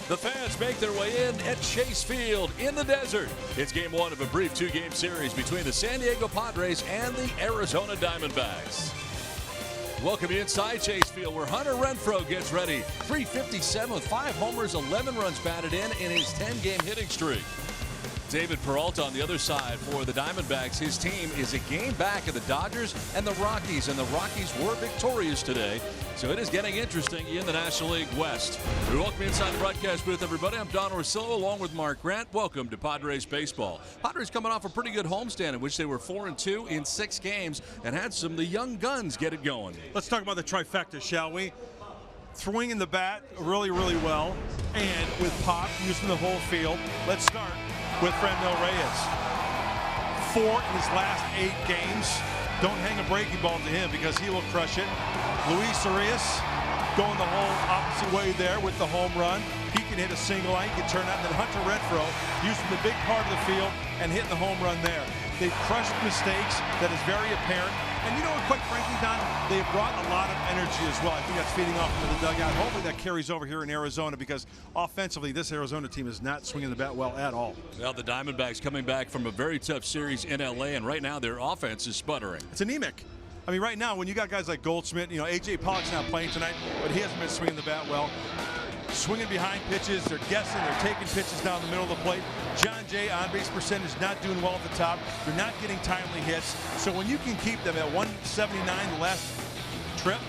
The fans make their way in at Chase Field in the desert. It's game one of a brief two-game series between the San Diego Padres and the Arizona Diamondbacks. Welcome inside Chase Field, where Hunter Renfroe gets ready. .357 with 5 homers, 11 runs batted in his 10-game hitting streak. David Peralta on the other side for the Diamondbacks. His team is a game back of the Dodgers and the Rockies, and the Rockies were victorious today. So it is getting interesting in the National League West. We welcome you inside the broadcast booth, everybody. I'm Don Orsillo along with Mark Grant. Welcome to Padres Baseball. Padres coming off a pretty good homestand in which they were 4-2 in 6 games and had some of the young guns get it going. Let's talk about the trifecta, shall we? Swinging the bat really, really well, and with pop using the whole field. Let's start with Franmil Reyes. 4 in his last 8 games. Don't hang a breaking ball to him because he will crush it. Luis Arias going the whole opposite way there with the home run. He can hit a single line, he can turn out. And then Hunter Renfroe using the big part of the field and hitting the home run there. They've crushed mistakes. That is very apparent. And you know what, quite frankly, Don, they've brought a lot of energy as well. I think that's feeding off into the dugout. Hopefully that carries over here in Arizona, because offensively, this Arizona team is not swinging the bat well at all. Well, the Diamondbacks coming back from a very tough series in LA, and right now their offense is sputtering. It's anemic. I mean, right now, when you got guys like Goldschmidt, you know, A.J. Pollock's not playing tonight, but he hasn't been swinging the bat well. Swinging behind pitches, they're guessing, they're taking pitches down the middle of the plate. John Jay on-base percentage not doing well at the top. They're not getting timely hits. So when you can keep them at 179 the last trip,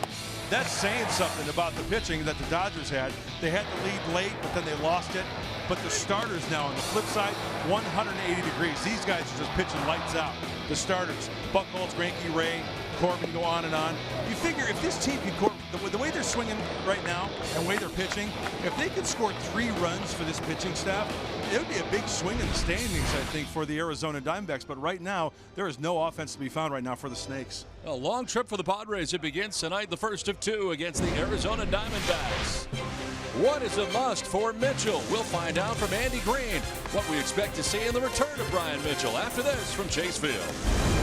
that's saying something about the pitching that the Dodgers had. They had the lead late, but then they lost it. But the starters now on the flip side, 180 degrees. These guys are just pitching lights out. The starters, Buchholz, Greinke, Ray, Corbin, go on and on. You figure if this team can, the way they're swinging right now and the way they're pitching, if they could score 3 runs for this pitching staff, it would be a big swing in the standings, I think, for the Arizona Diamondbacks. But right now, there is no offense to be found right now for the Snakes. A long trip for the Padres. It begins tonight, the first of 2 against the Arizona Diamondbacks. What is a must for Mitchell? We'll find out from Andy Green what we expect to see in the return of Brian Mitchell after this from Chase Field.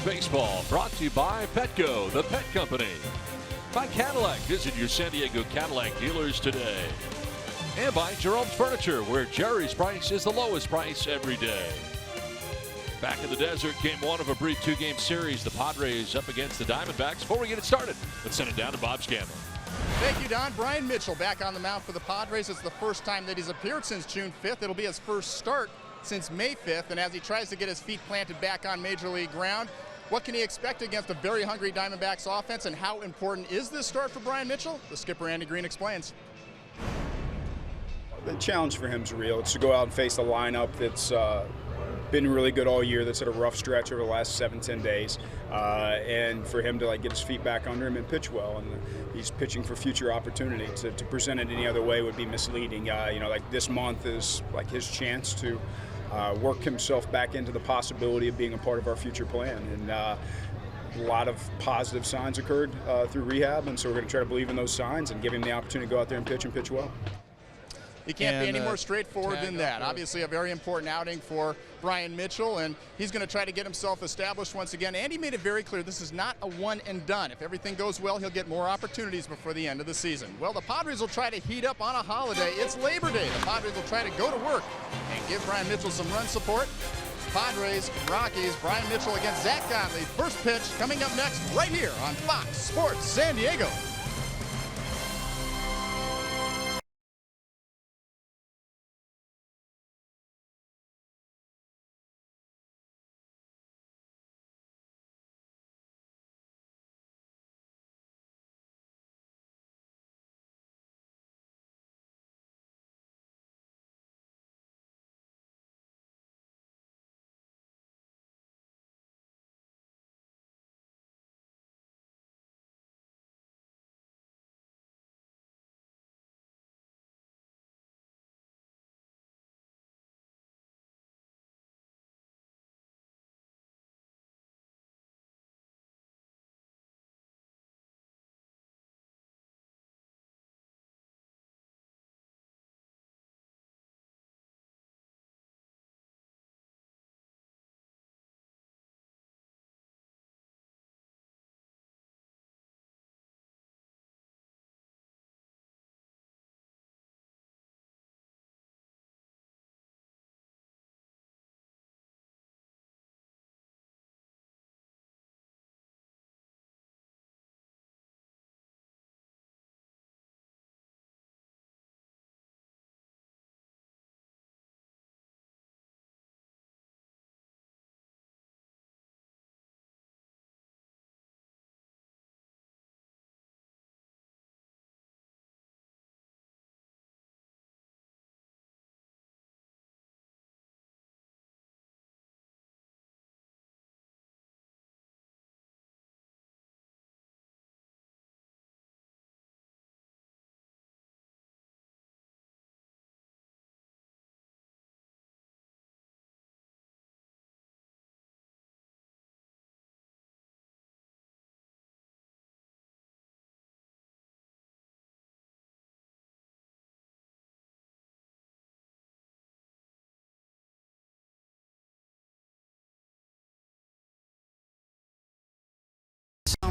Baseball brought to you by Petco, the pet company. By Cadillac, visit your San Diego Cadillac dealers today. And by Jerome's Furniture, where Jerry's price is the lowest price every day. Back in the desert, game one of a brief two-game series. The Padres up against the Diamondbacks. Before we get it started, let's send it down to Bob Scanlon. Thank you, Don. Brian Mitchell back on the mound for the Padres. It's the first time that he's appeared since June 5th. It'll be his first start since May 5th. And as he tries to get his feet planted back on Major League ground, what can he expect against a very hungry Diamondbacks offense, and how important is this start for Brian Mitchell? The skipper, Andy Green, explains. The challenge for him is real. It's to go out and face a lineup that's been really good all year, that's had a rough stretch over the last 7-10 days, and for him to get his feet back under him and pitch well. And he's pitching for future opportunity. To present it any other way would be misleading. This month is his chance to work himself back into the possibility of being a part of our future plan. And a lot of positive signs occurred through rehab, and so we're going to try to believe in those signs and give him the opportunity to go out there and pitch well. He can't be any more straightforward than that. Obviously a very important outing for Brian Mitchell, and he's going to try to get himself established once again. Andy made it very clear this is not a one and done. If everything goes well, he'll get more opportunities before the end of the season. Well, the Padres will try to heat up on a holiday. It's Labor Day. The Padres will try to go to work and give Brian Mitchell some run support. Padres, Rockies, Brian Mitchell against Zach Godley. First pitch coming up next right here on Fox Sports San Diego.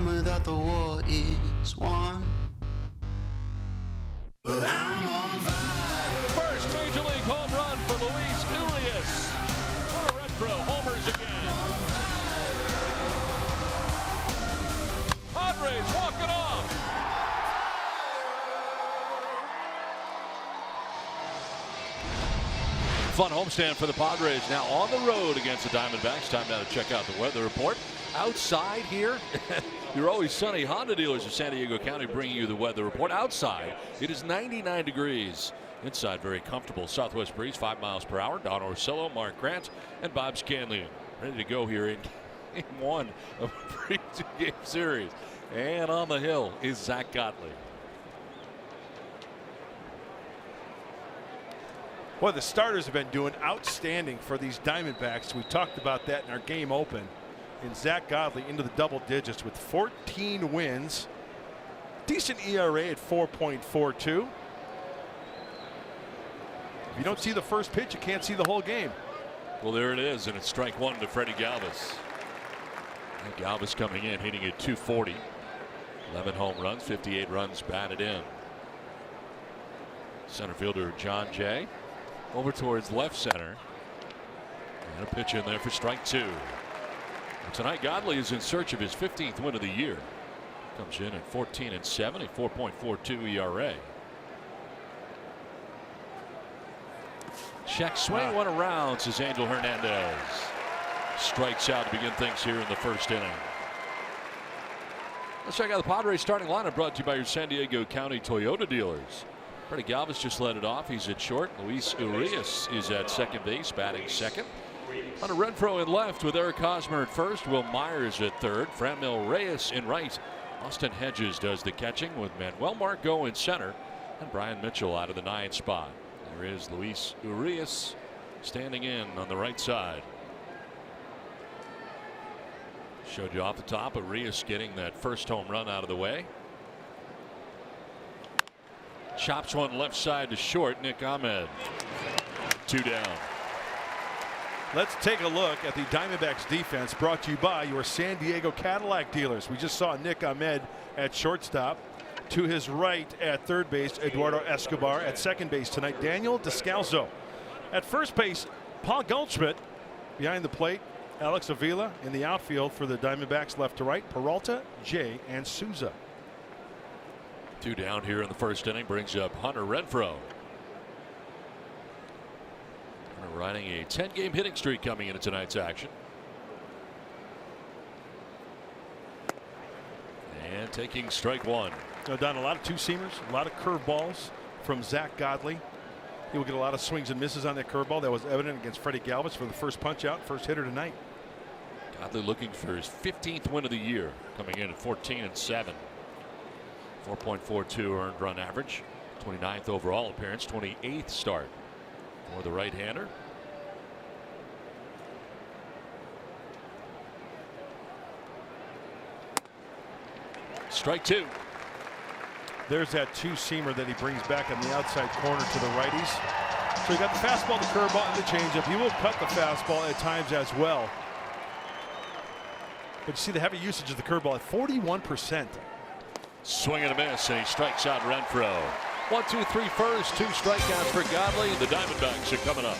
That the war is won, but I'm on fire. First Major League home run for Luis Urias. For retro homers again. Padres walk it off. Fun homestand for the Padres now on the road against the Diamondbacks. Time now to check out the weather report. Outside here, you're always sunny. Honda dealers of San Diego County bringing you the weather report. Outside, it is 99 degrees. Inside, very comfortable southwest breeze, 5 miles per hour. Don Orsillo, Mark Grant, and Bob Scanlon ready to go here in game one of a brief two-game series. And on the hill is Zach Godley. Well, the starters have been doing outstanding for these Diamondbacks. We talked about that in our game open. And Zach Godley into the double digits with 14 wins. Decent ERA at 4.42. If you don't see the first pitch, you can't see the whole game. Well, there it is, and it's strike one to Freddie Galvis. Galvis coming in, hitting at 240. 11 home runs, 58 runs batted in. Center fielder John Jay over towards left center. And a pitch in there for strike 2. And tonight Godley is in search of his 15th win of the year. Comes in at 14-7, a 4.42 ERA. Check swing, one around, says Angel Hernandez. Strikes out to begin things here in the first inning. Let's check out the Padres starting lineup, brought to you by your San Diego County Toyota dealers. Freddie Galvis just led it off. He's at short. Luis Urias is at second base, batting second. Hunter Renfroe in left with Eric Hosmer at first. Will Myers at third. Franmil Reyes in right. Austin Hedges does the catching with Manuel Margot in center. And Brian Mitchell out of the 9th spot. There is Luis Urias standing in on the right side. Showed you off the top. Urias getting that first home run out of the way. Chops one left side to short. Nick Ahmed. 2 down. Let's take a look at the Diamondbacks defense, brought to you by your San Diego Cadillac dealers. We just saw Nick Ahmed at shortstop. To his right at third base, Eduardo Escobar. At second base tonight, Daniel Descalzo. At first base, Paul Goldschmidt. Behind the plate, Alex Avila. In the outfield for the Diamondbacks, left to right, Peralta, Jay, and Souza. 2 down here in the first inning brings up Hunter Renfroe. Hunter riding a 10-game hitting streak coming into tonight's action. And taking strike 1. Now, Don, a lot of two-seamers, a lot of curveballs from Zach Godley. He will get a lot of swings and misses on that curveball. That was evident against Freddie Galvis for the first punch-out, first hitter tonight. Godley looking for his 15th win of the year, coming in at 14-7. 4.42 earned run average. 29th overall appearance, 28th start for the right-hander. Strike 2. There's that two-seamer that he brings back on the outside corner to the righties. So you got the fastball, the curveball, and the changeup. He will cut the fastball at times as well. But you see the heavy usage of the curveball at 41%. Swing and a miss, and he strikes out Renfroe. 1, 2, 3 first, 2 strikeouts for Godley, and the Diamondbacks are coming up.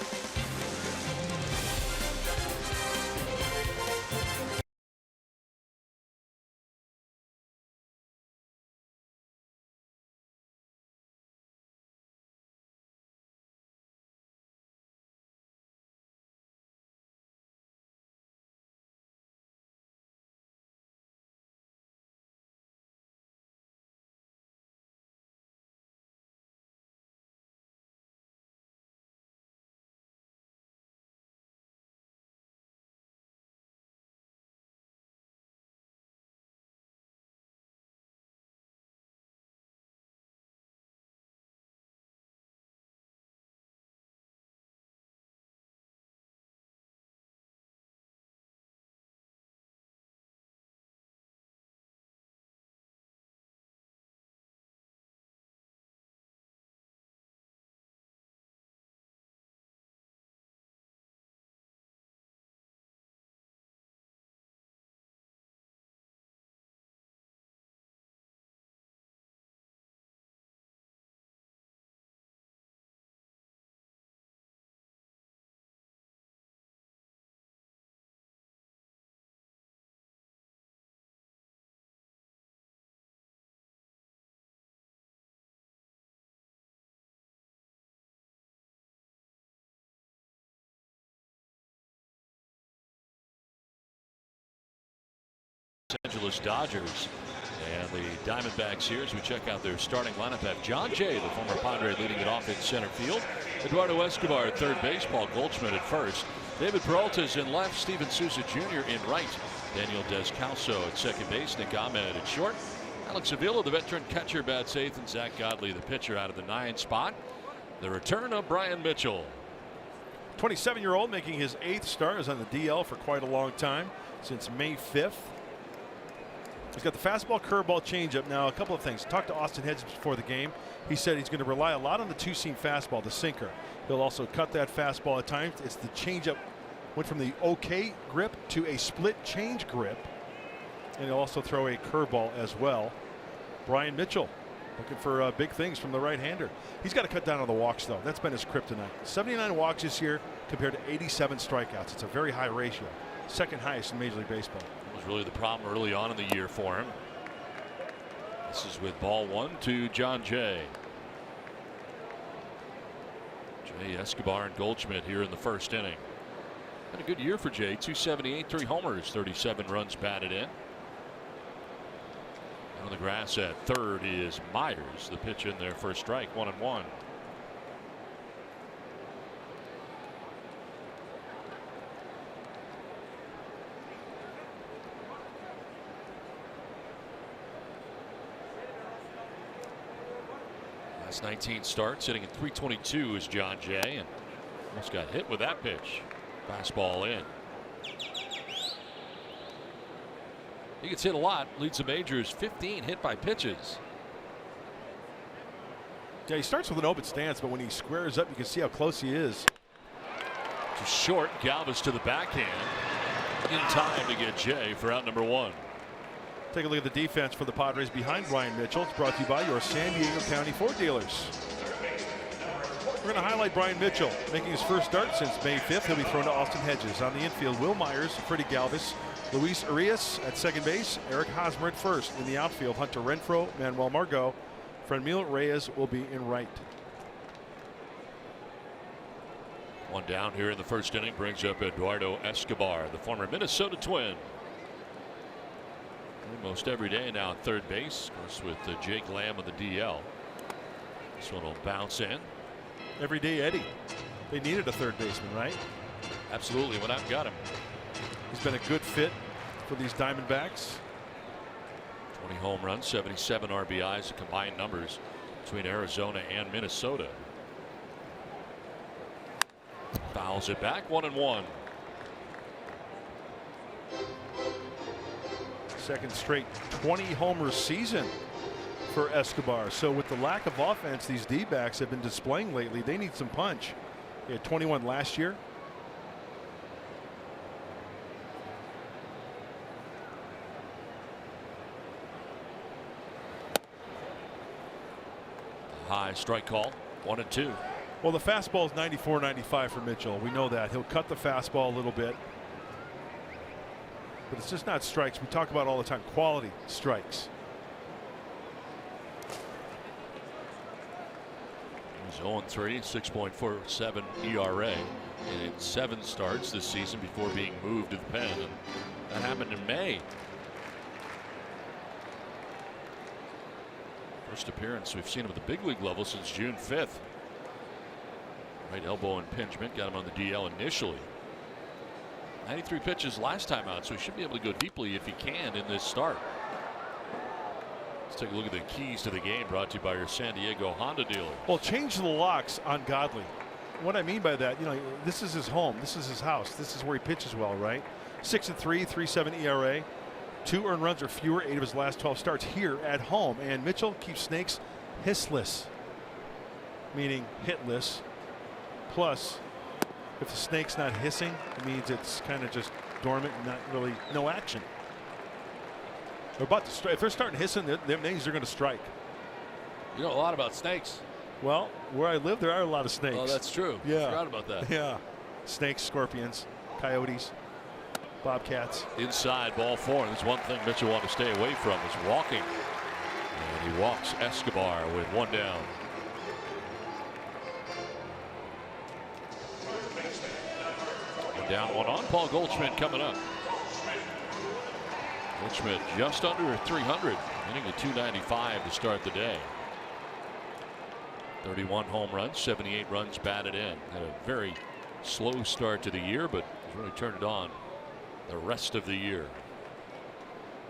Los Angeles Dodgers and the Diamondbacks here as we check out their starting lineup. Have John Jay, the former Padre, leading it off in center field. Eduardo Escobar at third base. Paul Goldschmidt at first. David Peralta is in left. Steven Souza Jr. in right. Daniel Descalzo at second base. Nick Ahmed at short. Alex Avila, the veteran catcher, bats eighth, and Zach Godley, the pitcher, out of the 9th spot. The return of Brian Mitchell. 27-year-old making his 8th start. Is on the DL for quite a long time, since May 5th. He's got the fastball, curveball, changeup. Now, a couple of things. Talked to Austin Hedges before the game. He said he's going to rely a lot on the two-seam fastball, the sinker. He'll also cut that fastball at times. It's the changeup. Went from the okay grip to a split change grip. And he'll also throw a curveball as well. Brian Mitchell looking for big things from the right-hander. He's got to cut down on the walks, though. That's been his kryptonite. 79 walks this year compared to 87 strikeouts. It's a very high ratio. Second highest in Major League Baseball. That was really the problem early on in the year for him. This is with ball 1 to John Jay. Jay, Escobar, and Goldschmidt here in the first inning. Had a good year for Jay. 278, 3 homers, 37 runs batted in. On the grass at third is Myers. The pitch in there for a strike, 1-1. Last 19 starts, hitting at 322 is John Jay, and almost got hit with that pitch. Fastball in. He gets hit a lot, leads the majors, 15 hit by pitches. Yeah, he starts with an open stance, but when he squares up, you can see how close he is. To short, Galvis to the backhand. In time to get Jay for out number 1. Take a look at the defense for the Padres behind Brian Mitchell. It's brought to you by your San Diego County Ford dealers. We're going to highlight Brian Mitchell making his first start since May 5th. He'll be thrown to Austin Hedges. On the infield, Will Myers, Freddie Galvis, Luis Urias at second base, Eric Hosmer at first. In the outfield, Hunter Renfroe, Manuel Margot, Franmil Reyes will be in right. One down here in the first inning brings up Eduardo Escobar, the former Minnesota Twin. Almost every day now at third base, of course, with Jake Lamb of the DL. This one will bounce in. Every day, Eddie. They needed a third baseman, right? Absolutely. Went out and got him. He's been a good fit for these Diamondbacks. 20 home runs, 77 RBIs, the combined numbers between Arizona and Minnesota. Fouls it back, 1-1. Second straight 20 homer season for Escobar. So with the lack of offense these D-backs have been displaying lately, they need some punch. He had 21 last year. High strike call, 1-2. Well, the fastball is 94-95 for Mitchell. We know that. He'll cut the fastball a little bit. But it's just not strikes. We talk about all the time, quality strikes. He's 0-3, 6.47 ERA in 7 starts this season before being moved to the pen. And that happened in May. First appearance we've seen him at the big league level since June 5th. Right elbow impingement got him on the DL initially. 93 pitches last time out, so he should be able to go deeply if he can in this start. Let's take a look at the keys to the game, brought to you by your San Diego Honda dealer. Well, change the locks on Godley. What I mean by that, you know, this is his home. This is his house. This is where he pitches well, right? 6-3, 3.7 ERA. 2 earned runs or fewer, 8 of his last 12 starts here at home. And Mitchell keeps snakes hissless, meaning hitless. Plus, if the snake's not hissing, it means it's kind of just dormant and not really no action. They're about to strike. If they're starting hissing, that means they're going to strike. You know a lot about snakes. Well, where I live, there are a lot of snakes. Oh, that's true. Yeah. I forgot about that. Yeah. Snakes, scorpions, coyotes, bobcats. Inside, ball 4. There's one thing Mitchell wanted to stay away from is walking. And he walks Escobar with 1 down. Down 1 on. Paul Goldschmidt coming up. Goldschmidt just under 300, hitting a 295 to start the day. 31 home runs, 78 runs batted in. Had a very slow start to the year, but he's really turned it on the rest of the year.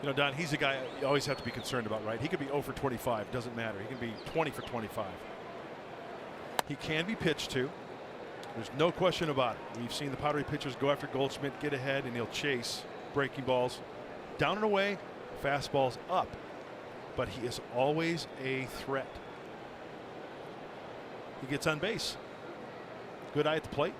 You know, Don, he's a guy you always have to be concerned about, right? He could be 0 for 25, doesn't matter. He can be 20 for 25. He can be pitched to. There's no question about it. We've seen the Padre pitchers go after Goldschmidt, get ahead, and he'll chase breaking balls down and away, fastballs up. But he is always a threat. He gets on base. Good eye at the plate.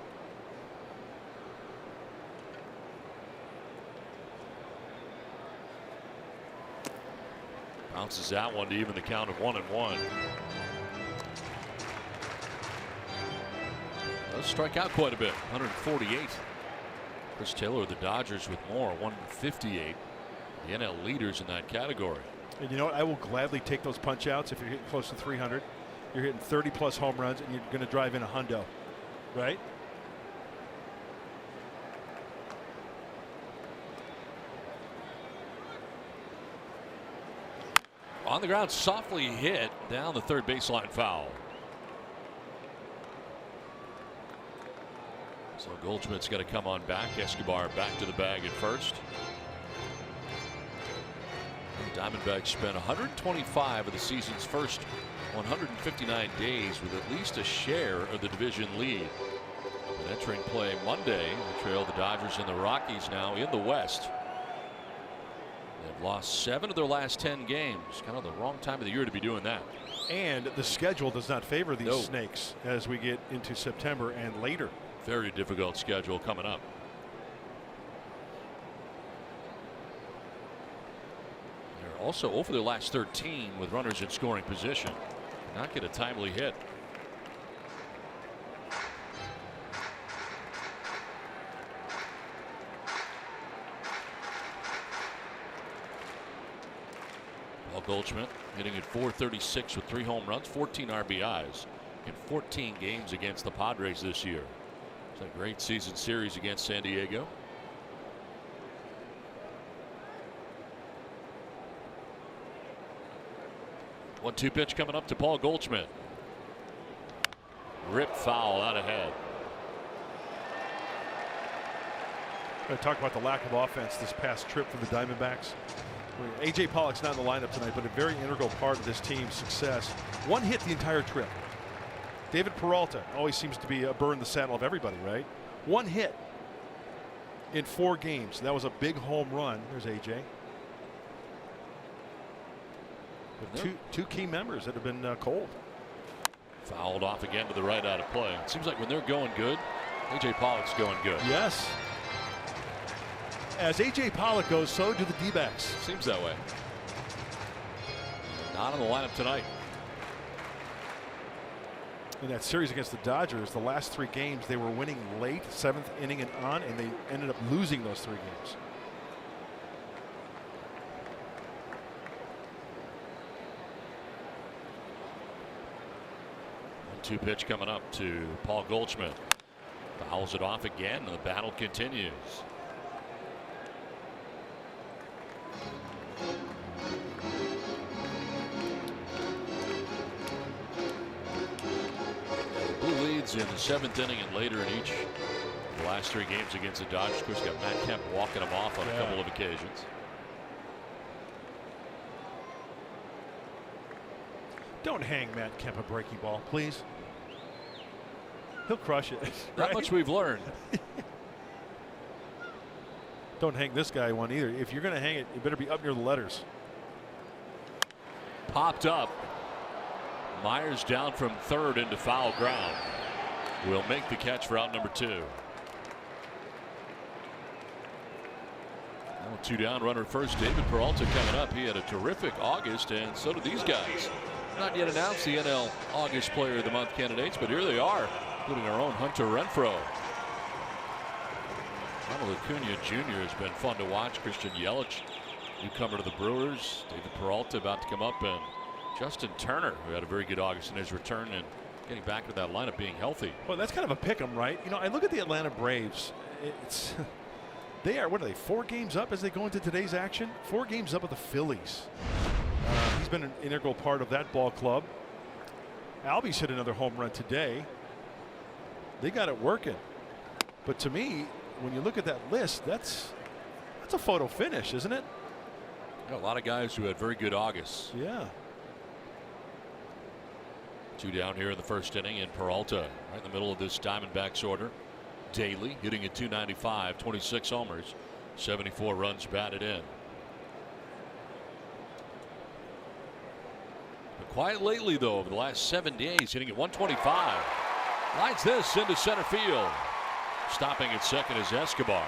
Bounces that one to even the count of 1-1. Does strike out quite a bit, 148. Chris Taylor of the Dodgers with more, 158. The NL leaders in that category. And you know what? I will gladly take those punch outs if you're hitting close to 300. You're hitting 30+ home runs and you're going to drive in a hundo, right? On the ground, softly hit down the third baseline foul. So Goldschmidt's got to come on back. Escobar back to the bag at first. The Diamondbacks spent 125 of the season's first 159 days with at least a share of the division lead. And entering play Monday, they trail the Dodgers and the Rockies now in the West. They've lost 7 of their last 10 games. Kind of the wrong time of the year to be doing that. And the schedule does not favor these Snakes as we get into September and later. Very difficult schedule coming up. They're also over their last 13 with runners in scoring position. Not get a timely hit. Paul Goldschmidt hitting at .436 with 3 home runs, 14 RBIs in 14 games against the Padres this year. It's a great season series against San Diego. One-two pitch coming up to Paul Goldschmidt. Rip foul out ahead. We're going to talk about the lack of offense this past trip for the Diamondbacks. A.J. Pollock's not in the lineup tonight, but a very integral part of this team's success. One hit the entire trip. David Peralta always seems to be a burr in the saddle of everybody, right? One hit in 4 games. That was a big home run. There's A.J. But two key members that have been cold. Fouled off again to the right out of play. It seems like when they're going good, A.J. Pollock's going good. Yes. As A.J. Pollock goes, so do the D-backs. Seems that way. Not in the lineup tonight. In that series against the Dodgers, the last 3 games they were winning late, 7th inning and on, and they ended up losing those 3 games. One-two pitch coming up to Paul Goldschmidt. Fouls it off again, and the battle continues. In the 7th inning and later in each of the last 3 games against the Dodgers. Of course, got Matt Kemp walking them off on a couple of occasions. Don't hang Matt Kemp a breaking ball, please. He'll crush it. Not much we've learned. Don't hang this guy one either. If you're going to hang it, you better be up near the letters. Popped up. Myers down from third into foul ground. Will make the catch for out number 2. Now 2 down, runner first. David Peralta coming up. He had a terrific August, and so did these guys. Not yet announced the NL August Player of the Month candidates, but here they are, including our own Hunter Renfroe. Ronald Acuna Jr. has been fun to watch. Christian Yelich, newcomer to the Brewers. David Peralta about to come up, and Justin Turner, who had a very good August in his return and getting back to that lineup, being healthy. Well, that's kind of a pick 'em, right? You know, I look at the Atlanta Braves. They are, what are they, 4 games up as they go into today's action? 4 games up with the Phillies. He's been an integral part of that ball club. Albies hit another home run today. They got it working. But to me, when you look at that list, that's a photo finish, isn't it? Yeah, a lot of guys who had very good Augusts. Yeah. 2 down here in the first inning, and Peralta right in the middle of this Diamondbacks order. Daly hitting at .295, 26 homers, 74 runs batted in. But quiet lately, though, over the last 7 days, hitting at .125. Lines this into center field. Stopping at second is Escobar.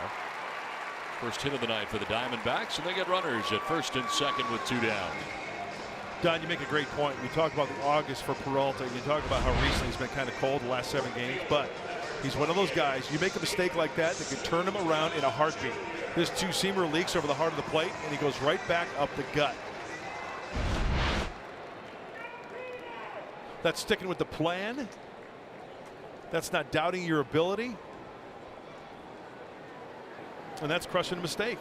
First hit of the night for the Diamondbacks, and they get runners at first and second with 2 down. Don, you make a great point. We talk about the August for Peralta. You talk about how recently he's been kind of cold the last 7 games, but he's one of those guys, you make a mistake like that can turn him around in a heartbeat. This two-seamer leaks over the heart of the plate, and he goes right back up the gut. That's sticking with the plan. That's not doubting your ability. And that's crushing a mistake.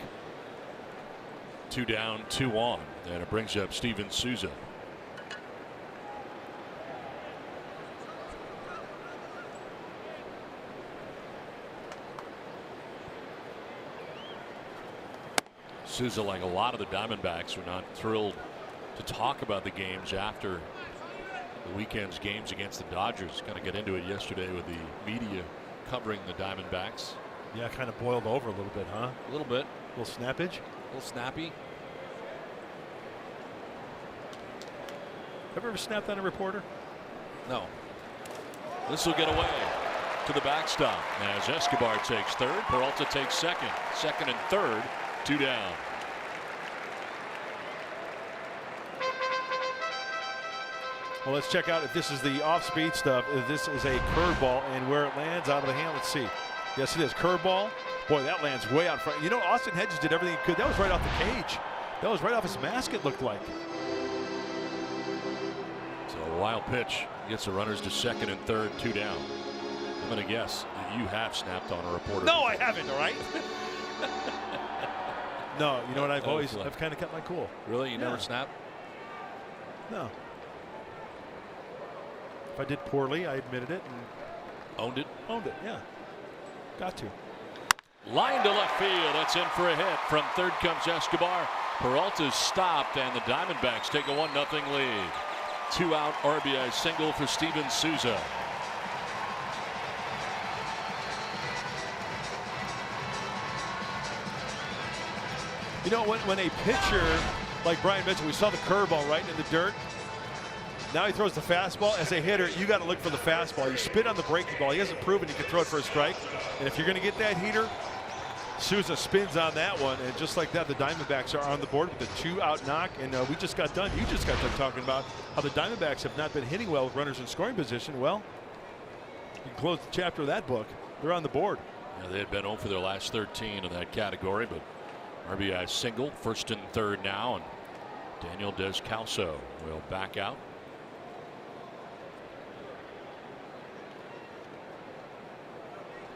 2 down, 2 on, and it brings up Steven Souza. Souza, like a lot of the Diamondbacks, were not thrilled to talk about the games after the weekend's games against the Dodgers. Kind of get into it yesterday with the media covering the Diamondbacks. Yeah, kind of boiled over a little bit, huh? A little bit. A little snappage. A little snappy. Ever snapped on a reporter? No. This will get away to the backstop as Escobar takes third. Peralta takes second. Second and third, 2 down. Well, let's check out if this is the off-speed stuff. If this is a curveball and where it lands out of the hand. Let's see. Yes, it is. Curveball. Boy, that lands way out front. You know, Austin Hedges did everything he could. That was right off the cage. That was right off his mask, it looked like. So a wild pitch gets the runners to second and third, 2 down. I'm going to guess that you have snapped on a reporter. No, I haven't, all right? No, you know what? I've kind of kept my cool. Really? You never snapped? No. If I did poorly, I admitted it and owned it. Owned it, yeah. Got to. Line to left field. That's in for a hit. From third comes Escobar. Peralta's stopped, and the Diamondbacks take a 1-0 lead. 2-out RBI single for Steven Souza. You know, when a pitcher like Brian Mitchell, we saw the curveball right in the dirt. Now he throws the fastball. As a hitter, you got to look for the fastball. You spit on the breaking ball. He hasn't proven he can throw it for a strike. And if you're going to get that heater, Souza spins on that one. And just like that, the Diamondbacks are on the board with a 2-out knock. And we just got done. You just got done talking about how the Diamondbacks have not been hitting well with runners in scoring position. Well, you can close the chapter of that book. They're on the board. Yeah, they had been 0 for their last 13 in that category, but RBI single, first and third now, and Daniel Descalso will back out.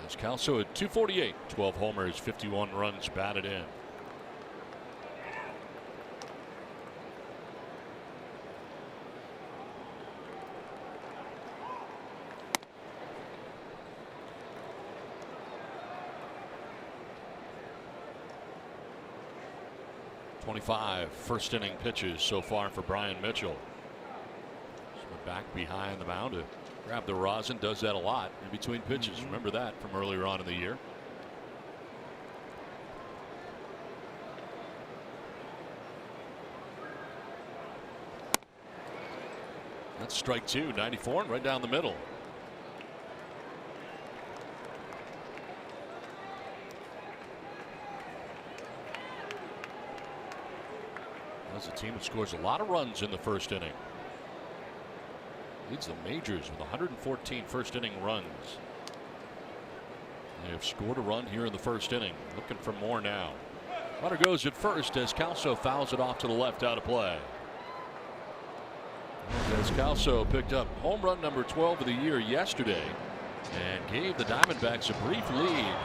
Descalso at 248, 12 homers, 51 runs batted in. .25 first inning pitches so far for Brian Mitchell. Just went back behind the mound to grab the rosin. Does that a lot in between pitches. Remember that from earlier on in the year. That's strike 2, 94, and right down the middle. That's a team that scores a lot of runs in the first inning. Leads the majors with 114 first inning runs. They have scored a run here in the first inning. Looking for more now. Runner goes at first as Descalso fouls it off to the left, out of play. Descalso picked up home run number 12 of the year yesterday and gave the Diamondbacks a brief lead.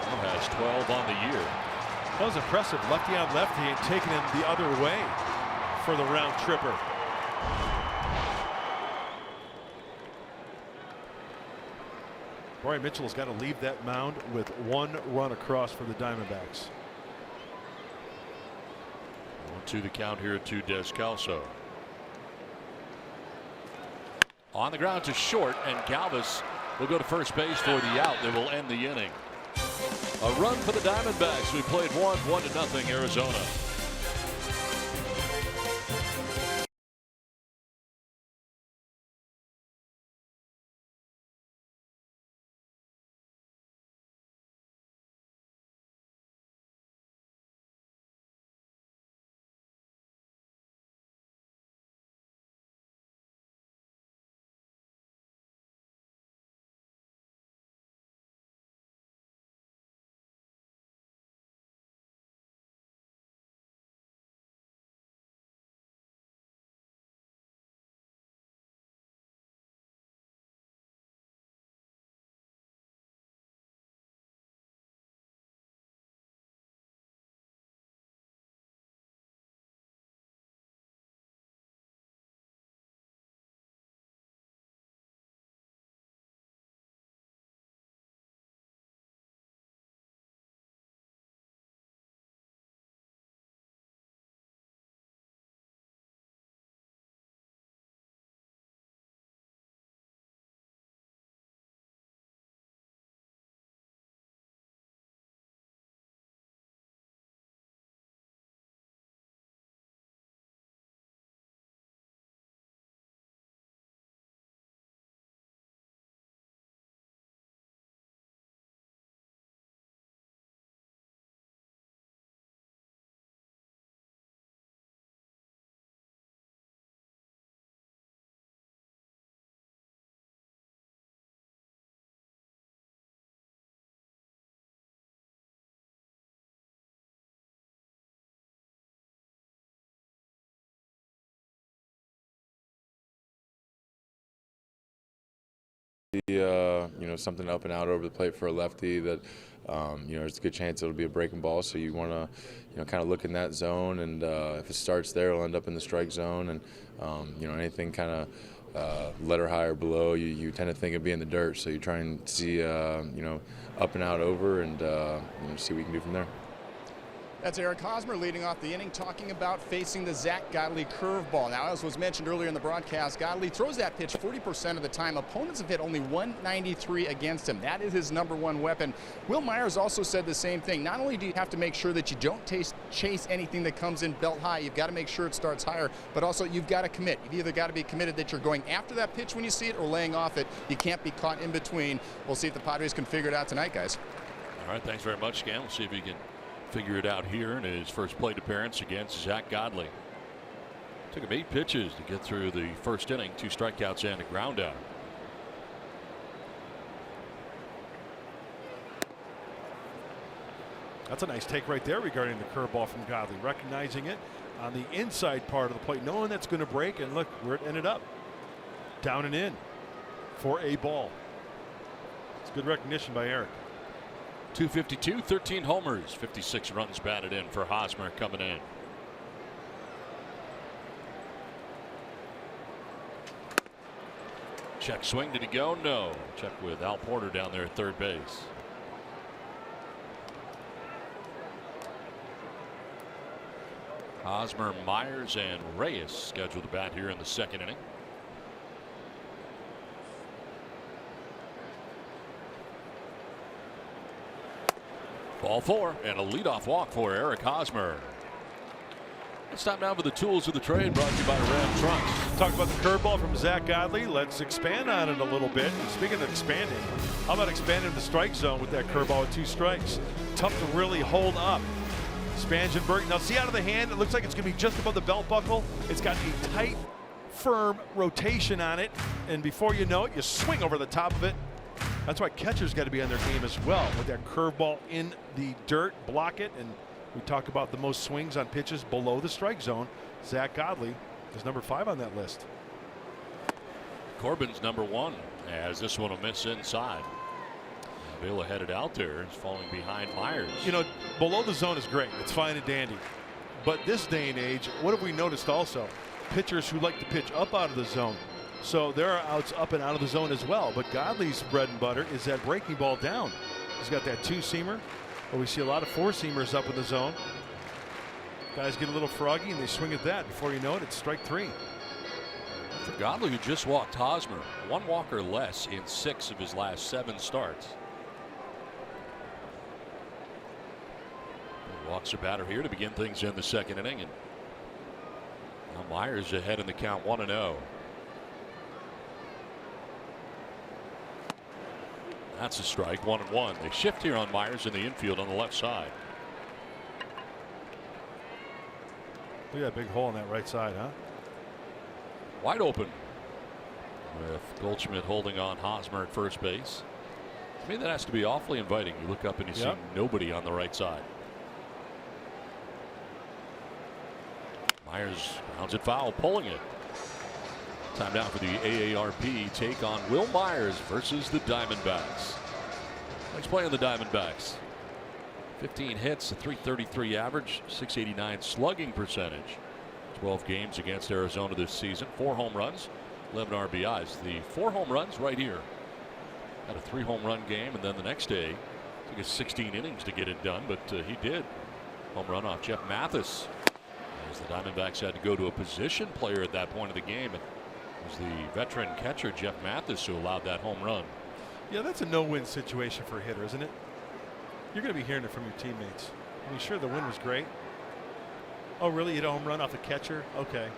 Now has 12 on the year. That was impressive. Lefty on lefty and taking him the other way for the round tripper. Brian Mitchell has got to leave that mound with 1 run across for the Diamondbacks. 1-2 the count here to Descalso. On the ground to short, and Galvis will go to first base for the out that will end the inning. A run for the Diamondbacks. We played 1-0 Arizona. something up and out over the plate for a lefty that, there's a good chance it'll be a breaking ball. So you want to, kind of look in that zone, and if it starts there, it'll end up in the strike zone. And, anything kind of letter high or below, you tend to think of being the dirt. So you try and see, up and out over, and see what you can do from there. That's Eric Hosmer leading off the inning, talking about facing the Zach Godley curveball. Now, as was mentioned earlier in the broadcast, Godley throws that pitch 40% of the time. Opponents have hit only 193 against him. That is his #1 weapon. Will Myers also said the same thing. Not only do you have to make sure that you don't chase anything that comes in belt high, you've got to make sure it starts higher, but also you've got to commit. You've either got to be committed that you're going after that pitch when you see it or laying off it. You can't be caught in between. We'll see if the Padres can figure it out tonight, guys. All right, thanks very much, Scan. We'll see if he can figure it out here in his first plate appearance against Zach Godley. Took him 8 pitches to get through the first inning, 2 strikeouts and a ground out. That's a nice take right there regarding the curveball from Godley, recognizing it on the inside part of the plate, knowing that's going to break, and look where it ended up. Down and in for a ball. It's good recognition by Eric. 252, 13 homers, 56 runs batted in for Hosmer coming in. Check swing, did he go? No. Check with Al Porter down there at third base. Hosmer, Myers, and Reyes scheduled to bat here in the second inning. Ball 4 and a leadoff walk for Eric Hosmer. It's time now for the tools of the trade, brought to you by Ram Trucks. Talk about the curveball from Zach Godley. Let's expand on it a little bit. And speaking of expanding, how about expanding the strike zone with that curveball with 2 strikes? Tough to really hold up. Spangenberg. Now see out of the hand, it looks like it's going to be just above the belt buckle. It's got a tight, firm rotation on it. And before you know it, you swing over the top of it. That's why catchers got to be on their game as well with that curveball in the dirt, block it, and we talk about the most swings on pitches below the strike zone. Zach Godley is #5 on that list. Corbin's #1 as this one will miss inside. Vela headed out there, is falling behind Myers. Below the zone is great. It's fine and dandy. But this day and age, what have we noticed also? Pitchers who like to pitch up out of the zone. So there are outs up and out of the zone as well. But Godley's bread and butter is that breaking ball down. He's got that 2-seamer. But we see a lot of 4-seamers up in the zone. Guys get a little froggy and they swing at that. Before you know it, it's strike 3. For Godley, who just walked Hosmer, 1 walk or less in 6 of his last 7 starts. Walks a batter here to begin things in the second inning. And now Myers ahead in the count 1-0. That's a strike, 1-1. They shift here on Myers in the infield on the left side. Look at that big hole in that right side, huh? Wide open with Goldschmidt holding on Hosmer at first base. To me, that has to be awfully inviting. You look up and you see nobody on the right side. Myers grounds it foul, pulling it. Time now for the AARP take on Will Myers versus the Diamondbacks. Let's play on the Diamondbacks. 15 hits, a .333 average, .689 slugging percentage. 12 games against Arizona this season. 4 home runs, 11 RBIs. The 4 home runs right here. Had a 3 home run game, and then the next day took us 16 innings to get it done, but he did. Home run off Jeff Mathis. As the Diamondbacks had to go to a position player at that point of the game. It was the veteran catcher Jeff Mathis who allowed that home run. Yeah, that's a no-win situation for a hitter, isn't it? You're going to be hearing it from your teammates. I mean, sure, the win was great. Oh, really? You had a home run off the catcher? Okay.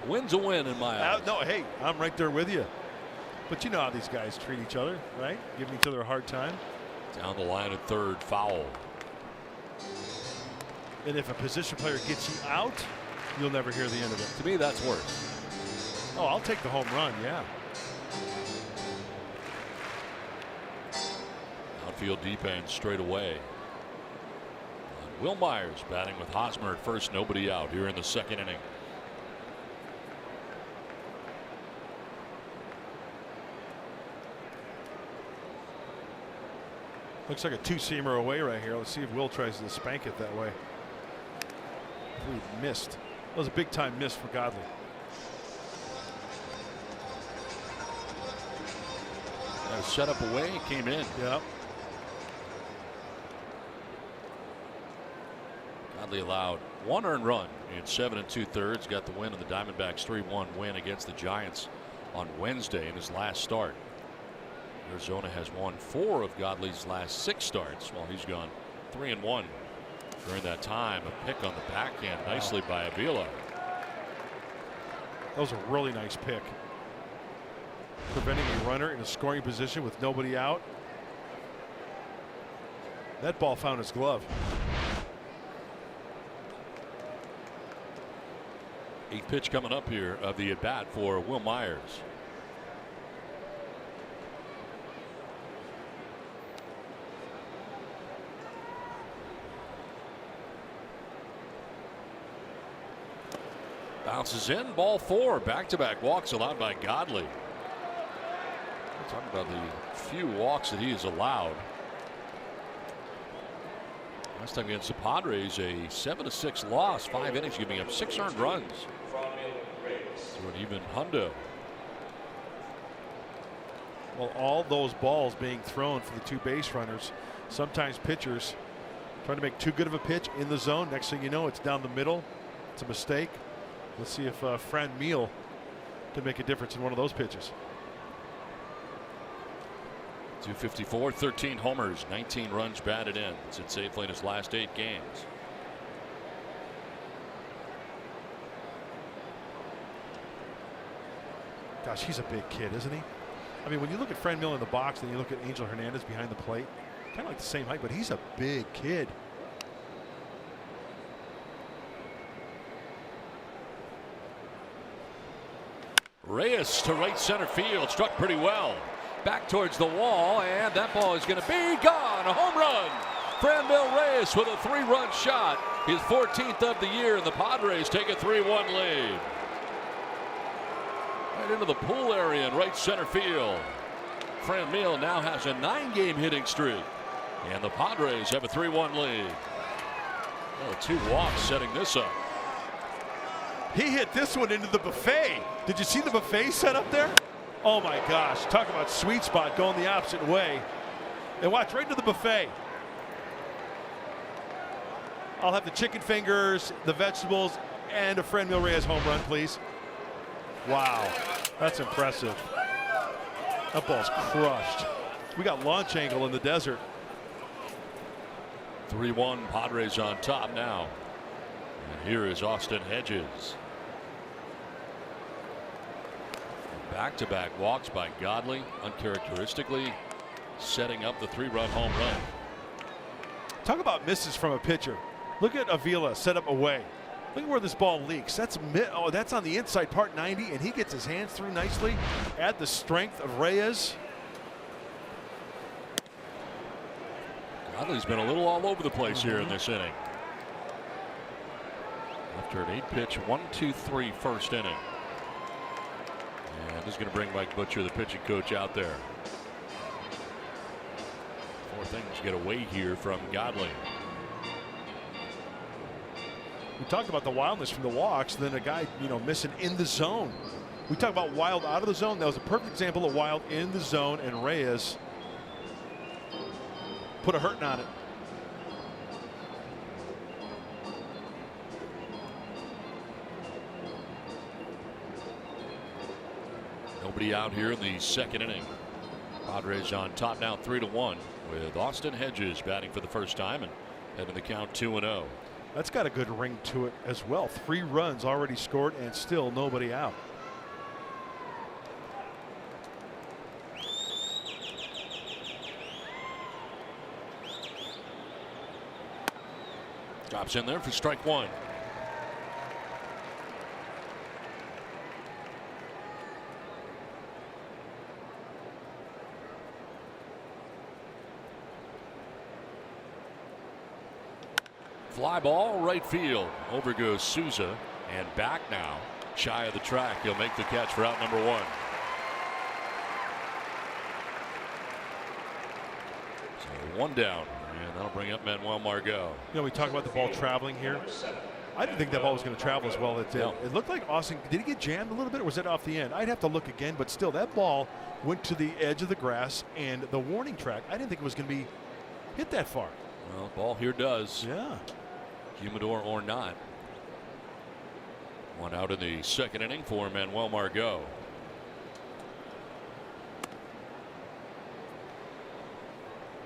Win's a win in my eyes. No, hey, I'm right there with you. But you know how these guys treat each other, right? Giving each other a hard time. Down the line at third, foul. And if a position player gets you out, you'll never hear the end of it. To me, that's worse. Oh, I'll take the home run, yeah. Outfield deep end straight away. And Will Myers batting with Hosmer at first, nobody out here in the second inning. Looks like a two-seamer away right here. Let's see if Will tries to spank it that way. He missed. That was a big-time miss for Godley. That was set up away, came in. Yep. Godley allowed 1 earned run in 7 2/3. Got the win of the Diamondbacks 3-1 win against the Giants on Wednesday in his last start. Arizona has won 4 of Godley's last 6 starts while he's gone 3-1 during that time. A pick on the backhand nicely by Avila. That was a really nice pick. Preventing a runner in a scoring position with nobody out. That ball found his glove. 8th pitch coming up here of the at bat for Will Myers. Bounces in, ball 4. Back-to-back walks allowed by Godley. We're talking about the few walks that he has allowed. Last time against the Padres, a 7-6 loss, 5 innings, giving up 6 earned runs. So an even hundo. Well, all those balls being thrown for the 2 base runners. Sometimes pitchers trying to make too good of a pitch in the zone. Next thing you know, it's down the middle. It's a mistake. Let's see if Fran Meal can make a difference in one of those pitches. 254, 13 homers, 19 runs batted in. Sits safely in his last 8 games. Gosh, he's a big kid, isn't he? I mean, when you look at Fran Mill in the box and you look at Angel Hernandez behind the plate, kind of like the same height, but he's a big kid. Reyes to right center field, struck pretty well. Back towards the wall, and that ball is going to be gone. A home run. Franmil Reyes with a 3-run shot. His 14th of the year, and the Padres take a 3-1 lead. Right into the pool area in right center field. Franmil now has a 9-game hitting streak, and the Padres have a 3-1 lead. Oh, 2 walks setting this up. He hit this one into the buffet. Did you see the buffet set up there? Oh my gosh, talk about sweet spot going the opposite way. And watch, right into the buffet. I'll have the chicken fingers, the vegetables, and a Franmil Reyes home run, please. Wow, that's impressive. That ball's crushed. We got launch angle in the desert. 3-1 Padres on top now. And here is Austin Hedges. Back-to-back walks by Godley, uncharacteristically setting up the 3-run home run. Talk about misses from a pitcher. Look at Avila set up away. Look at where this ball leaks. That's on the inside part 90, and he gets his hands through nicely. Add the strength of Reyes. Godley's been a little all over the place here in this inning. After an 8-pitch 1-2-3 first inning. And this is going to bring Mike Butcher, the pitching coach, out there. 4 things get away here from Godley. We talked about the wildness from the walks, then a guy, missing in the zone. We talk about wild out of the zone. That was a perfect example of wild in the zone, and Reyes put a hurting on it. Nobody out here in the second inning. Padres on top now 3-1 with Austin Hedges batting for the first time and heading the count 2-0. That's got a good ring to it as well. 3 runs already scored and still nobody out. Drops in there for strike 1. Fly ball right field. Over goes Souza, and back now shy of the track. He'll make the catch for out number 1. So One down, and that'll bring up Manuel Margot. You know, we talk about the ball traveling here. I didn't think that ball was going to travel as well as it did. No. It looked like Austin, did he get jammed a little bit, or was that off the end? I'd have to look again, but still, that ball went to the edge of the grass and the warning track. I didn't think it was going to be hit that far. Well, ball here does. Yeah. Humidor or not. One out in the second inning for Manuel Margot.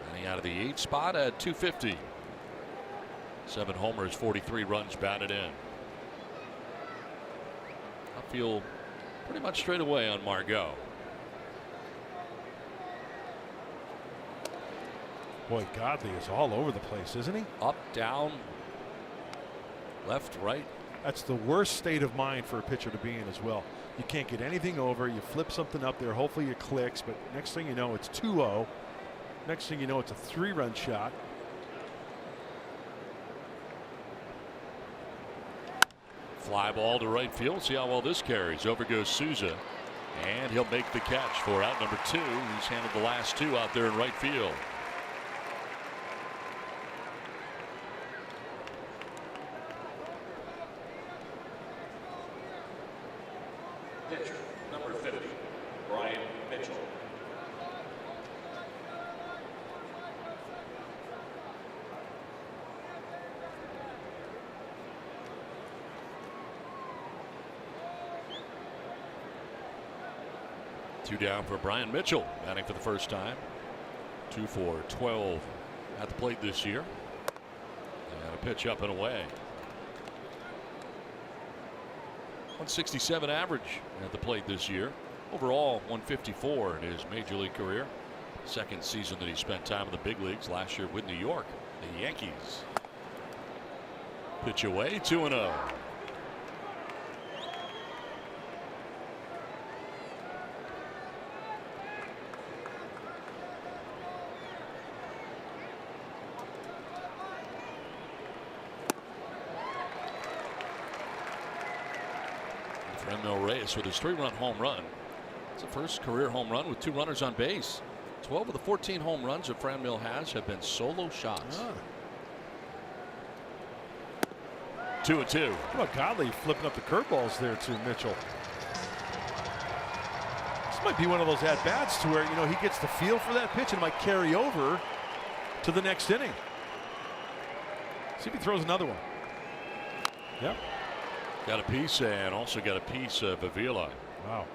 Running out of the 8th spot at 250. 7 homers, 43 runs batted in. I feel pretty much straight away on Margot. Boy, Godley is all over the place, isn't he? Up, down, left, right. That's the worst state of mind for a pitcher to be in as well. You can't get anything over. You flip something up there. Hopefully it clicks. But next thing you know, it's 2-0. Next thing you know, it's a 3-run shot. Fly ball to right field. See how well this carries. Over goes Souza. And he'll make the catch for out number 2. He's handled the last 2 out there in right field. Pitcher number 50, Brian Mitchell. Two down for Brian Mitchell, batting for the first time. 2 for 12 at the plate this year. And a pitch up and away. 167 average at the plate this year. Overall, 154 in his major league career. Second season that he spent time in the big leagues, last year with New York, the Yankees. Pitch away, 2-0. Reyes with his 3-run home run. It's the first career home run with 2 runners on base. 12 of the 14 home runs that Franmil has have been solo shots. 2-2. How about Godley flipping up the curveballs there to Mitchell? This might be one of those at-bats to where, you know, he gets the feel for that pitch and might carry over to the next inning. See if he throws another one. Yep. Got a piece and also got a piece of Avila. Wow.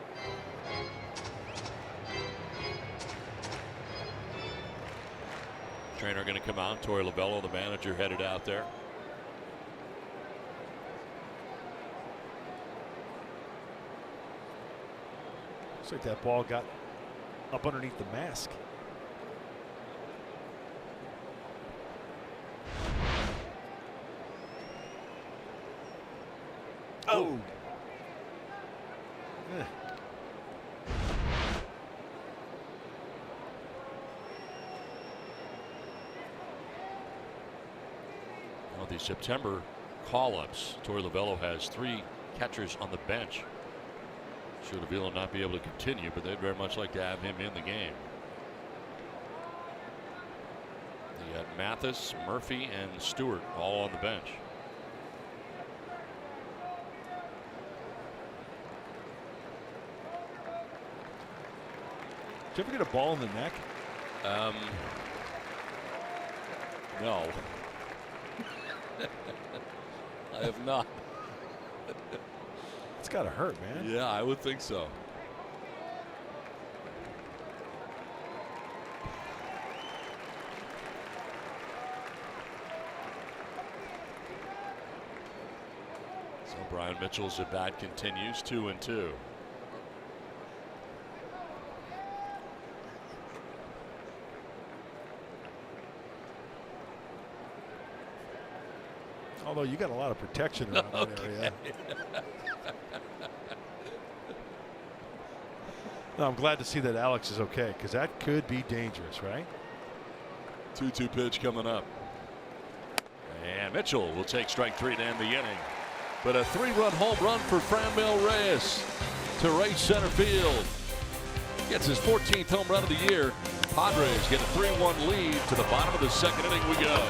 Trainer going to come out. Torey Lovello, the manager, headed out there. Looks like that ball got up underneath the mask. Oh. Yeah. Well, the September call-ups, Torey Lovello has 3 catchers on the bench. Should Avila not be able to continue, but they'd very much like to have him in the game. They got Mathis, Murphy, and Stewart all on the bench. Did you ever get a ball in the neck? No. I have not. It's got to hurt, man. Yeah, I would think so. So Brian Mitchell's at bat continues, 2-2. Although you got a lot of protection around that area. No, I'm glad to see that Alex is okay, because that could be dangerous, right? 2-2 pitch coming up. And Mitchell will take strike 3 to end the inning. But a 3-run home run for Franmil Reyes to right center field. Gets his 14th home run of the year. Padres get a 3-1 lead. To the bottom of the second inning we go.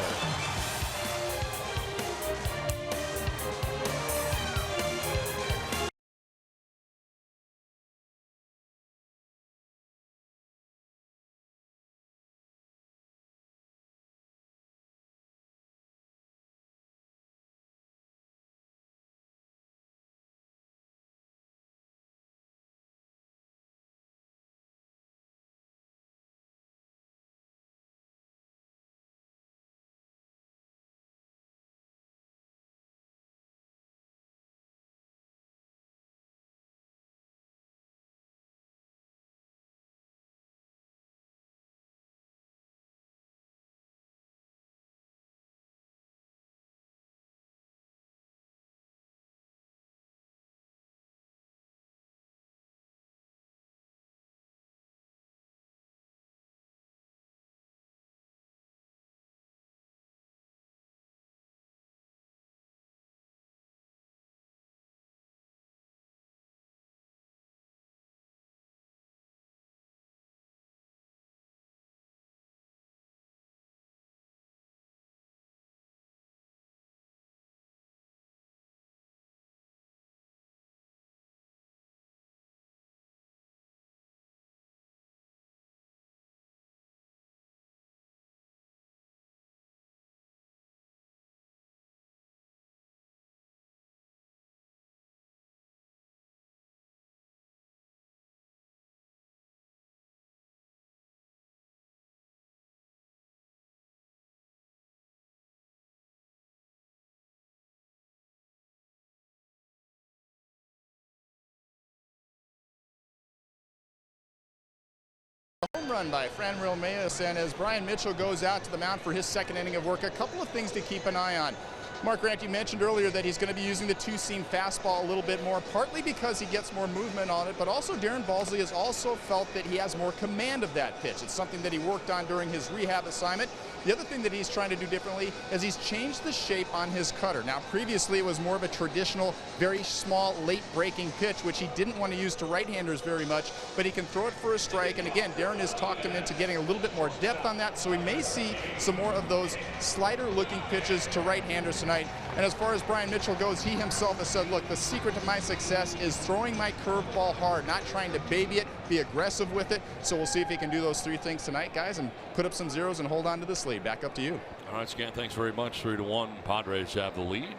Home run by Franmil Mayes, and as Brian Mitchell goes out to the mound for his second inning of work, a couple of things to keep an eye on. Mark Grant, you mentioned earlier that he's going to be using the two-seam fastball a little bit more, partly because he gets more movement on it, but also Darren Balsley has also felt that he has more command of that pitch. It's something that he worked on during his rehab assignment. The other thing that he's trying to do differently is he's changed the shape on his cutter. Now, previously it was more of a traditional, very small, late-breaking pitch, which he didn't want to use to right-handers very much, but he can throw it for a strike, and again, Darren has talked him into getting a little bit more depth on that, so we may see some more of those slider-looking pitches to right-handers tonight. And as far as Brian Mitchell goes, he himself has said, look, the secret to my success is throwing my curveball hard, not trying to baby it, be aggressive with it. So we'll see if he can do those three things tonight, guys, and put up some zeros and hold on to this lead. Back up to you. All right, Scan, thanks very much. 3-1. Padres have the lead.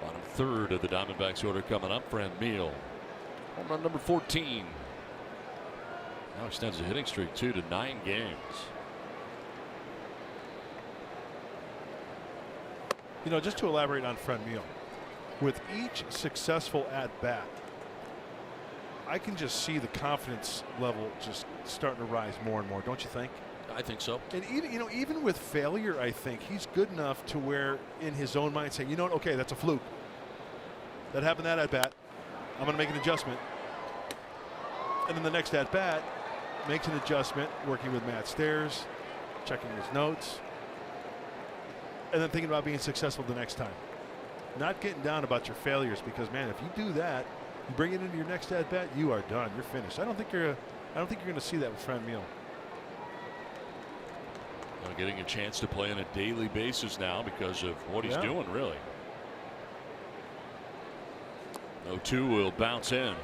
Bottom third of the Diamondbacks order coming up. Franmil, home run number 14. Now extends the hitting streak to 9 games. You know, just to elaborate on Franmil, with each successful at-bat, I can just see the confidence level just starting to rise more and more, don't you think? I think so. And even, you know, even with failure, I think he's good enough to where in his own mind saying, you know what, okay, that's a fluke. That happened that at-bat. I'm going to make an adjustment. And then the next at-bat makes an adjustment, working with Matt Stairs, checking his notes, and then thinking about being successful the next time. Not getting down about your failures, because man, if you do that, you bring it into your next at bat, you are done. You're finished. I don't think you're going to see that with Franmil. Getting a chance to play on a daily basis now because of what he's doing, really. 0-2 will bounce in.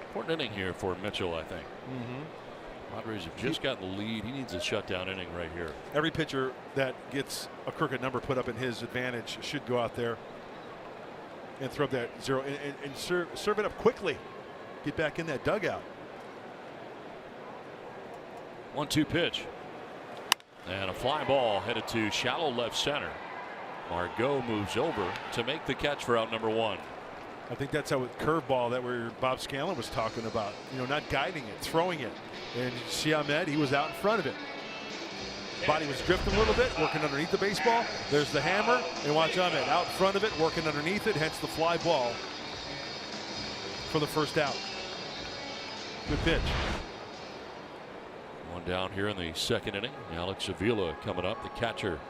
Important inning here for Mitchell, I think. Padres have just gotten the lead. He needs a shutdown inning right here. Every pitcher that gets a crooked number put up in his advantage should go out there and throw up that zero and serve it up quickly. Get back in that dugout. 1-2 pitch. And a fly ball headed to shallow left center. Margot moves over to make the catch for out number 1. I think that's how with curveball that where Bob Scanlon was talking about. You know, not guiding it, throwing it. And see Ahmed, he was out in front of it. Body was drifting a little bit, working underneath the baseball. There's the hammer, and watch Ahmed out in front of it, working underneath it, hence the fly ball for the first out. Good pitch. One down here in the second inning. Alex Avila coming up, the catcher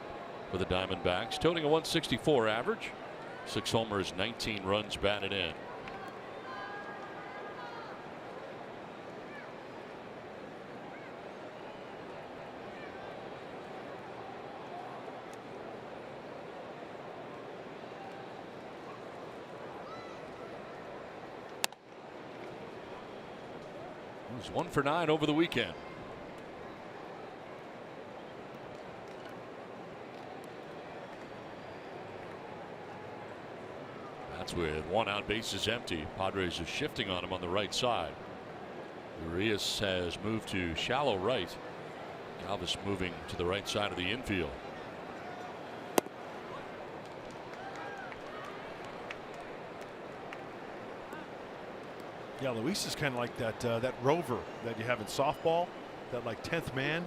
for the Diamondbacks, toting a 164 average. 6 homers, 19 runs batted in. was 1 for 9 over the weekend. That's with 1 out, bases empty. Padres are shifting on him on the right side. Urias has moved to shallow right. Galvis moving to the right side of the infield. Yeah, Luis is kind of like that rover that you have in softball, that like 10th man.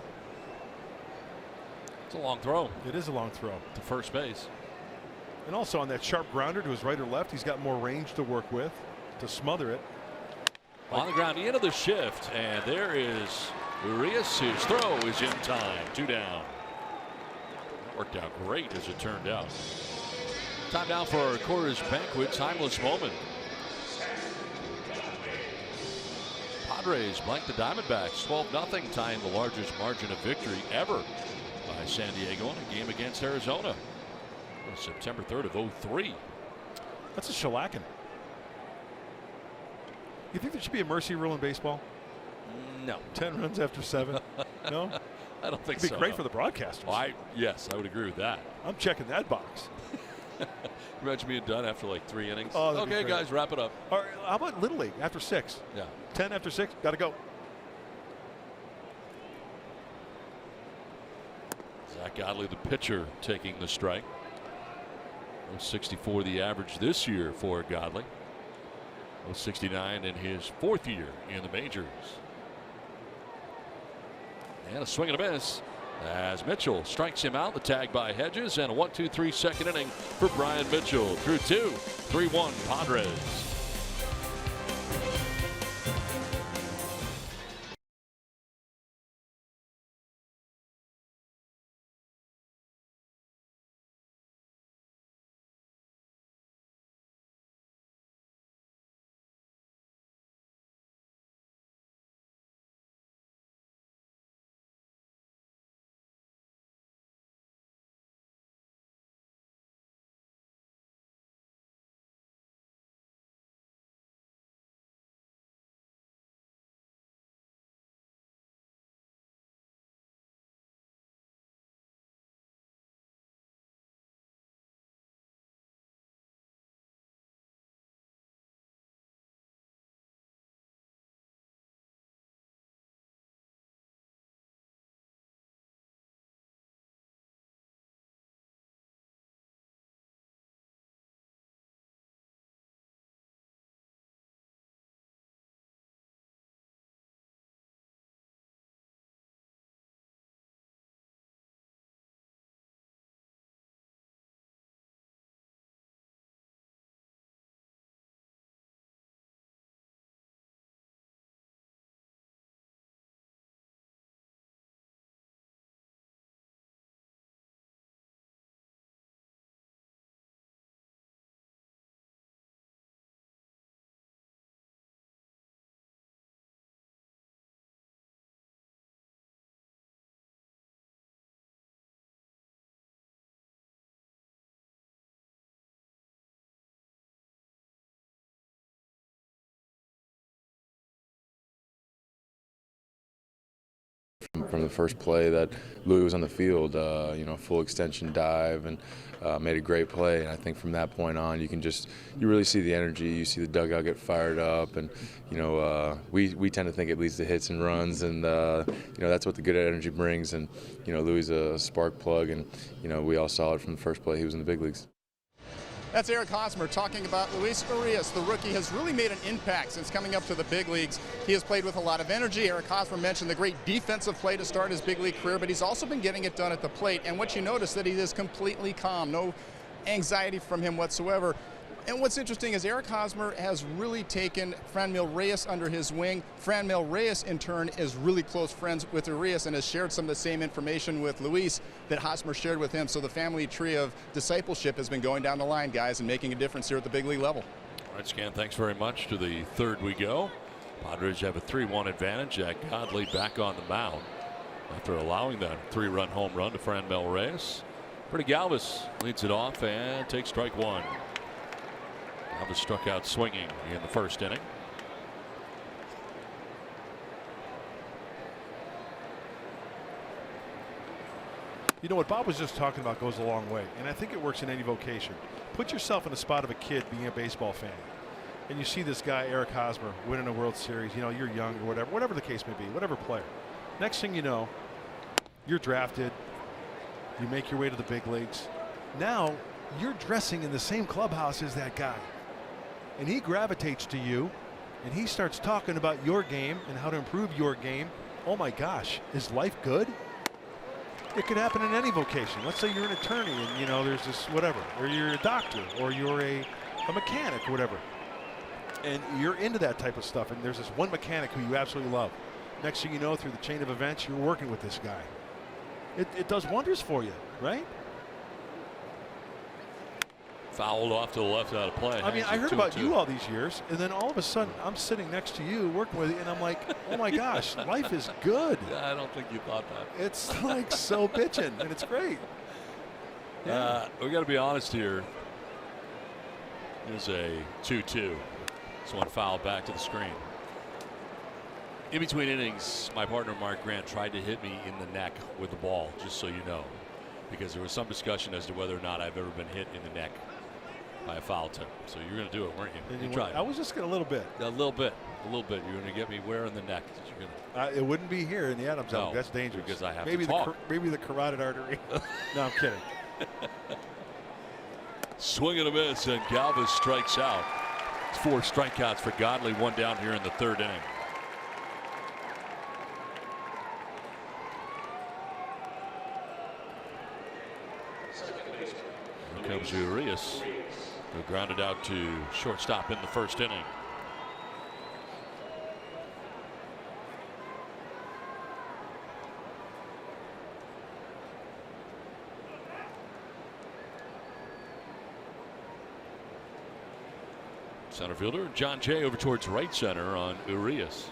It's a long throw. It is a long throw to first base. And also on that sharp grounder to his right or left, he's got more range to work with to smother it. On the ground, into the shift, and there is Urias. His throw is in time. 2 down. Worked out great as it turned out. Time now for our Coors Banquet timeless moment. Padres blank the Diamondbacks 12-0, tying the largest margin of victory ever by San Diego in a game against Arizona. September 3rd of '03. That's a shellacking. You think there should be a mercy rule in baseball? No. 10 runs after 7? No? I don't think It'd be so. great for the broadcasters. Yes, I would agree with that. I'm checking that box. Imagine being done after like 3 innings. Oh, okay, guys, wrap it up. All right, how about Little League after 6? Yeah. 10 after 6, got to go. Zach Godley, the pitcher, taking the strike. 64 the average this year for Godley. 69 in his 4th year in the majors. And a swing and a miss as Mitchell strikes him out. The tag by Hedges, and a 1-2-3 second inning for Brian Mitchell. Through 2, 3-1 Padres. From the first play that Louis was on the field, full extension dive, and made a great play. And I think from that point on, you really see the energy. You see the dugout get fired up, and we tend to think it leads to hits and runs, and that's what the good energy brings. And Louis is a spark plug, and we all saw it from the first play he was in the big leagues. That's Eric Hosmer talking about Luis Urias. The rookie has really made an impact since coming up to the big leagues. He has played with a lot of energy. Eric Hosmer mentioned the great defensive play to start his big league career, but he's also been getting it done at the plate. And what you notice that he is completely calm, no anxiety from him whatsoever. And what's interesting is Eric Hosmer has really taken Franmil Reyes under his wing. Franmil Reyes, in turn, is really close friends with Urias and has shared some of the same information with Luis that Hosmer shared with him. So the family tree of discipleship has been going down the line, guys, and making a difference here at the big league level. All right, Scan, thanks very much. To the 3rd we go. Padres have a 3-1 advantage. Jack Godley back on the mound after allowing that 3-run home run to Franmil Reyes. Freddie Galvis leads it off and takes strike 1. Galvis struck out swinging in the 1st inning. You know what Bob was just talking about goes a long way, and I think it works in any vocation. Put yourself in the spot of a kid being a baseball fan, and you see this guy, Eric Hosmer, winning a World Series. You know, you're young or whatever the case may be, whatever player. Next thing you know, you're drafted. You make your way to the big leagues. Now you're dressing in the same clubhouse as that guy, and he gravitates to you, and he starts talking about your game and how to improve your game. Oh my gosh, is life good? It could happen in any vocation. Let's say you're an attorney and, you know, there's this whatever, or you're a doctor, or you're a mechanic or whatever. And you're into that type of stuff, and there's this one mechanic who you absolutely love. Next thing you know, through the chain of events, you're working with this guy. It does wonders for you, right? Fouled off to the left, out of play. I mean, I heard about you all these years, and then all of a sudden I'm sitting next to you working with you, and I'm like, oh my gosh, life is good. Yeah, I don't think you thought that. It's like so bitching, and it's great. Yeah. We got to be honest here. Here's a 2-2. This one fouled back to the screen. In between innings, my partner Mark Grant tried to hit me in the neck with the ball, just so you know, because there was some discussion as to whether or not I've ever been hit in the neck by a foul tip. So you're going to do it, weren't you? And you tried. I was just going a little bit. A little bit. A little bit. You're going to get me where in the neck? You're gonna... It wouldn't be here in the Adams zone. That's dangerous. Because I have maybe to talk. Maybe the carotid artery. No, I'm kidding. Swing and a miss, and Galvis strikes out. It's 4 strikeouts for Godley, 1 down here in the 3rd inning. Here comes Urias, who grounded out to shortstop in the 1st inning. Center fielder John Jay over towards right center on Urias.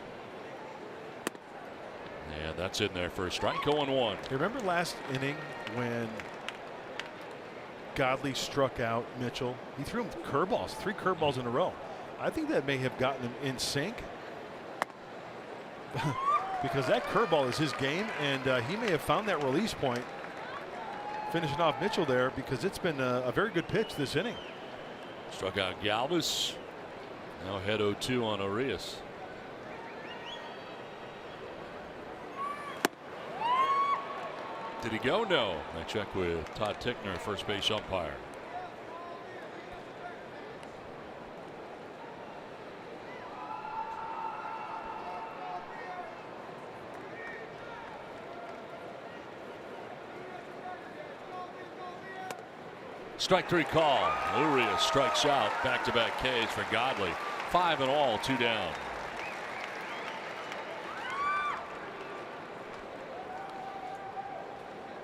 Yeah, that's in there for a strike. 0-1. You remember last inning when Godley struck out Mitchell? He threw him curveballs, 3 curveballs in a row. I think that may have gotten him in sync because that curveball is his game, and he may have found that release point finishing off Mitchell there, because it's been a very good pitch this inning. Struck out Galvis. Now head 0-2 on Urias. Did he go? No. I check with Todd Tickner, first base umpire. Strike 3 call. Urias strikes out. Back-to-back Ks for Godley. 5 in all, 2 down.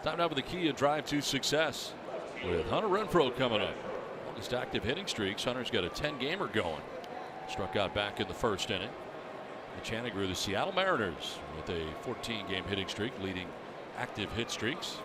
Time now with the key to drive to success with Hunter Renfroe coming up. Longest active hitting streaks. Hunter's got a 10-gamer going. Struck out back in the 1st inning. The Chantigru, the Seattle Mariners, with a 14-game hitting streak, leading active hit streaks.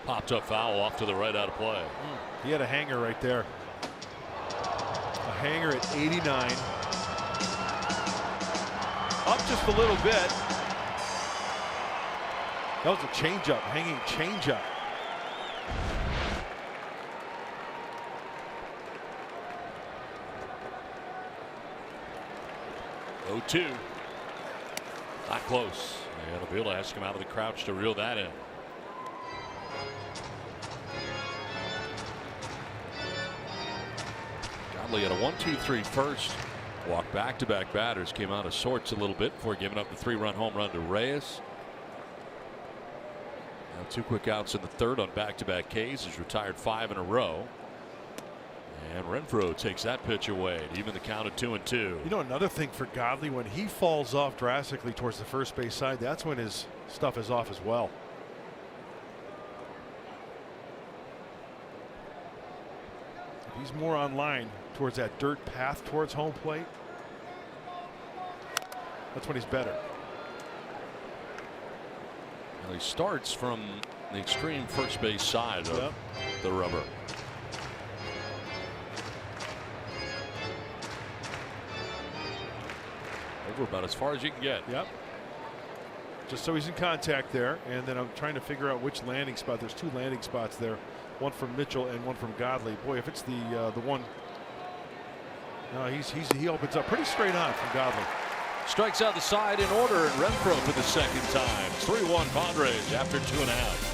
Popped up foul off to the right, out of play. He had a hanger right there. A hanger at 89. Up just a little bit. That was a changeup, hanging changeup. Oh, 2. Not close. And Avila has to come out of the crouch to reel that in. Godley had a 1-2-3 first. Walked back-to-back batters. Came out of sorts a little bit before giving up the 3-run home run to Reyes. Now 2 quick outs in the 3rd on back-to-back Ks. He's retired 5 in a row. And Renfroe takes that pitch away to even the count at 2-2. You know, another thing for Godley, when he falls off drastically towards the first base side, that's when his stuff is off as well. If he's more on line towards that dirt path towards home plate, that's when he's better. He starts from the extreme first base side of the rubber. Over about as far as you can get. Yep. Just so he's in contact there, and then I'm trying to figure out which landing spot. There's 2 landing spots there, one from Mitchell and one from Godley. Boy, if it's the one, no, he opens up pretty straight on from Godley. Strikes out the side in order, and Renfro for the second time. 3-1 Padres after 2.5.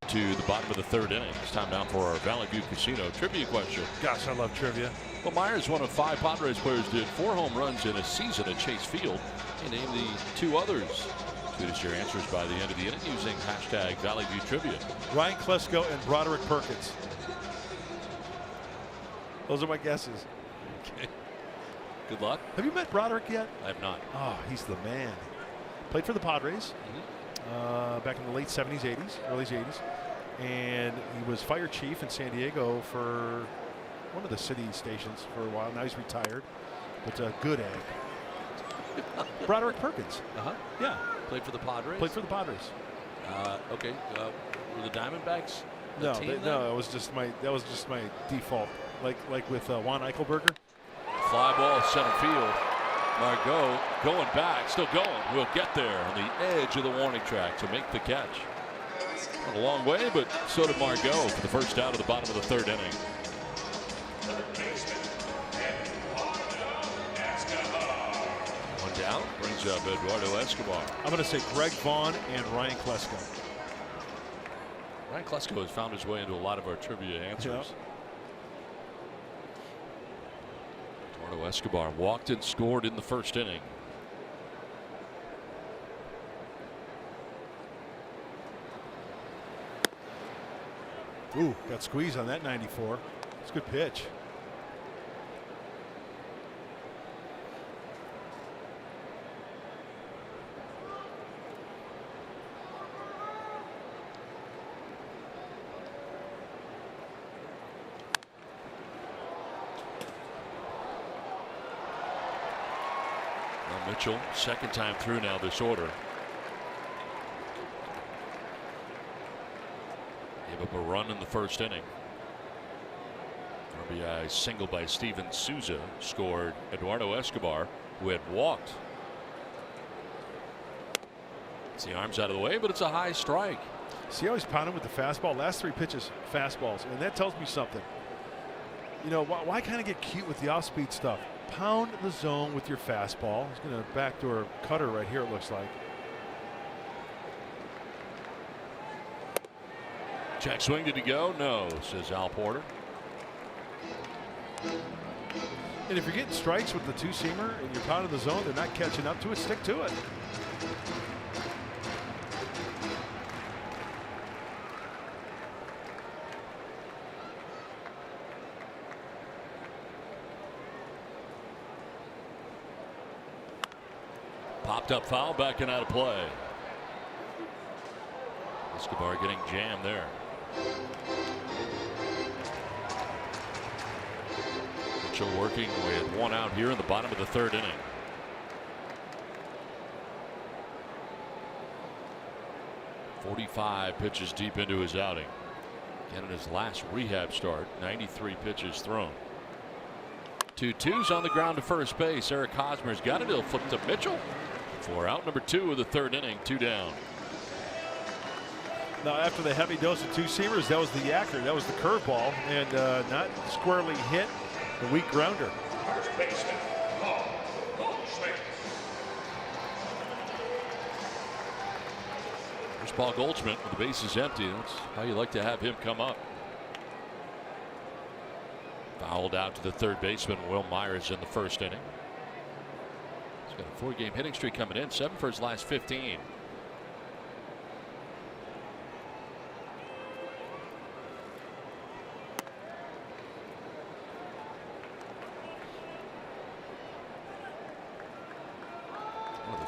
To the bottom of the 3rd inning. It's time now for our Valley View Casino trivia question. Gosh, I love trivia. Well, Myers, one of 5 Padres players, did 4 home runs in a season at Chase Field. And name the 2 others. Tweet us your answers by the end of the inning using hashtag Valley View Trivia. Ryan Klesko and Broderick Perkins. Those are my guesses. Okay. Good luck. Have you met Broderick yet? I have not. Oh, he's the man. Played for the Padres back in the late 70s, 80s, early 80s. And he was fire chief in San Diego for one of the city stations for a while. Now he's retired, but a good egg. Broderick Perkins. Yeah. Played for the Padres? Played for the Padres. Okay. Were the Diamondbacks? No, that was just my default. Like with Juan Eichelberger. Fly ball center field. Margot going back, still going. Will get there on the edge of the warning track to make the catch. Went a long way, but so did Margot for the first out of the bottom of the 3rd inning. One down, brings up Eduardo Escobar. I'm going to say Greg Vaughn and Ryan Klesko. Ryan Klesko has found his way into a lot of our trivia answers. Yeah. Eduardo Escobar walked and scored in the 1st inning. Ooh, got squeezed on that 94. It's a good pitch. Mitchell, second time through now this order. Gave up a run in the 1st inning. RBI single by Steven Souza scored Eduardo Escobar, who had walked. It's the arms out of the way, but it's a high strike. See how he's pounding with the fastball? Last 3 pitches, fastballs, and that tells me something. You know, why kind of get cute with the off-speed stuff? Pound the zone with your fastball. He's going to backdoor cutter right here, it looks like. Check swing, did he go? No, says Al Porter. And if you're getting strikes with the 2-seamer and you're pounding the zone, they're not catching up to it, stick to it. Popped up foul, backing out of play. Escobar getting jammed there. Mitchell working with one out here in the bottom of the third inning. .45 pitches deep into his outing. Again, in his last rehab start, 93 pitches thrown. 2-2's on the ground to first base. Eric Hosmer's got it. He'll flip to Mitchell for out number 2 of the third inning. 2 down. Now, after the heavy dose of 2 seamers, that was the yacker. That was the curveball, and not squarely hit. The weak grounder. First baseman, Paul Goldschmidt with the bases empty. That's how you like to have him come up. Fouled out to the third baseman, Will Myers, in the first inning. He's got a 4-game hitting streak coming in, 7 for his last 15.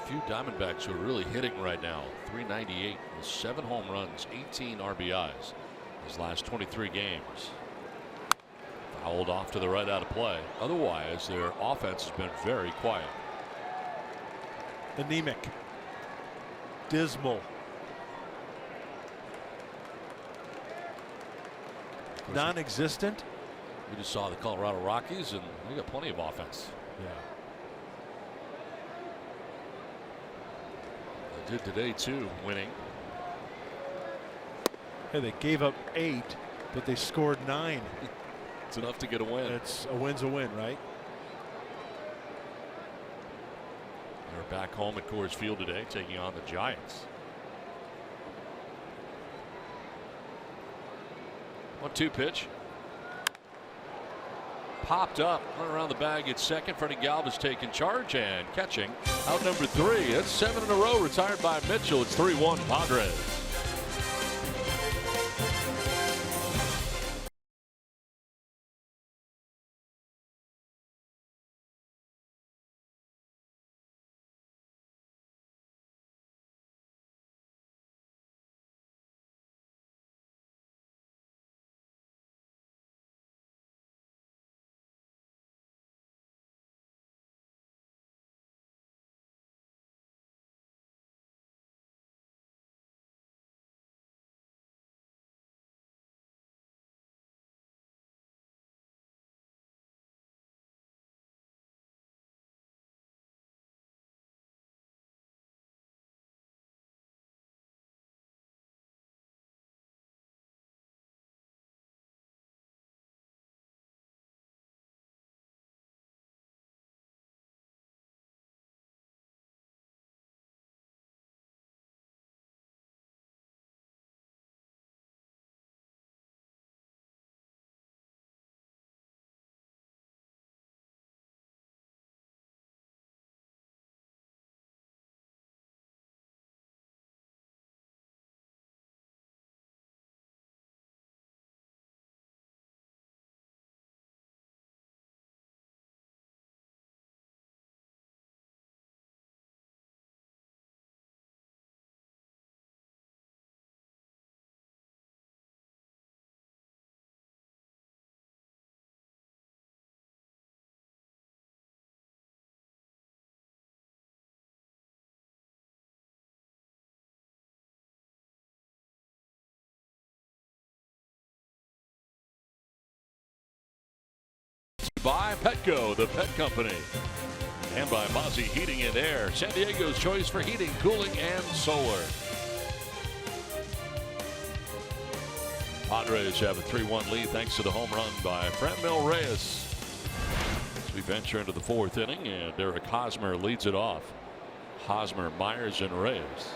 Few Diamondbacks who are really hitting right now. 398 with 7 home runs, 18 RBIs his last 23 games. Fouled off to the right, out of play. Otherwise, their offense has been very quiet. Anemic. Dismal. Non-existent. We just saw the Colorado Rockies, and they got plenty of offense. Yeah. Did today too, winning. Hey, they gave up 8, but they scored 9. It's enough to get a win. It's a win's a win, right? They're back home at Coors Field today, taking on the Giants. 1-2 pitch. Popped up, run around the bag at second. Freddie Galvis taking charge and catching. Out number 3. That's 7 in a row retired by Mitchell. It's 3-1 Padres. By Petco, the pet company, and by Mozzie Heating and Air, San Diego's choice for heating, cooling, and solar. Padres have a 3-1 lead thanks to the home run by Franmil Reyes. As we venture into the 4th inning, and Eric Hosmer leads it off. Hosmer, Myers, and Reyes.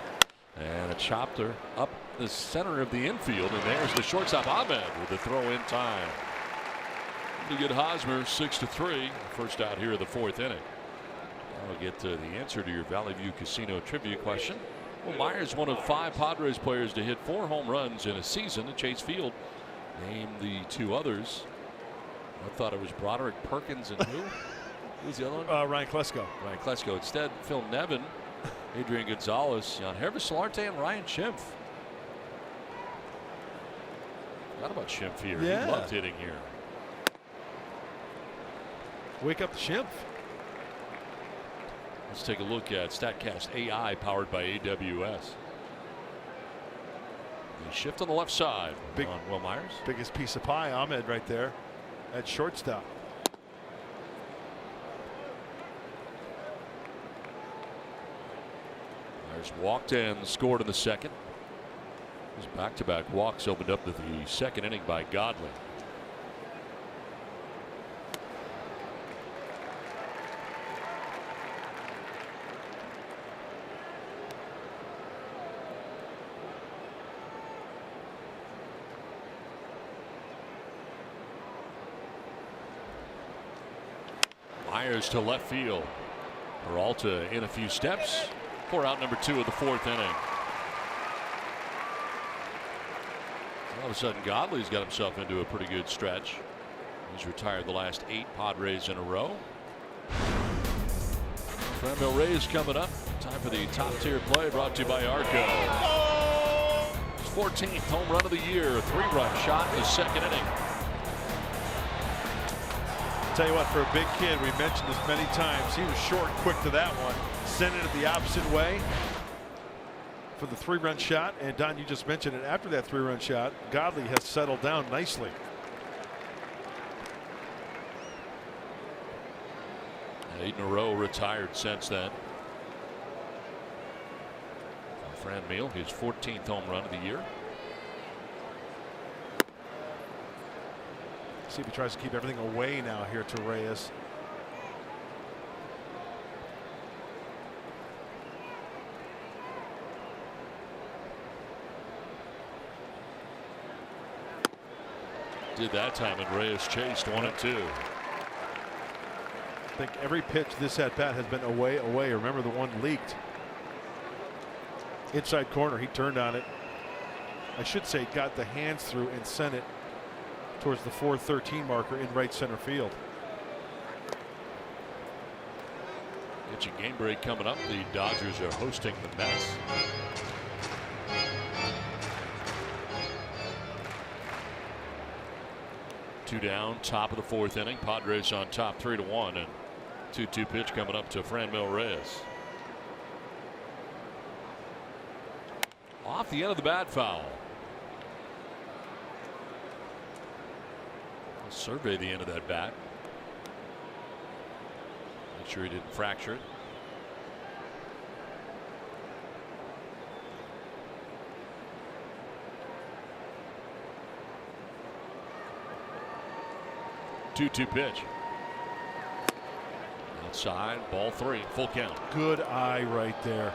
And a chopped her up the center of the infield, and there's the shortstop Ahmed with the throw in time. To get Hosmer 6-3. First out here of the 4th inning. I'll get to the answer to your Valley View Casino trivia question. Well, Myers, one of 5 Padres players to hit 4 home runs in a season at Chase Field. Name the 2 others. I thought it was Broderick Perkins and who? Who's the other one? Ryan Klesko. Ryan Klesko. Instead, Phil Nevin Adrian Gonzalez, Jan Hervis Solarte, and Ryan Schimpf. Forgot about Schimpf here. Yeah. He loved hitting here. Wake up the Schimpf. Let's take a look at StatCast AI powered by AWS. The shift on the left side on Will Myers. Biggest piece of pie, Ahmed, right there at shortstop. Myers walked and scored in the second. His back-to-back walks opened up the second inning by Godley. Myers to left field. Peralta in a few steps for out number 2 of the 4th inning. All of a sudden, Godley's got himself into a pretty good stretch. He's retired the last 8 Padres in a row. Franmil Reyes coming up. Time for the top tier play brought to you by Arco. His 14th home run of the year. A 3-run shot in the second inning. Tell you what, for a big kid, we mentioned this many times. He was short and quick to that one. Sent it the opposite way for the 3-run shot. And Don, you just mentioned it. After that 3-run shot, Godley has settled down nicely. Eight in a row retired since then. Franmil, his 14th home run of the year. See if he tries to keep everything away now here to Reyes. Did that time, and Reyes chased 1 and 2. I think every pitch this at bat has been away, away. Remember the one leaked. Inside corner, he turned on it. I should say got the hands through and sent it towards the 413 marker in right center field. It's a game break coming up. The Dodgers are hosting the Mets. Two down, top of the 4th inning. Padres on top 3-1, and 2-2 pitch coming up to Franmil Reyes. Off the end of the bat foul. Survey the end of that bat. Make sure he didn't fracture it. Two pitch. Outside, ball 3, full count. Good eye right there.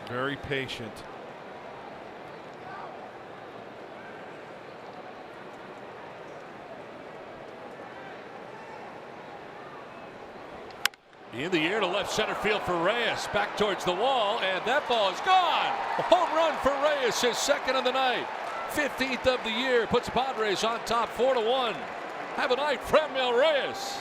Very patient. In the air to left center field for Reyes. Back towards the wall, and that ball is gone. A home run for Reyes, his 2nd of the night. 15th of the year. Puts the Padres on top 4-1. Have a night, Franmil Reyes.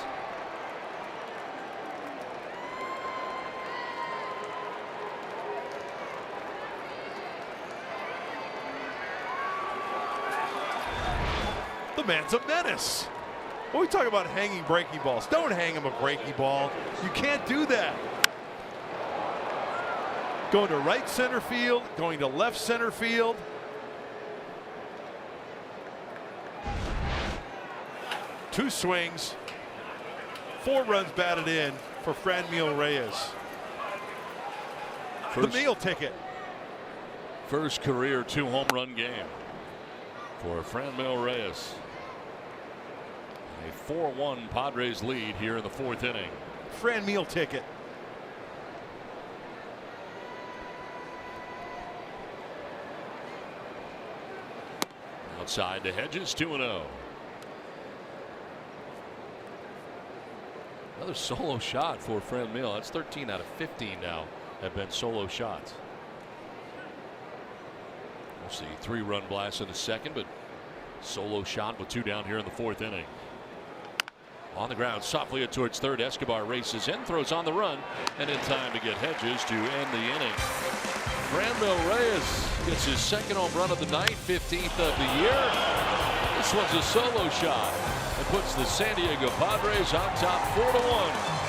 The man's a menace. When we talk about hanging breaking balls, don't hang him a breaking ball. You can't do that. Going to right center field, going to left center field. Two swings, 4 runs batted in for Franmil Reyes. The meal ticket. First career 2-home run game for Franmil Reyes. A 4-1 Padres lead here in the 4th inning. Franmil ticket. Outside to Hedges, 2-0. Another solo shot for Franmil. That's 13 out of 15 now have been solo shots. We'll see 3-run blast in the second, but solo shot with 2 down here in the 4th inning. On the ground, softly towards third. Escobar races in, throws on the run, and in time to get Hedges to end the inning. Franmil Reyes gets his second home run of the night, 15th of the year. This one's a solo shot. It puts the San Diego Padres on top 4-1.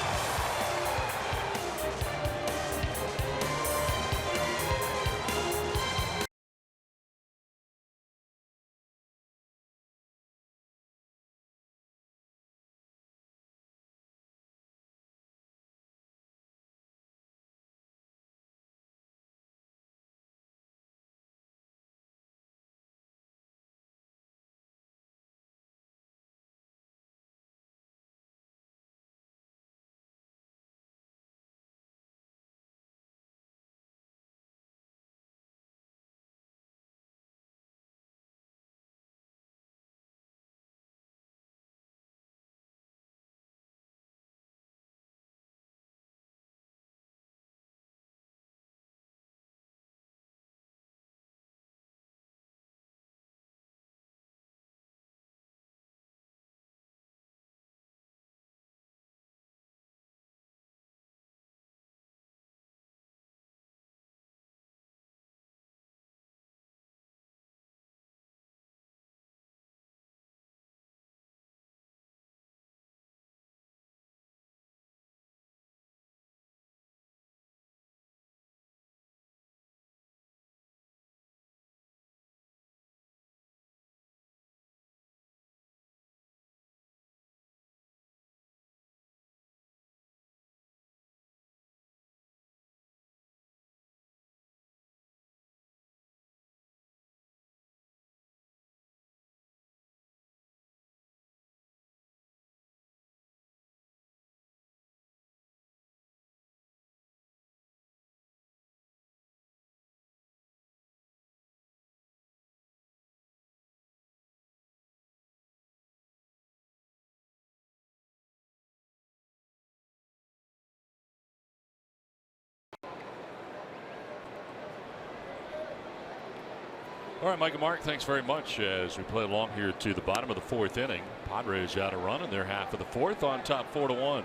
All right, Mike and Mark, thanks very much as we play along here to the bottom of the fourth inning. Padres out a run in their half of the fourth on top 4-1.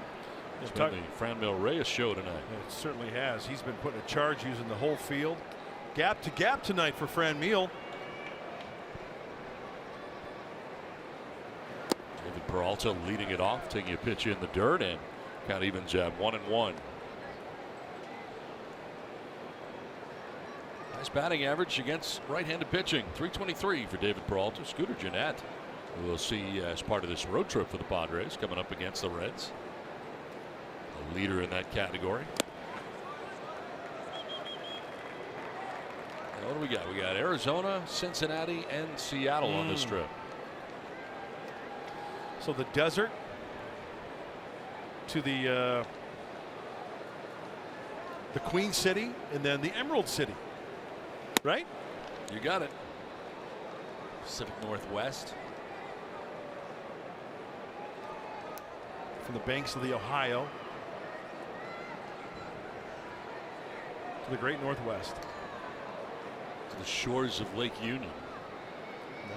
It's been the Franmil Reyes show tonight. It certainly has. He's been putting a charge using the whole field. Gap to gap tonight for Franmil. David Peralta leading it off, taking a pitch in the dirt, and count evens at 1-1. Nice batting average against right-handed pitching. .323 for David Peralta. Scooter Gennett, who we'll see as part of this road trip for the Padres, coming up against the Reds. A leader in that category. Now what do we got? We got Arizona, Cincinnati, and Seattle on this trip. So the desert to the Queen City, and then the Emerald City. Right? You got it. Pacific Northwest. From the banks of the Ohio to the great Northwest. To the shores of Lake Union.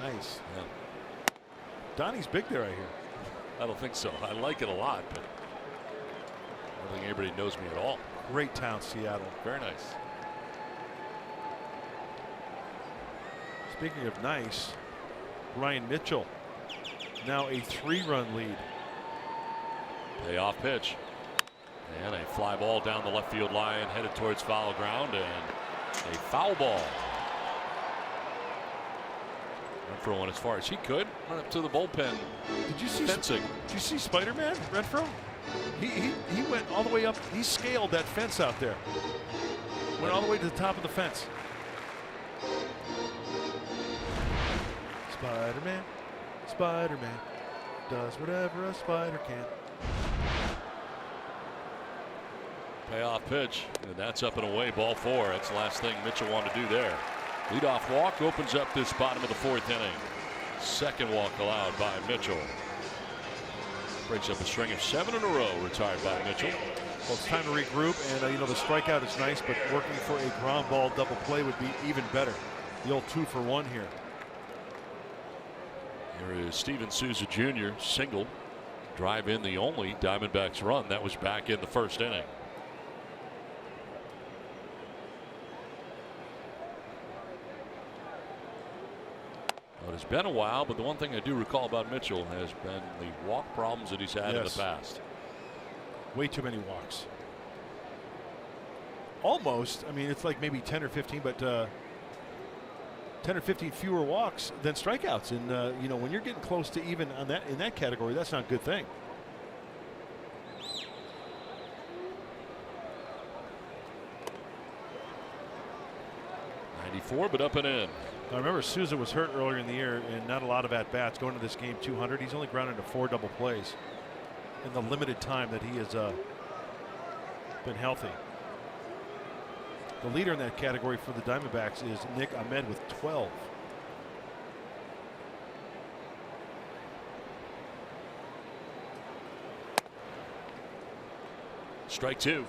Nice. Yeah. Donnie's big there, I hear. I don't think so. I like it a lot, but I don't think anybody knows me at all. Great town, Seattle. Very nice. Speaking of nice, Ryan Mitchell now a 3-run lead. Payoff pitch. And a fly ball down the left field line headed towards foul ground, and a foul ball. Renfroe went as far as he could. Run up to the bullpen. Did you see fencing? Did you see Spider-Man Renfroe? He went all the way up. He scaled that fence out there. Went all the way to the top of the fence. Spider-Man, Spider-Man does whatever a spider can. Payoff pitch, and that's up and away, ball 4. That's the last thing Mitchell wanted to do there. Leadoff walk opens up this bottom of the fourth inning. Second walk allowed by Mitchell. Breaks up a string of 7 in a row retired by Mitchell. Well, it's time to regroup, and you know, the strikeout is nice, but working for a ground ball double play would be even better. The old 2-for-1 here. Here is Steven Souza Jr. single. drive in the only Diamondbacks run that was back in the first inning. Well, it's been a while, but the one thing I do recall about Mitchell has been the walk problems that he's had in the past. Way too many walks. Almost. I mean, it's like maybe 10 or 15, but 10 or 15 fewer walks than strikeouts. And you know, when you're getting close to even on that in that category, that's not a good thing. '94, but up and in. I remember Souza was hurt earlier in the year and not a lot of at-bats going to this game. 200. He's only grounded into 4 double plays in the limited time that he has been healthy. The leader in that category for the Diamondbacks is Nick Ahmed with 12. Strike 2.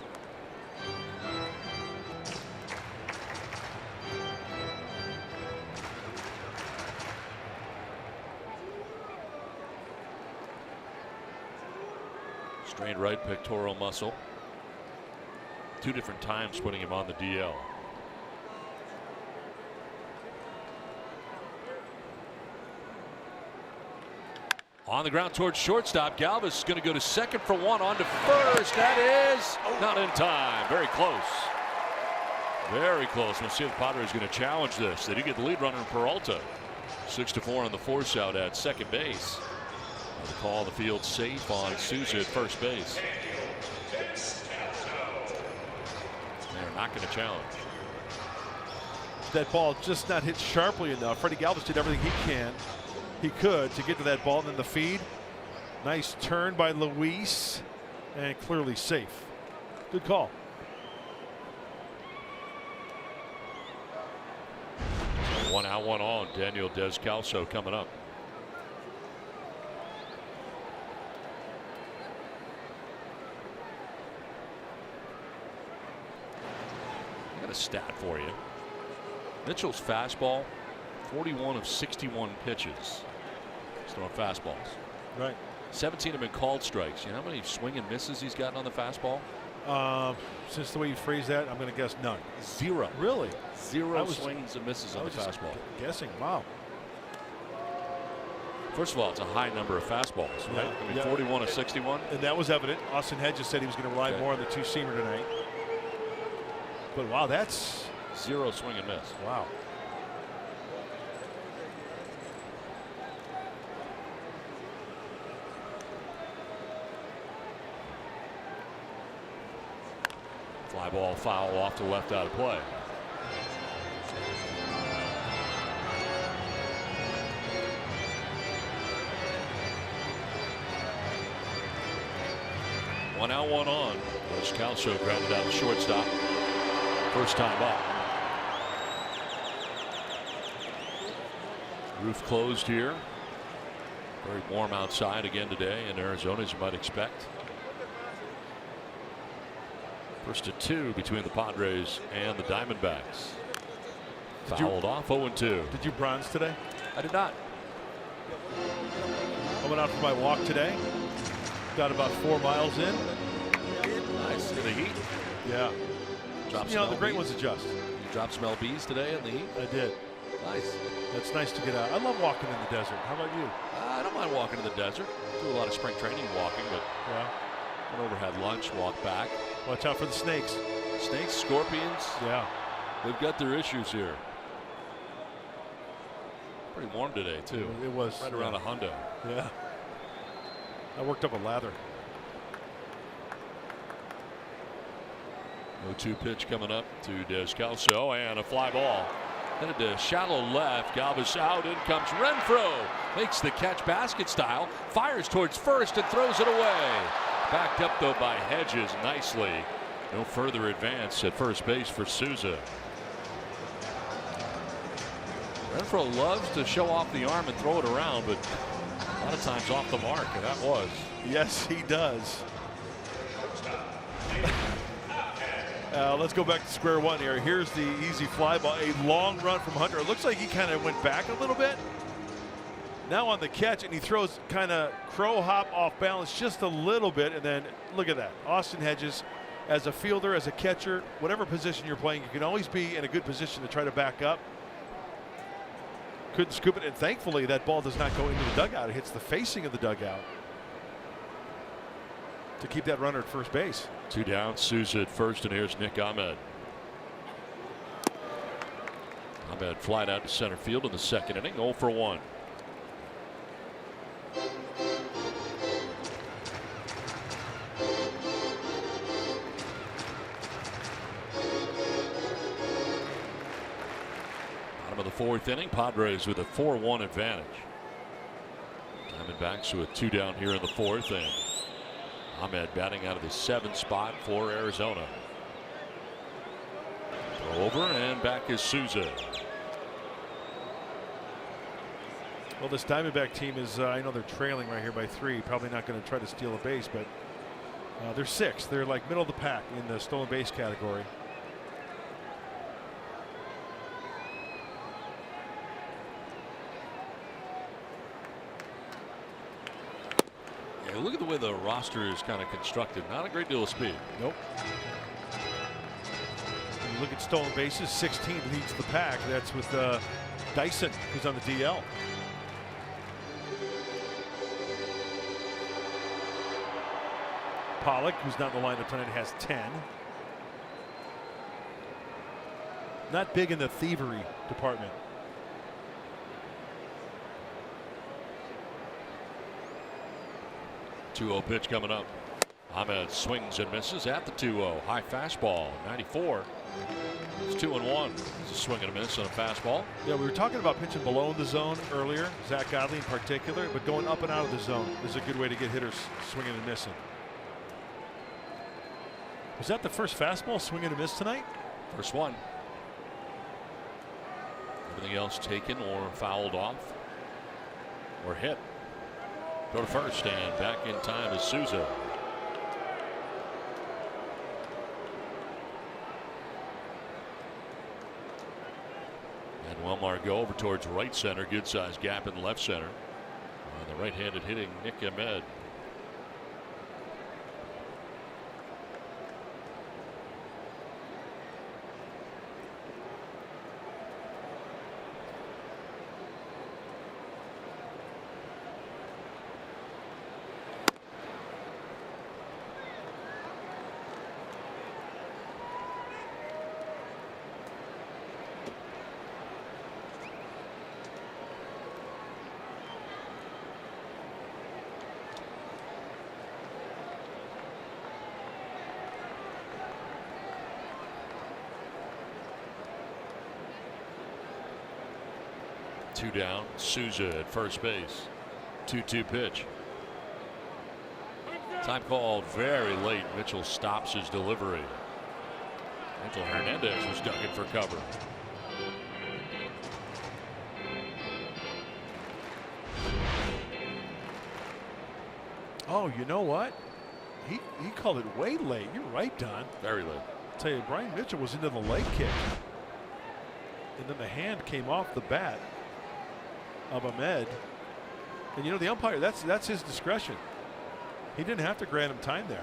Strained right pectoral muscle. 2 different times putting him on the DL. On the ground towards shortstop. Galvis is going to go to second for 1, on to first. That is not in time. Very close. Very close. We'll see if the Padres are going to challenge this. They do get the lead runner in Peralta. 6-4 on the force out at second base. The call, the field safe on Souza at first base. They're not going to challenge. That ball just not hit sharply enough. Freddie Galvis did everything he could to get to that ball, and then the feed. Nice turn by Luis, and clearly safe. Good call. So 1 out, 1 on. Daniel Descalso coming up. Stat for you. Mitchell's fastball, 41 of 61 pitches. He's throwing fastballs. Right. 17 have been called strikes. You know how many swing and misses he's gotten on the fastball? Since the way you phrase that, I'm going to guess none. 0. Really? 0 swings and misses on the fastball. Guessing. Wow. First of all, it's a high number of fastballs, right? Yeah. I mean, 41 of 61. And that was evident. Austin Hedges said he was going to rely more on the 2-seamer tonight. But wow, that's 0 swing and miss. Wow. Fly ball foul off to left out of play. One out, 1 on. Descalso grounded out the shortstop. First time up. Roof closed here. Very warm outside again today in Arizona, as you might expect. First to 2 between the Padres and the Diamondbacks. Fouled off 0-2. Did you bronze today? I did not. I went out for my walk today. Got about 4 miles in. Nice. In the heat. Yeah. You know, the great ones adjust. You dropped smell bees today in the heat? I did. Nice. That's nice to get out. I love walking in the desert. How about you? I don't mind walking in the desert. Do a lot of spring training walking, but went over, had lunch, walked back. Watch out for the snakes. Snakes, scorpions. Yeah. They've got their issues here. Pretty warm today, too. It was. Right around a hundo. Yeah. I worked up a lather. 0-2 pitch coming up to Descalso, and a fly ball. Headed to shallow left. Galvis out. In comes Renfroe. Makes the catch basket style. Fires towards first and throws it away. Backed up though by Hedges nicely. No further advance at first base for Souza. Renfroe loves to show off the arm and throw it around, but a lot of times off the mark, and that was. Yes, he does. Let's go back to square one here. Here's the easy fly ball. A long run from Hunter. It looks like he kind of went back a little bit. Now on the catch, and he throws kind of crow hop off balance just a little bit, and then look at that. Austin Hedges, as a fielder, as a catcher, whatever position you're playing, you can always be in a good position to try to back up. Couldn't scoop it, and thankfully that ball does not go into the dugout. It hits the facing of the dugout to keep that runner at first base. 2 down, Souza at first, and here's Nick Ahmed. Ahmed flied out to center field in the second inning, 0 for 1. Bottom of the 4th inning, Padres with a 4-1 advantage. Diamondbacks with 2 down here in the 4th, and Ahmed batting out of the 7th spot for Arizona. Throw over, and back is Souza. Well, this Diamondback team is, I know they're trailing right here by 3. Probably not going to try to steal a base, but they're 6th. They're like middle of the pack in the stolen base category. Yeah, look at the way the roster is kind of constructed. Not a great deal of speed. Nope. When you look at stolen bases, 16 leads the pack. That's with Dyson, who's on the DL. Pollock, who's not in the lineup tonight, has 10. Not big in the thievery department. Two-zero pitch coming up. Ahmed swings and misses at the 2-0. High fastball, 94. It's 2-1. It's a swing and a miss on a fastball. Yeah, we were talking about pitching below in the zone earlier, Zach Godley in particular, but going up and out of the zone is a good way to get hitters swinging and missing. Was that the first fastball swing and a miss tonight? First one. Everything else taken or fouled off or hit. Go to first, and back in time is Souza. And Wilmar go over towards right center. Good sized gap in left center. The right-handed hitting Nick Ahmed. Two down, Souza at first base. 2-2 pitch. Time called very late. Mitchell stops his delivery. Angel Hernandez was dug in for cover. Oh, you know what? He called it way late. You're right, Don. Very late. I'll tell you, Brian Mitchell was into the leg kick. And then the hand came off the bat of Ahmed. And you know, the umpire, that's his discretion. He didn't have to grant him time there.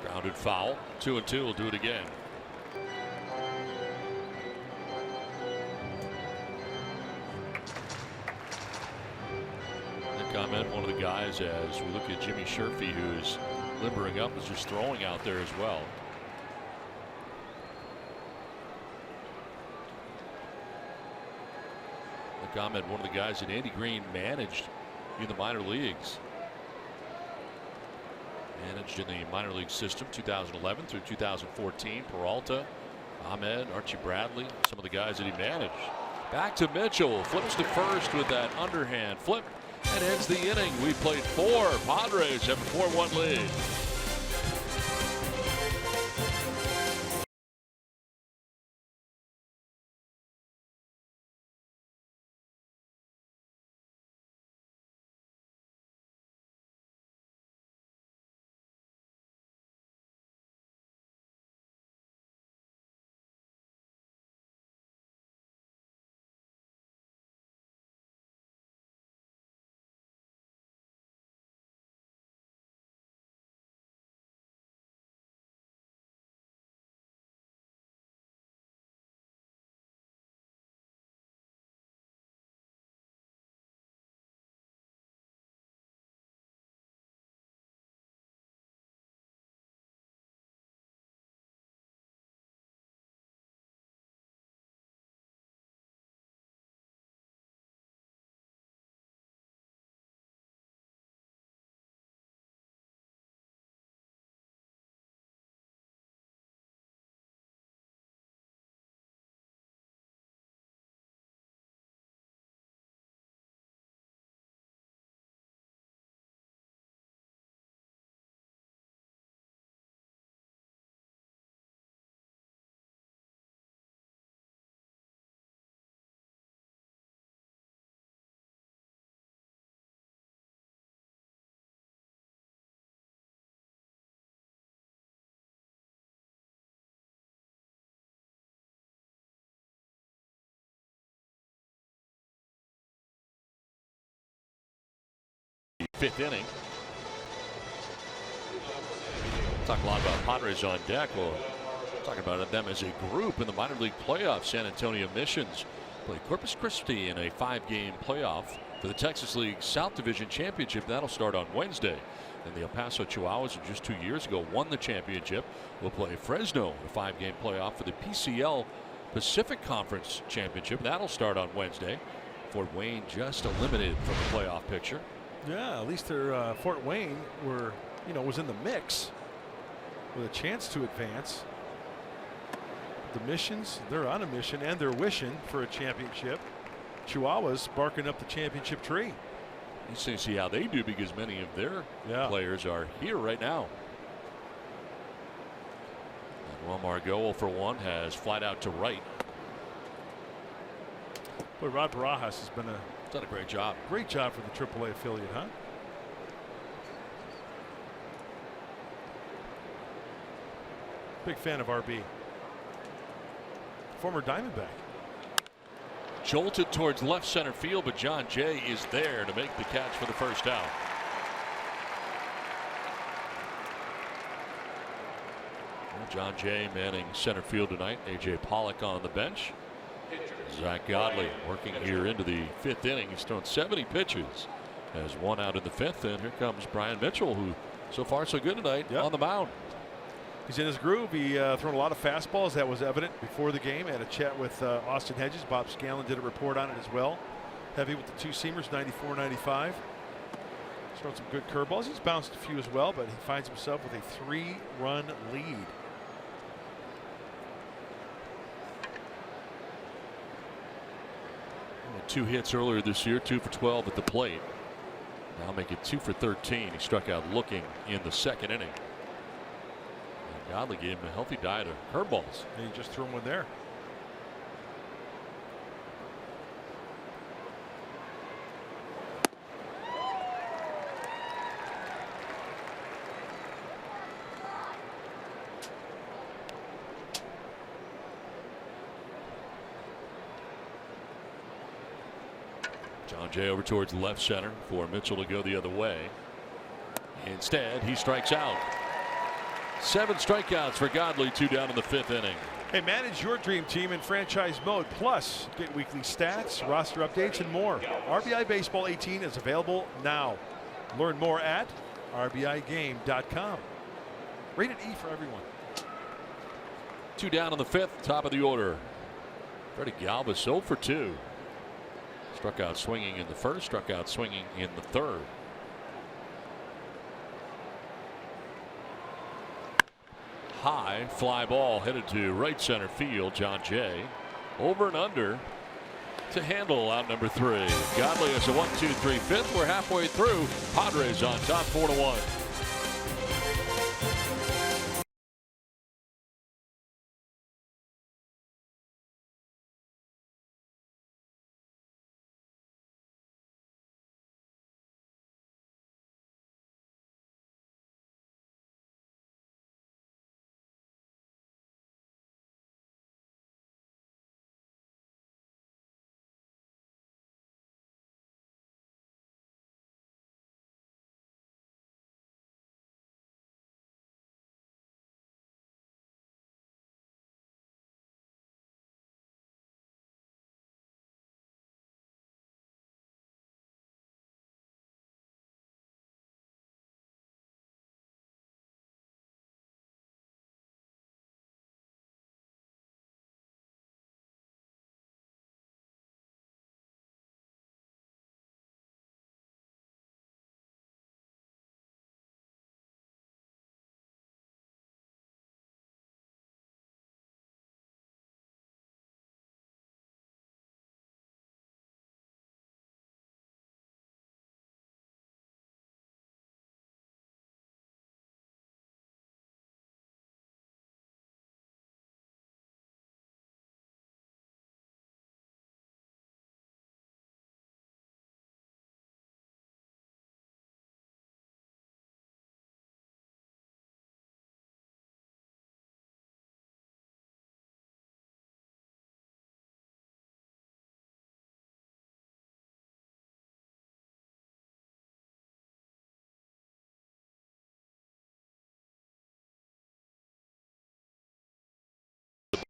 Grounded foul. 2-2 will do it again. Nick Ahmed, one of the guys, as we look at Jimmy Sherfy, who's limbering up, is just throwing out there as well. Nick Ahmed, one of the guys that Andy Green managed in the minor leagues. Managed in the minor league system 2011 through 2014. Peralta, Ahmed, Archie Bradley, some of the guys that he managed. Back to Mitchell, flips to first with that underhand flip and ends the inning. We played 4. Padres have a 4-1 lead. fifth inning. Talk a lot about Padres on deck. Well, talking about them as a group in the minor league playoffs. San Antonio Missions play Corpus Christi in a 5-game playoff for the Texas League South Division Championship. That'll start on Wednesday. And the El Paso Chihuahuas, who just 2 years ago won the championship, will play Fresno in a 5-game playoff for the PCL Pacific Conference Championship. That'll start on Wednesday. Fort Wayne just eliminated from the playoff picture. Yeah, at least their Fort Wayne was in the mix with a chance to advance. The Missions, they're on a mission and they're wishing for a championship. Chihuahuas barking up the championship tree. Interesting to see how they do, because many of their players are here right now. And Juan Margot, 0-for-1, has flied out to right. Boy, Rod Barajas has done a great job. Great job for the AAA affiliate, huh? Big fan of RB. Former Diamondback. Jolted towards left center field, but John Jay is there to make the catch for the first out. Well, John Jay manning center field tonight. A.J. Pollock on the bench. Zach Godley working here into the 5th inning. He's thrown 70 pitches. Has 1 out in the 5th, and here comes Brian Mitchell, who so far so good tonight on the mound. He's in his groove. He thrown a lot of fastballs. That was evident before the game. Had a chat with Austin Hedges. Bob Scanlon did a report on it as well. Heavy with the 2 seamers, 94, 95. He's thrown some good curveballs. He's bounced a few as well, but he finds himself with a 3-run lead. Had 2 hits earlier this year, 2 for 12 at the plate. Now make it 2 for 13. He struck out looking in the 2nd inning. Godley gave him a healthy diet of curveballs. And he just threw him one there. John Jay over towards left center for Mitchell to go the other way. Instead, he strikes out. 7 strikeouts for Godley, 2 down in the 5th inning. Hey, manage your dream team in franchise mode. Plus, get weekly stats, roster updates, and more. RBI Baseball 18 is available now. Learn more at rbigame.com. Rated E for everyone. 2 down in the 5th, top of the order. Freddie Galvis 0 for 2. Struck out swinging in the 1st, struck out swinging in the 3rd. High fly ball headed to right center field. John Jay over and under to handle out number 3. Godley has a 1-2-3 5th. We're halfway through. Padres on top 4-1.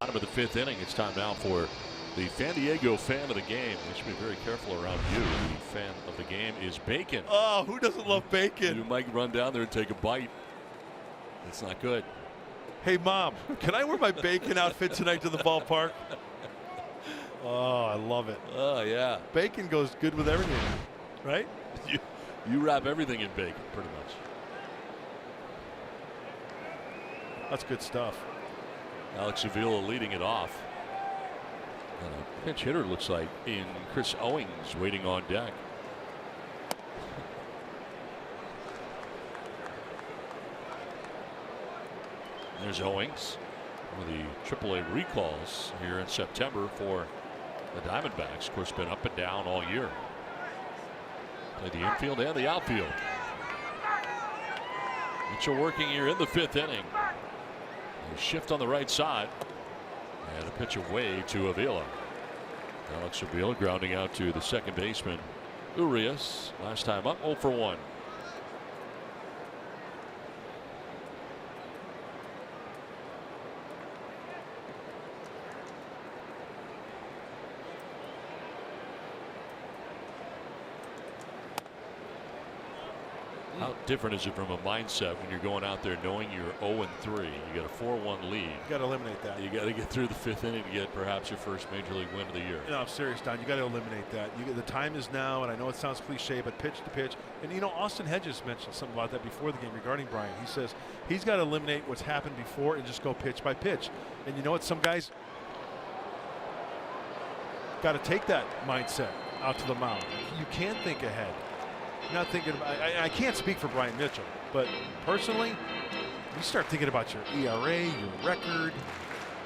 Bottom of the 5th inning. It's time now for the San Diego fan of the game. We should be very careful around you. The fan of the game is Bacon. Oh, who doesn't love bacon? You might run down there and take a bite. It's not good. Hey, Mom, can I wear my bacon outfit tonight to the ballpark? Oh, I love it. Oh, yeah. Bacon goes good with everything, right? You wrap everything in bacon, pretty much. That's good stuff. Alex Avila leading it off. And a pinch hitter looks like in Chris Owings waiting on deck. There's Owings. One of the AAA recalls here in September for the Diamondbacks. Of course, been up and down all year. Played the infield and the outfield. Mitchell working here in the 5th inning. A shift on the right side. And a pitch away to Avila. Alex Avila grounding out to the second baseman, Urias. Last time up, 0 for 1. How different is it from a mindset when you're going out there knowing you're 0-3? You got a 4-1 lead. You got to eliminate that. You got to get through the 5th inning to get perhaps your first major league win of the year. No, I'm serious, Don. You got to eliminate that. The time is now, and I know it sounds cliche, but pitch to pitch. And you know, Austin Hedges mentioned something about that before the game regarding Brian. He says he's got to eliminate what's happened before and just go pitch by pitch. And you know what? Some guys got to take that mindset out to the mound. You can't think ahead. Not thinking about, I can't speak for Brian Mitchell, but personally, you start thinking about your ERA, your record.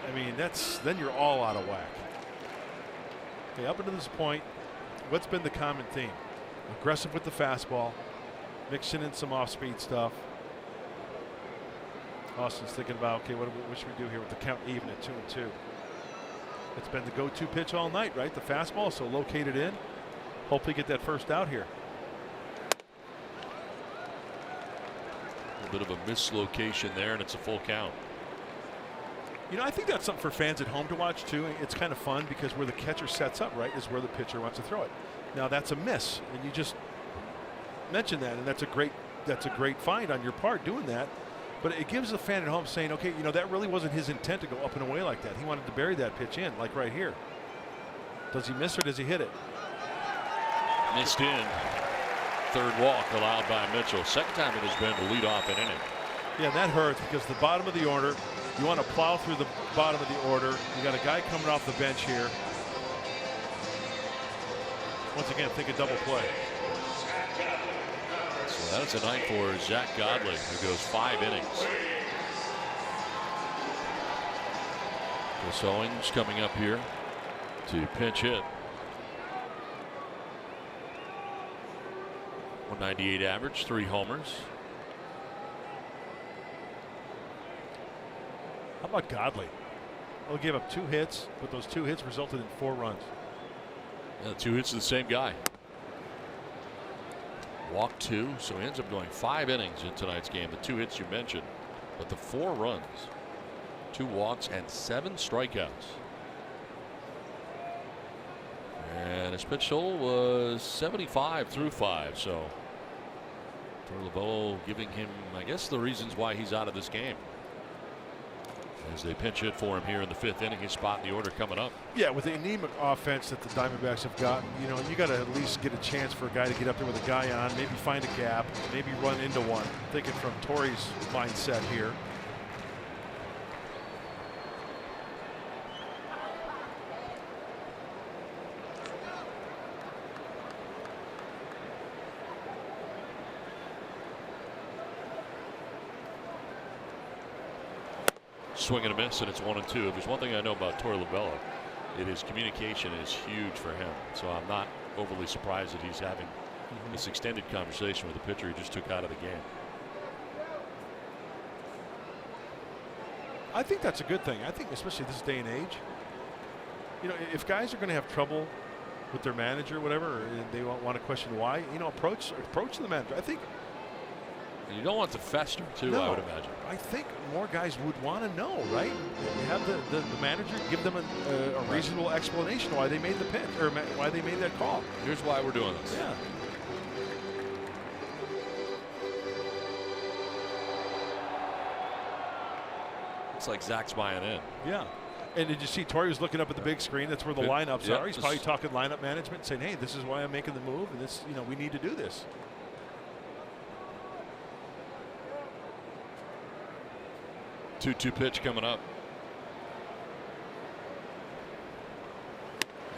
I mean, then you're all out of whack. Okay, up until this point, what's been the common theme? Aggressive with the fastball, mixing in some off-speed stuff. Austin's thinking about, okay, what should we do here with the count even at 2-2? It's been the go-to pitch all night, right? The fastball, so locate it in. Hopefully get that first out here. A bit of a mislocation there, and it's a full count. You know, I think that's something for fans at home to watch too. It's kind of fun because where the catcher sets up, right, is where the pitcher wants to throw it. Now that's a miss, and you just mentioned that, and that's a great find on your part doing that. But it gives the fan at home saying, okay, you know, that really wasn't his intent to go up and away like that. He wanted to bury that pitch in, like right here. Does he miss or does he hit it? Missed in. Third walk allowed by Mitchell. Second time it has been to lead off an inning. Yeah, that hurts because the bottom of the order, you want to plow through the bottom of the order. You got a guy coming off the bench here. Once again, think a double play. So that's a night for Zach Godley, who goes 5 innings. Chris Owings coming up here to pinch hit. 198 average, 3 homers. How about Godley? Well, he gave up 2 hits, but those 2 hits resulted in 4 runs. Yeah, 2 hits to the same guy. Walked 2, so he ends up going 5 innings in tonight's game. The 2 hits you mentioned, but the 4 runs, 2 walks, and 7 strikeouts. And his pitch total was 75 through 5, so Torlovello giving him, I guess, the reasons why he's out of this game. As they pinch hit for him here in the 5th inning, his spot in the order coming up. Yeah, with the anemic offense that the Diamondbacks have gotten, you know, you got to at least get a chance for a guy to get up there with a guy on, maybe find a gap, maybe run into one. Thinking from Torrey's mindset here. Swing and a miss, and it's 1-2. If there's one thing I know about Torlovello, it is communication is huge for him. So I'm not overly surprised that he's having this extended conversation with the pitcher he just took out of the game. I think that's a good thing. I think especially this day and age, you know, if guys are going to have trouble with their manager or whatever, and they want to question why, you know, approach the manager. I think You don't want to fester, too, No, I would imagine. I think more guys would want to know, right? You have the manager give them a reasonable explanation why they made the pitch or why they made that call. Here's why we're doing this. Yeah. Looks like Zach's buying in. Yeah. And did you see Torrey was looking up at the big screen? That's where the lineups are. He's probably talking lineup management, saying, hey, this is why I'm making the move, and this, we need to do this. Two pitch coming up.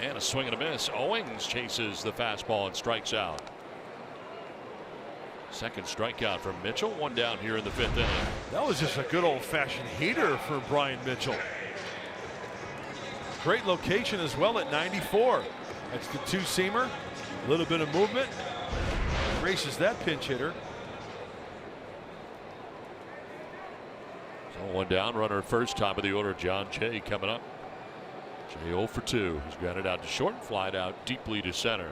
And a swing and a miss. Owings chases the fastball and strikes out. Second strikeout from Mitchell. One down here in the 5th inning. That was just a good old-fashioned heater for Brian Mitchell. Great location as well at 94. That's the two-seamer. A little bit of movement. Races that pinch hitter. So one down, runner at first, top of the order. John Jay coming up. Jay 0 for 2. He's grounded out to short, flied out deeply to center.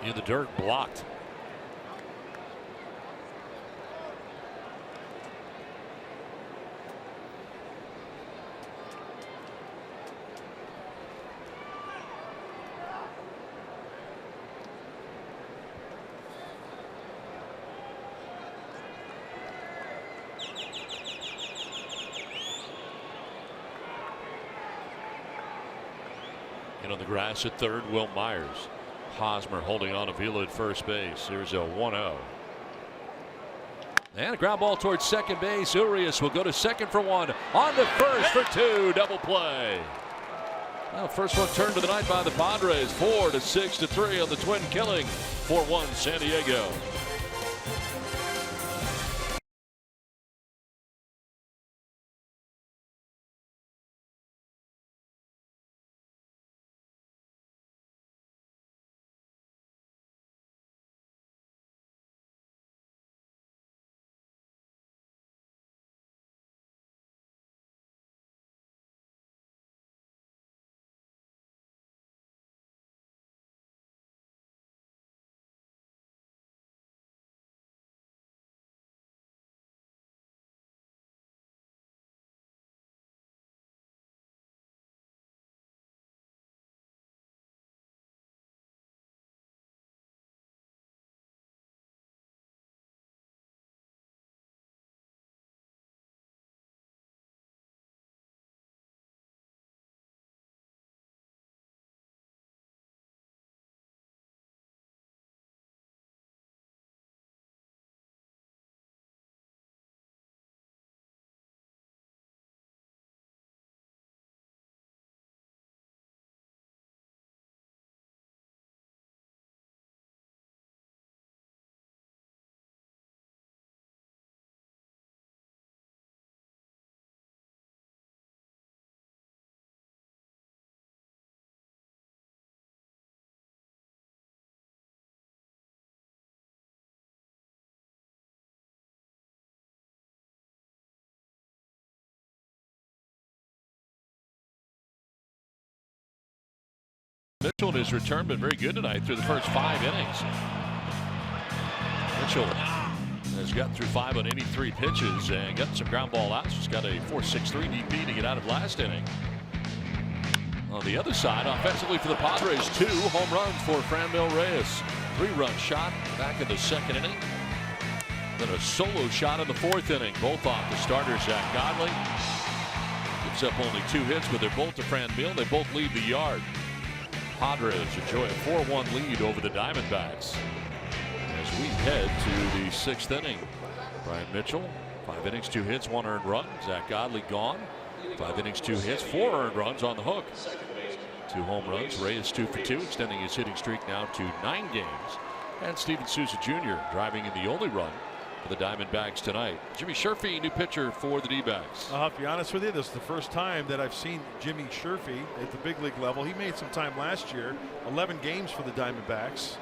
In the dirt, blocked. In on the grass at third, Will Myers. Hosmer holding on to Vila at first base. Here's a 1-0. And a ground ball towards second base. Urias will go to second for 1. On to first for 2. Double play. Well, first one turned to the night by the Padres. 4-6-3 on the Twin killing. 4-1 San Diego. Mitchell in his return been very good tonight through the first 5 innings. Mitchell has gotten through 5 on 83 pitches and got some ground ball outs. He's got a 4.63 DP to get out of last inning. On the other side, offensively for the Padres, 2 home runs for Franmil Reyes. 3-run shot back in the 2nd inning. Then a solo shot in the 4th inning. Both off the starter, Zach Godley. Gives up only 2 hits, but they're both to Franmil. They both leave the yard. Padres enjoy a 4-1 lead over the Diamondbacks as we head to the 6th inning. Brian Mitchell, 5 innings, 2 hits, 1 earned run. Zach Godley gone. 5 innings, 2 hits, 4 earned runs on the hook. 2 home runs. Reyes 2 for 2, extending his hitting streak now to 9 games. And Steven Souza Jr. driving in the only run for the Diamondbacks tonight. Jimmy Sherfy, new pitcher for the D-backs. I'll have to be honest with you, this is the first time that I've seen Jimmy Sherfy at the big league level. He made some time last year, 11 games for the Diamondbacks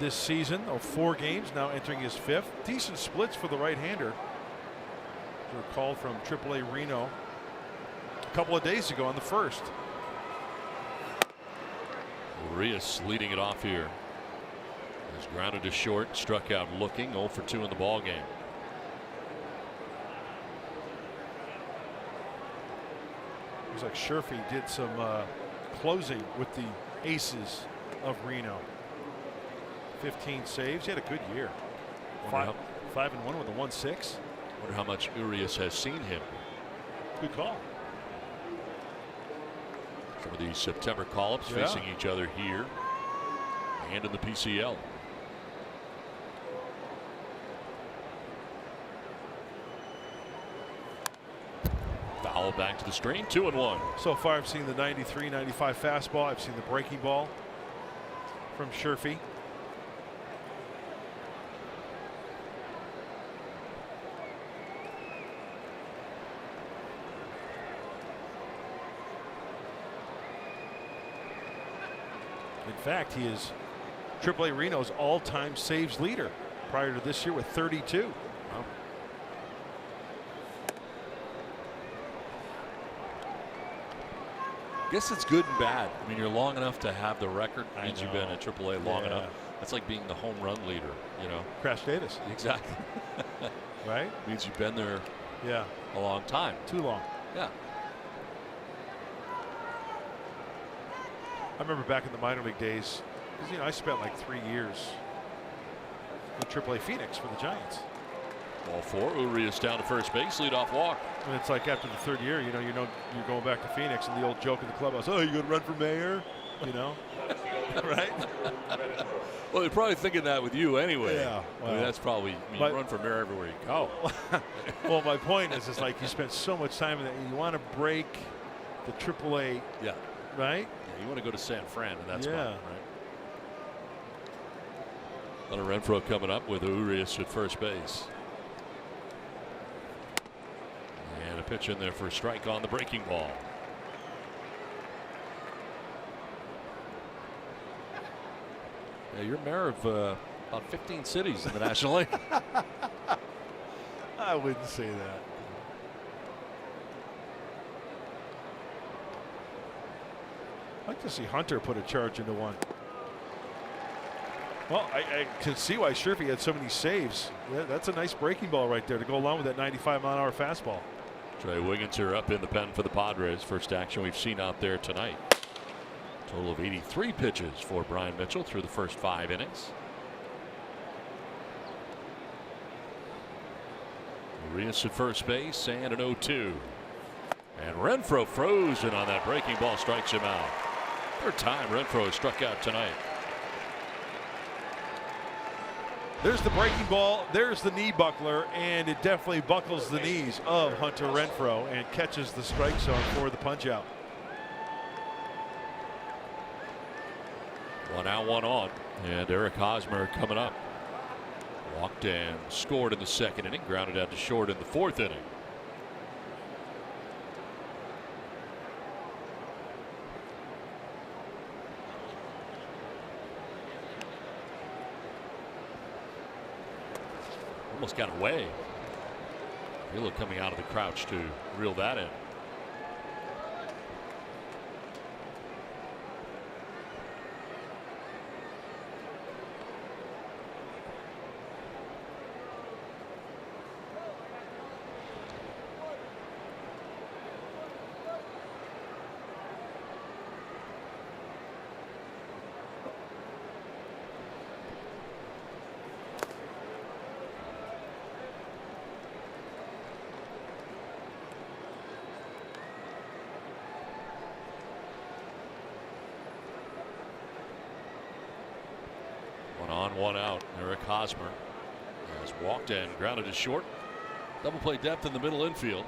this season, 4 games, now entering his 5th. Decent splits for the right-hander. Called from AAA Reno couple of days ago on the 1st. Urias leading it off here. He's grounded to short, struck out looking, 0 for 2 in the ball game. Looks like Scherfy did some closing with the aces of Reno. 15 saves. He had a good year. 5-1 with a 1.6. Wonder how much Urias has seen him. Good call. Some of these September call-ups facing each other here and in the PCL. Foul back to the screen, 2-1. So far, I've seen the 93, 95 fastball. I've seen the breaking ball from Scherfy. In fact, he is AAA Reno's all-time saves leader prior to this year with 32. Wow. I guess it's good and bad. I mean, you're long enough to have the record. Means you've been at AAA long enough. That's like being the home run leader, you know. Crash Davis. Exactly. Right? Means you've been there a long time. Too long. Yeah. I remember back in the minor league days, because, you know, I spent like 3 years with AAA Phoenix for the Giants. Ball 4, Urias down to first base, leadoff walk. And it's like after the 3rd year, you know, you're going back to Phoenix, and the old joke in the clubhouse, oh, you going to run for mayor? You know? Right? Well, they're probably thinking that with you anyway. Yeah. Well, I mean, that's probably, you run for mayor everywhere you go. Well, my point is, it's like you spent so much time in that, and you want to break the AAA. Yeah. Right? Yeah, you want to go to San Fran, and that's yeah. fine, right? Hunter Renfroe coming up with Urias at first base. And a pitch in there for a strike on the breaking ball. Yeah, you're mayor of about 15 cities in the National League. I wouldn't say that. I'd like to see Hunter put a charge into one. Well, I can see why Scherfy had so many saves. Yeah, that's a nice breaking ball right there to go along with that 95-mile-an-hour fastball. Trey Wigginter up in the pen for the Padres. First action we've seen out there tonight. Total of 83 pitches for Brian Mitchell through the first 5 innings. Urias at first base and an 0-2. And Renfroe frozen on that breaking ball, strikes him out. 3rd time Renfroe has struck out tonight. There's the breaking ball. There's the knee buckler, and it definitely buckles the knees of Hunter Renfroe and catches the strike zone for the punch out. 1 out, 1 on. And Eric Hosmer coming up. Walked and scored in the 2nd inning. Grounded out to short in the 4th inning. Almost got away. Wheeler coming out of the crouch to reel that in. On, 1 out. Eric Hosmer has walked and grounded to short. Double play depth in the middle infield.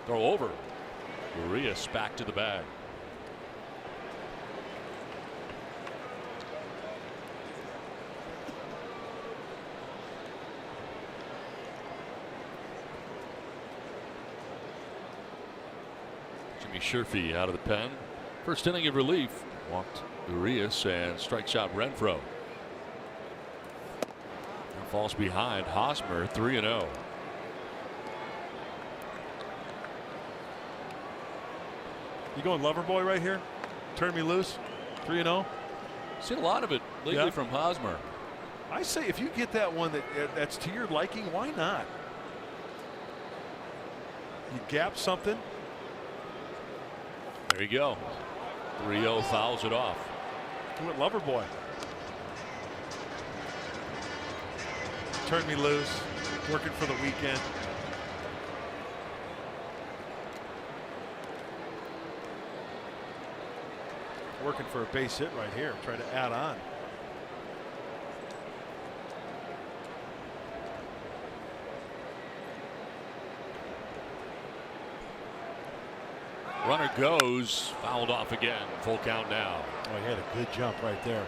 Throw over. Urias back to the bag. Scherfy out of the pen. First inning of relief. Walked Urias and strikes out Renfroe. falls behind Hosmer 3-0. You going lover boy right here? Turn me loose. 3-0. Seen a lot of it lately from Hosmer. I say if you get that one that's to your liking, why not? You gap something. There you go. 3-0 fouls it off. He went lover boy. Turn me loose. Working for the weekend. Working for a base hit right here. Trying to add on. Runner goes, fouled off again. Full count now. Oh, he had a good jump right there.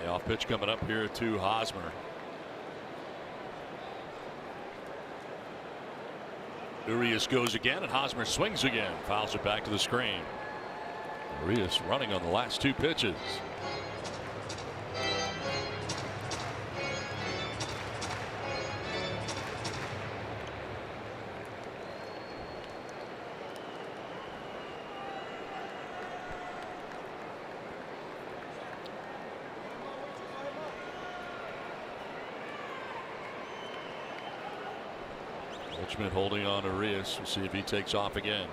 The off pitch coming up here to Hosmer. Urias goes again, and Hosmer swings again. Fouls it back to the screen. Urias running on the last two pitches. Schmidt holding on to Urias. We'll see if he takes off again.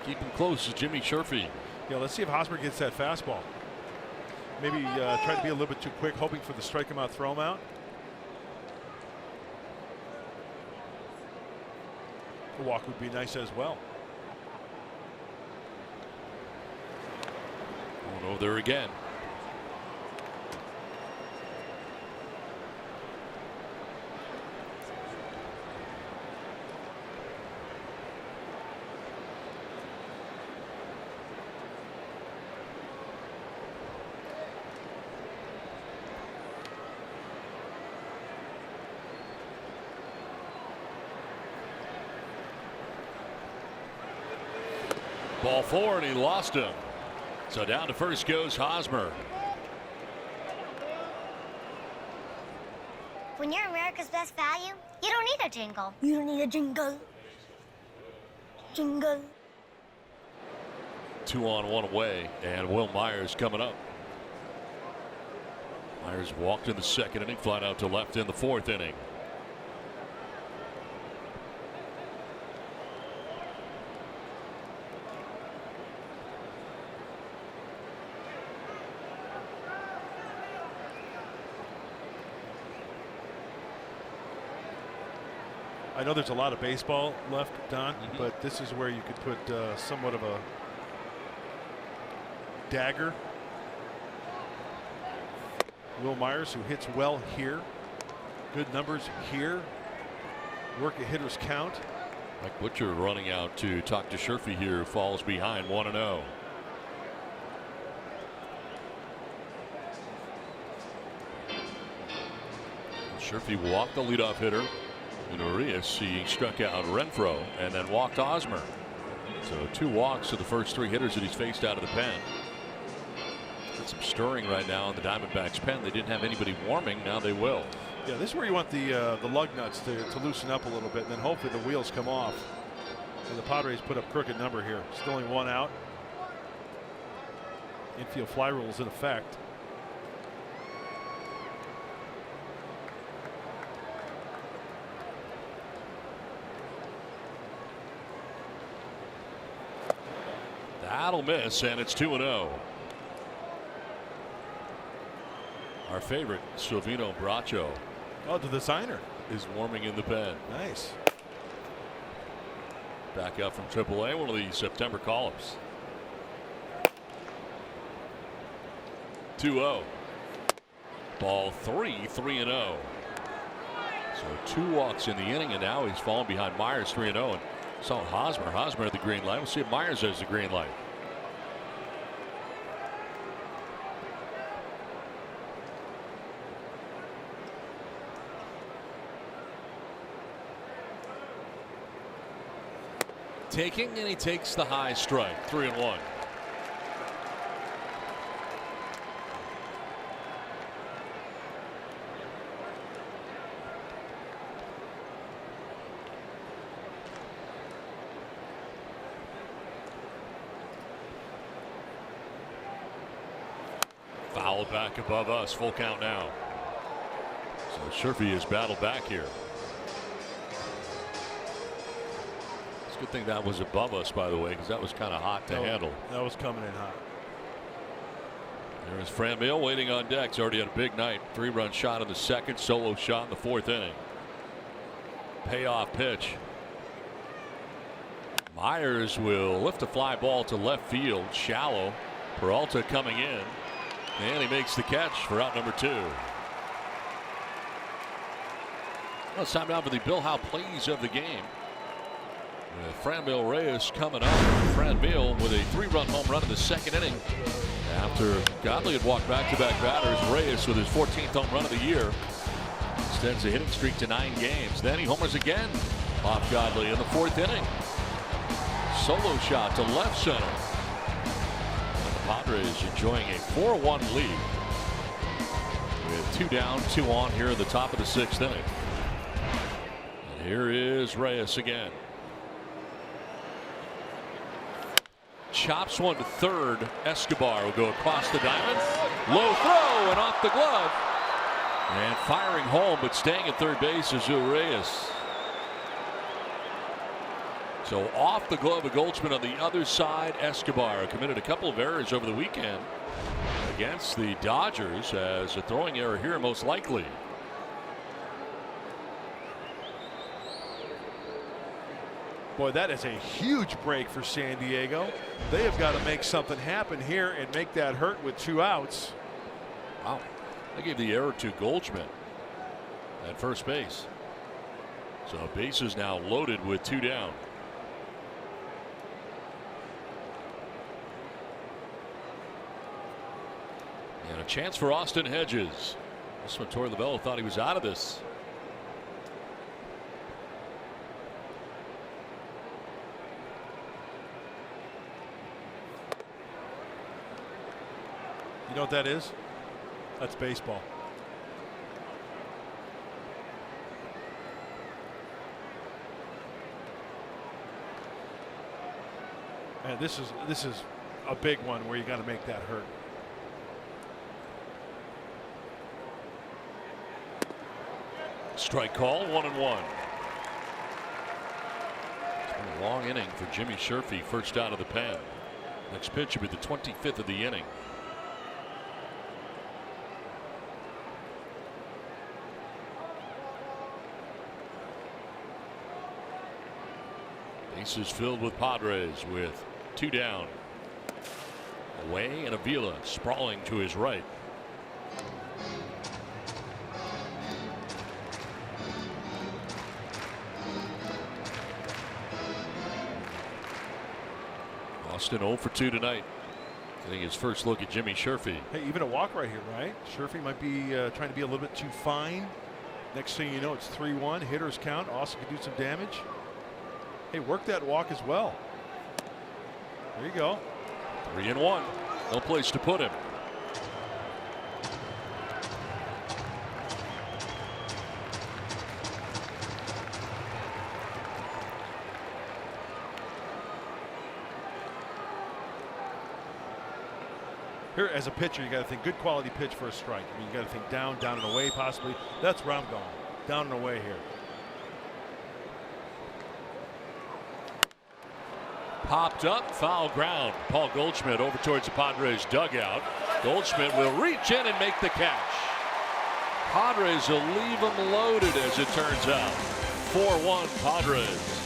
Keep him close to Jimmy Sherfy. Yeah, let's see if Hosmer gets that fastball. Maybe try to be a little bit too quick, hoping for the strike him out, throw him out. A walk would be nice as well. Going over there again. Ball four, and he lost him. So down to first goes Hosmer. When you're America's best value, you don't need a jingle. You don't need a jingle. Jingle. 2 on 1 away, and Will Myers coming up. Myers walked in the second inning, flied out to left in the fourth inning. I know there's a lot of baseball left, Don, but this is where you could put somewhat of a dagger. Will Myers, who hits well here, good numbers here, work a hitter's count. Mike Butcher running out to talk to Sherfy here, who falls behind 1-0. Sherfy walked the leadoff hitter. And Urias, he struck out Renfroe and then walked Hosmer. So 2 walks to the first 3 hitters that he's faced out of the pen. Got some stirring right now in the Diamondbacks pen. They didn't have anybody warming. Now they will. Yeah, this is where you want the lug nuts to loosen up a little bit, and then hopefully the wheels come off. So the Padres put up crooked number here. Still only 1 out. Infield fly rule is in effect. That'll miss, and it's 2-0. Our favorite, Silvino Bracho. Oh, the designer is warming in the pen. Nice. Back up from AAA, one of the September call-ups. 2-0. Ball 3, 3-0. So 2 walks in the inning, and now he's fallen behind Myers 3-0. And saw Hosmer had the green light. We'll see if Myers has the green light. Taking, and he takes the high strike. 3-1. Foul back above us. Full count now. So Sherfy has battled back here. It's a good thing that was above us, by the way, because that was kind of hot to handle. That was coming in hot. There's Franmil waiting on deck. He's already had a big night. 3-run shot in the second, solo shot in the 4th inning. Payoff pitch. Myers will lift a fly ball to left field, shallow. Peralta coming in, and he makes the catch for out number 2. Well, it's time now for the Bill Howe plays of the game. With Franmil Reyes coming up. Franmil with a 3-run home run in the 2nd inning. After Godley had walked back-to-back batters, Reyes with his 14th home run of the year extends the hitting streak to 9 games. Then he homers again off Godley in the 4th inning. Solo shot to left center. And the Padres enjoying a 4-1 lead with 2 down, 2 on here at the top of the 6th inning. And here is Reyes again. Chops one to third. Escobar will go across the diamond. Low throw and off the glove. And firing home, but staying at third base is Reyes. So off the glove of Goldschmidt on the other side. Escobar committed a couple of errors over the weekend against the Dodgers, as a throwing error here most likely. Boy, that is a huge break for San Diego. They have got to make something happen here and make that hurt with 2 outs. Wow. They gave the error to Goldschmidt at first base. So bases now loaded with 2 down. And a chance for Austin Hedges. This one, Torey Lovullo thought he was out of this. You know what that is? That's baseball. And this is a big one where you got to make that hurt. Strike call, 1-1. It's been a long inning for Jimmy Sherfy, first out of the pen. Next pitch will be the 25th of the inning. Bases filled with Padres with 2 down. Away, and Avila sprawling to his right. Austin 0 for 2 tonight. Getting his first look at Jimmy Sherfy. Hey, even a walk right here, right? Sherfy might be trying to be a little bit too fine. Next thing you know, it's 3-1. Hitters count. Austin could do some damage. Hey, work that walk as well. There you go. 3-1. No place to put him. Here, as a pitcher, you got to think good quality pitch for a strike. I mean, you got to think down, down and away, possibly. That's where I'm going. Down and away here. Popped up, foul ground. Paul Goldschmidt over towards the Padres dugout. Goldschmidt will reach in and make the catch. Padres will leave him loaded, as it turns out. 4-1 Padres.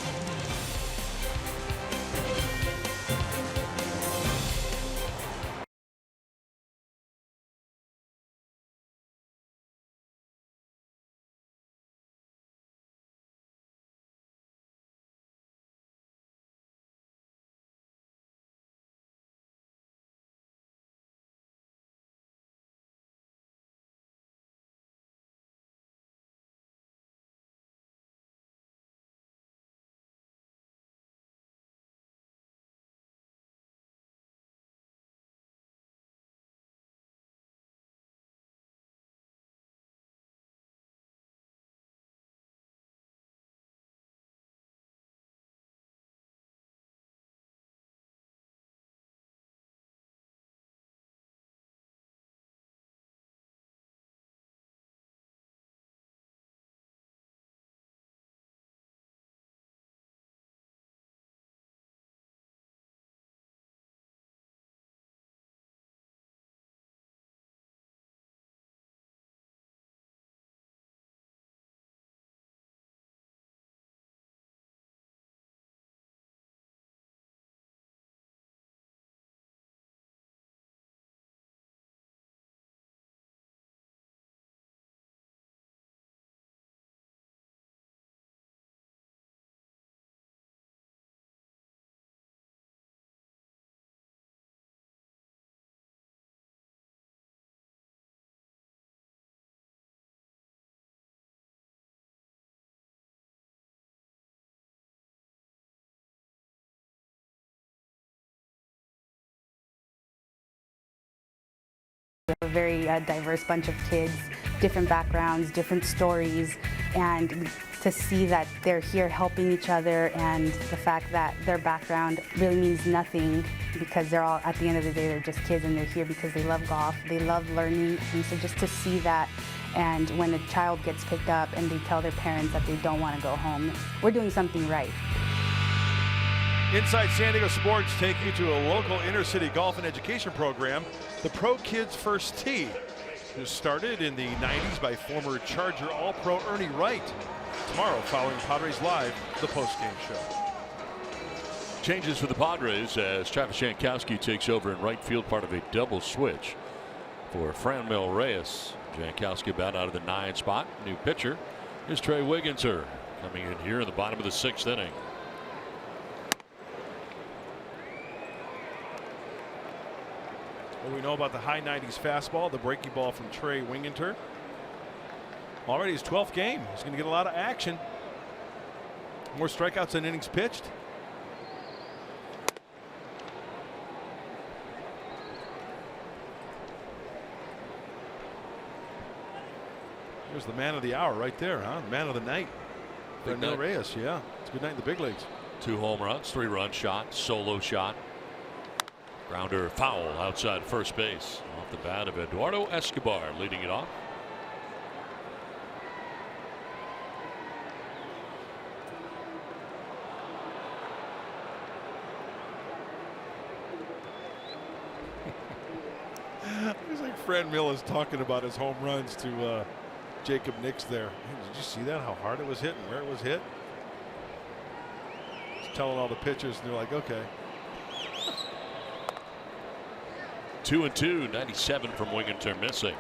have a very diverse bunch of kids, different backgrounds, different stories, and to see that they're here helping each other, and the fact that their background really means nothing because they're all, at the end of the day, they're just kids and they're here because they love golf, they love learning, and so just to see that, and when a child gets picked up and they tell their parents that they don't want to go home, we're doing something right. Inside San Diego Sports take you to a local inner-city golf and education program, the Pro Kids First Tee, who started in the 90s by former Charger All-Pro Ernie Wright. Tomorrow, following Padres Live, the post-game show. Changes for the Padres as Travis Jankowski takes over in right field, part of a double switch for Franmil Reyes. Jankowski about out of the 9 spot. New pitcher is Trey Wigginter coming in here in the bottom of the 6th inning. What we know about the high 90s fastball, the breaking ball from Trey Wigginter. Already his 12th game. He's going to get a lot of action. More strikeouts than innings pitched. Here's the man of the hour right there, huh? Man of the night. Franmil Reyes, yeah. It's a good night in the big leagues. 2 home runs, 3-run shot, solo shot. Grounder foul outside first base off the bat of Eduardo Escobar, leading it off. It's like Franmil is talking about his home runs to Jacob Nix there. Hey, did you see that? How hard it was hit and where it was hit? He's telling all the pitchers, and they're like, okay. 2-2, 97 from Wigginter missing.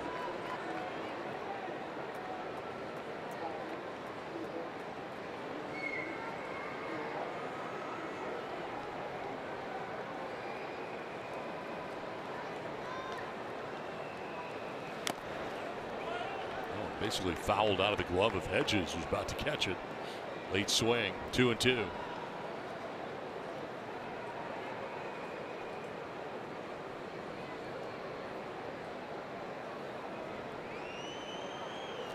Basically fouled out of the glove of Hedges, who's about to catch it. Late swing, 2-2.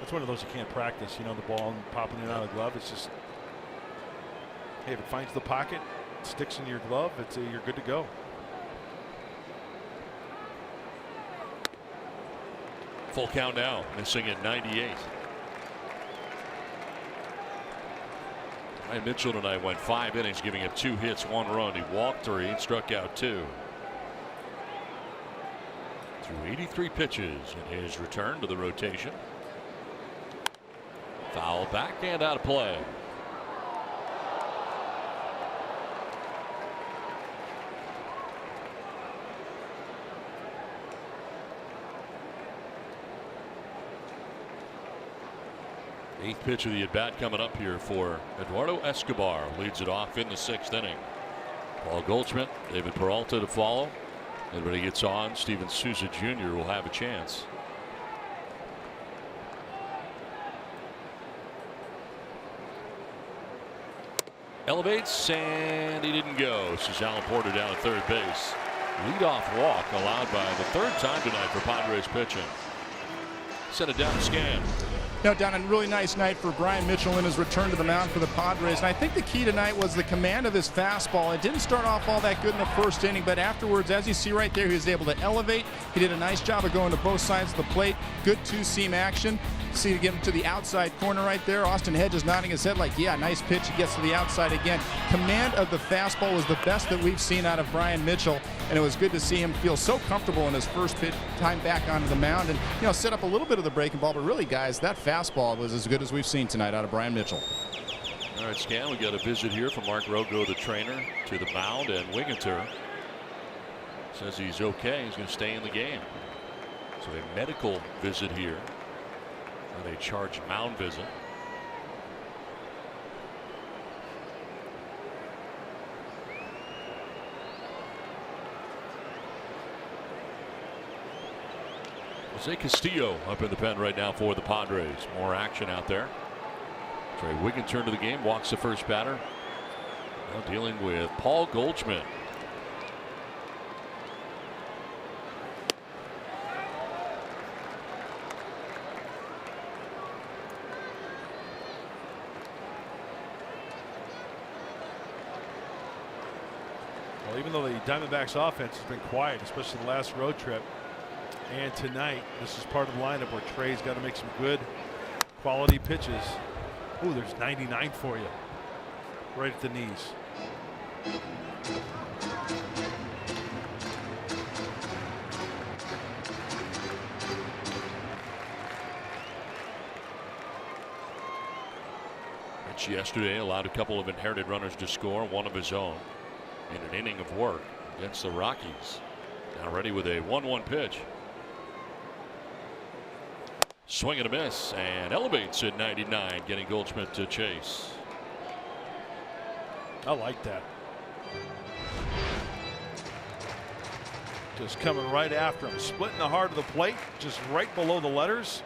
It's one of those you can't practice, you know, the ball popping in and out of the glove. It's just, hey, if it finds the pocket, sticks in your glove, you're good to go. Full count now, missing at 98. Ryan Mitchell tonight went 5 innings, giving up 2 hits, 1 run. He walked 3 and struck out 2. Through 83 pitches in his return to the rotation. Foul back and out of play. Eighth pitch of the at bat coming up here for Eduardo Escobar. Leads it off in the 6th inning. Paul Goldschmidt, David Peralta to follow. Everybody gets on. Steven Souza Jr. will have a chance. Elevates and he didn't go. This is Alan Porter down at third base. Leadoff walk allowed by the 3rd time tonight for Padres pitching. Set it down to Scan. Now, down a really nice night for Brian Mitchell in his return to the mound for the Padres. And I think the key tonight was the command of his fastball. It didn't start off all that good in the 1st inning, but afterwards, as you see right there, he was able to elevate. He did a nice job of going to both sides of the plate. Good 2-seam action. See to get him to the outside corner right there. Austin Hedges nodding his head like, yeah, nice pitch. He gets to the outside again. Command of the fastball was the best that we've seen out of Brian Mitchell, and it was good to see him feel so comfortable in his first time back onto the mound and, you know, set up a little bit of the breaking ball. But really, guys, that fastball was as good as we've seen tonight out of Brian Mitchell. All right, Scan, we got a visit here from Mark Rogo, the trainer, to the mound, and Wigginter says he's okay. He's going to stay in the game. So a medical visit here. Not a charged mound visit. Jose Castillo up in the pen right now for the Padres. More action out there. Trey Wigginter to the game, walks the first batter. Now dealing with Paul Goldschmidt. Well, even though the Diamondbacks offense has been quiet, especially the last road trip, and tonight this is part of the lineup where Trey's got to make some good quality pitches. Ooh, there's 99 for you. Right at the knees. Pitch yesterday allowed a couple of inherited runners to score, one of his own, in an inning of work against the Rockies. Now ready with a 1-1 pitch. Swing and a miss, and elevates at 99, getting Goldschmidt to chase. I like that. Just coming right after him, splitting the heart of the plate, just right below the letters.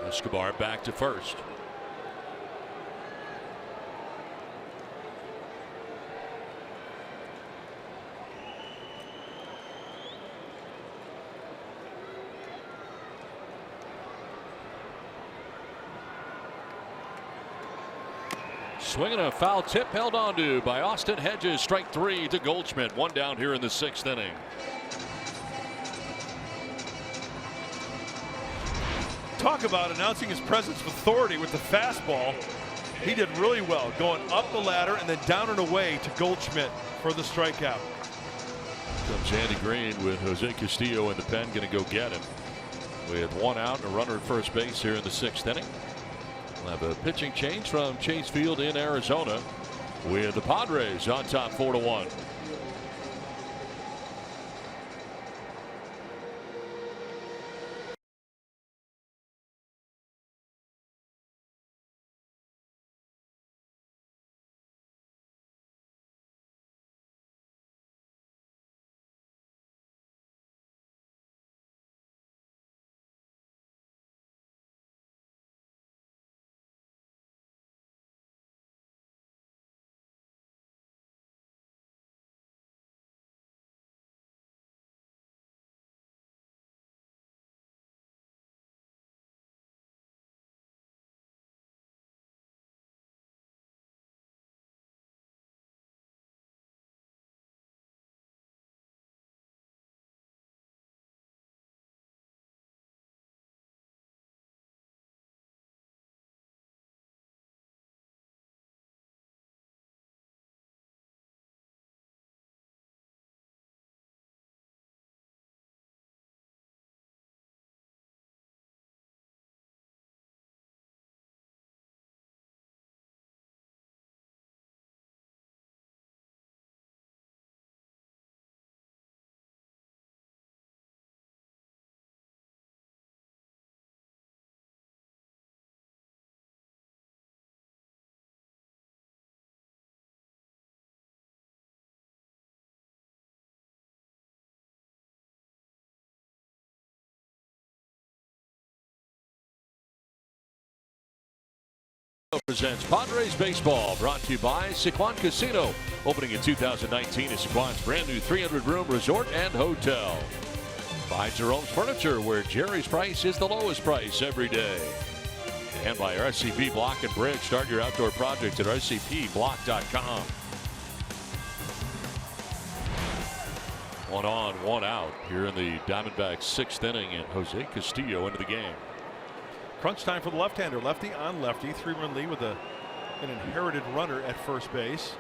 Escobar back to first. Swinging a foul tip held onto by Austin Hedges. Strike 3 to Goldschmidt. One down here in the 6th inning. Talk about announcing his presence of authority with the fastball. He did really well going up the ladder and then down and away to Goldschmidt for the strikeout. Comes Andy Green with Jose Castillo in the pen, going to go get him. With one out and a runner at first base here in the 6th inning. We'll have a pitching change from Chase Field in Arizona with the Padres on top 4-1. Presents Padres Baseball, brought to you by Sequan Casino, opening in 2019 as Sequan's brand new 300-room resort and hotel. By Jerome's Furniture, where Jerry's price is the lowest price every day. And by RCP Block and Bridge. Start your outdoor project at rcpblock.com. One on, one out here in the Diamondbacks 6th inning, and Jose Castillo into the game. Crunch time for the left-hander. Lefty on lefty. 3-run lead with an inherited runner at first base.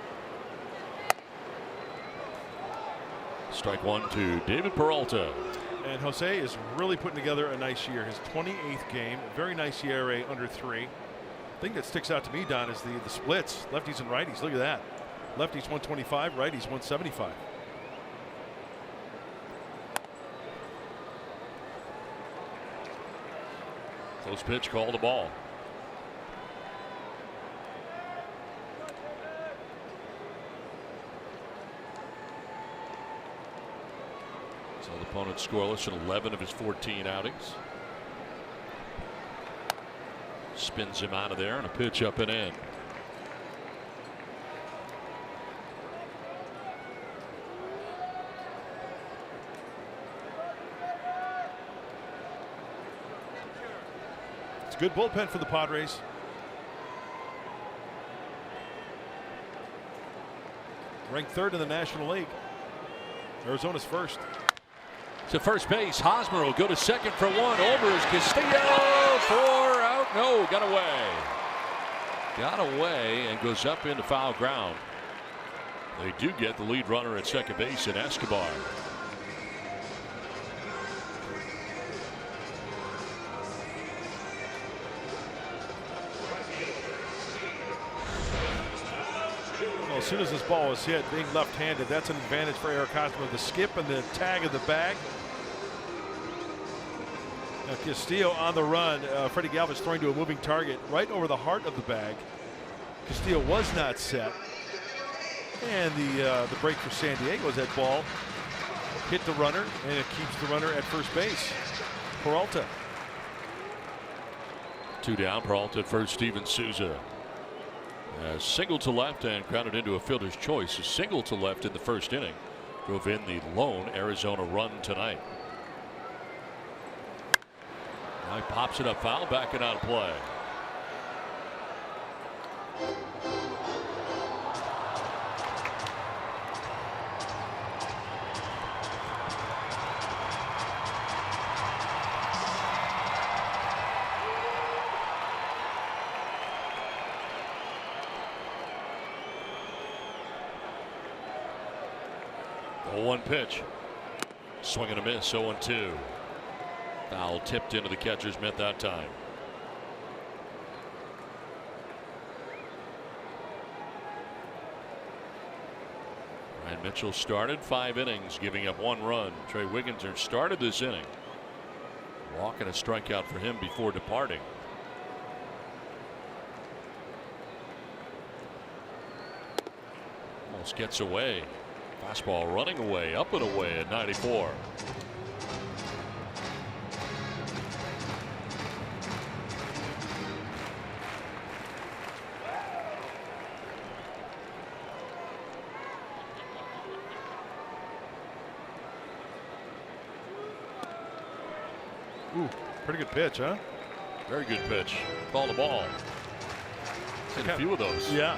Strike 1 to David Peralta. And Jose is really putting together a nice year. His 28th game. Very nice ERA under 3. The thing that sticks out to me, Don, is the splits. Lefties and righties. Look at that. Lefties 125, righties 175. Close pitch, called a ball. So the opponent scoreless in 11 of his 14 outings. Spins him out of there, and a pitch up and in. It's a good bullpen for the Padres. Ranked third in the National League. Arizona's first. To first base, Hosmer will go to second for one. Over is Castillo, 4 out. No, got away. Got away and goes up into foul ground. They do get the lead runner at second base in Escobar. Well, as soon as this ball was hit, being left-handed, that's an advantage for Eric Hosmer. The skip and the tag of the bag. Now Castillo on the run. Freddie Galvis throwing to a moving target right over the heart of the bag. Castillo was not set. And the break for San Diego is that ball hit the runner, and it keeps the runner at first base. Peralta. 2 down. Peralta at first. Steven Souza. Single to left and grounded into a fielder's choice. A single to left in the first inning drove in the lone Arizona run tonight. Now he pops it up foul, backing out of play. The 1 pitch. Swing and a miss, 0-2. Foul tipped into the catcher's mitt that time. Ryan Mitchell started 5 innings, giving up 1 run. Trey Wigginser started this inning. Walk and a strikeout for him before departing. Almost gets away. Fastball running away, up and away at 94. Ooh, pretty good pitch, huh? Very good pitch. Call the ball. Seen a few of those. Yeah.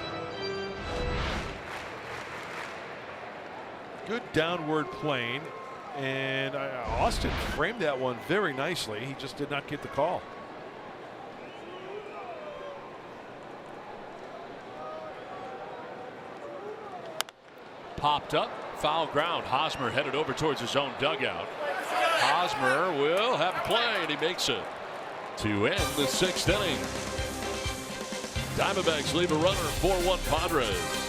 Good downward plane, and Austin framed that one very nicely. He just did not get the call. Popped up, foul ground. Hosmer headed over towards his own dugout. Hosmer will have a play, and he makes it to end the 6th inning. Diamondbacks leave a runner, 4-1 Padres.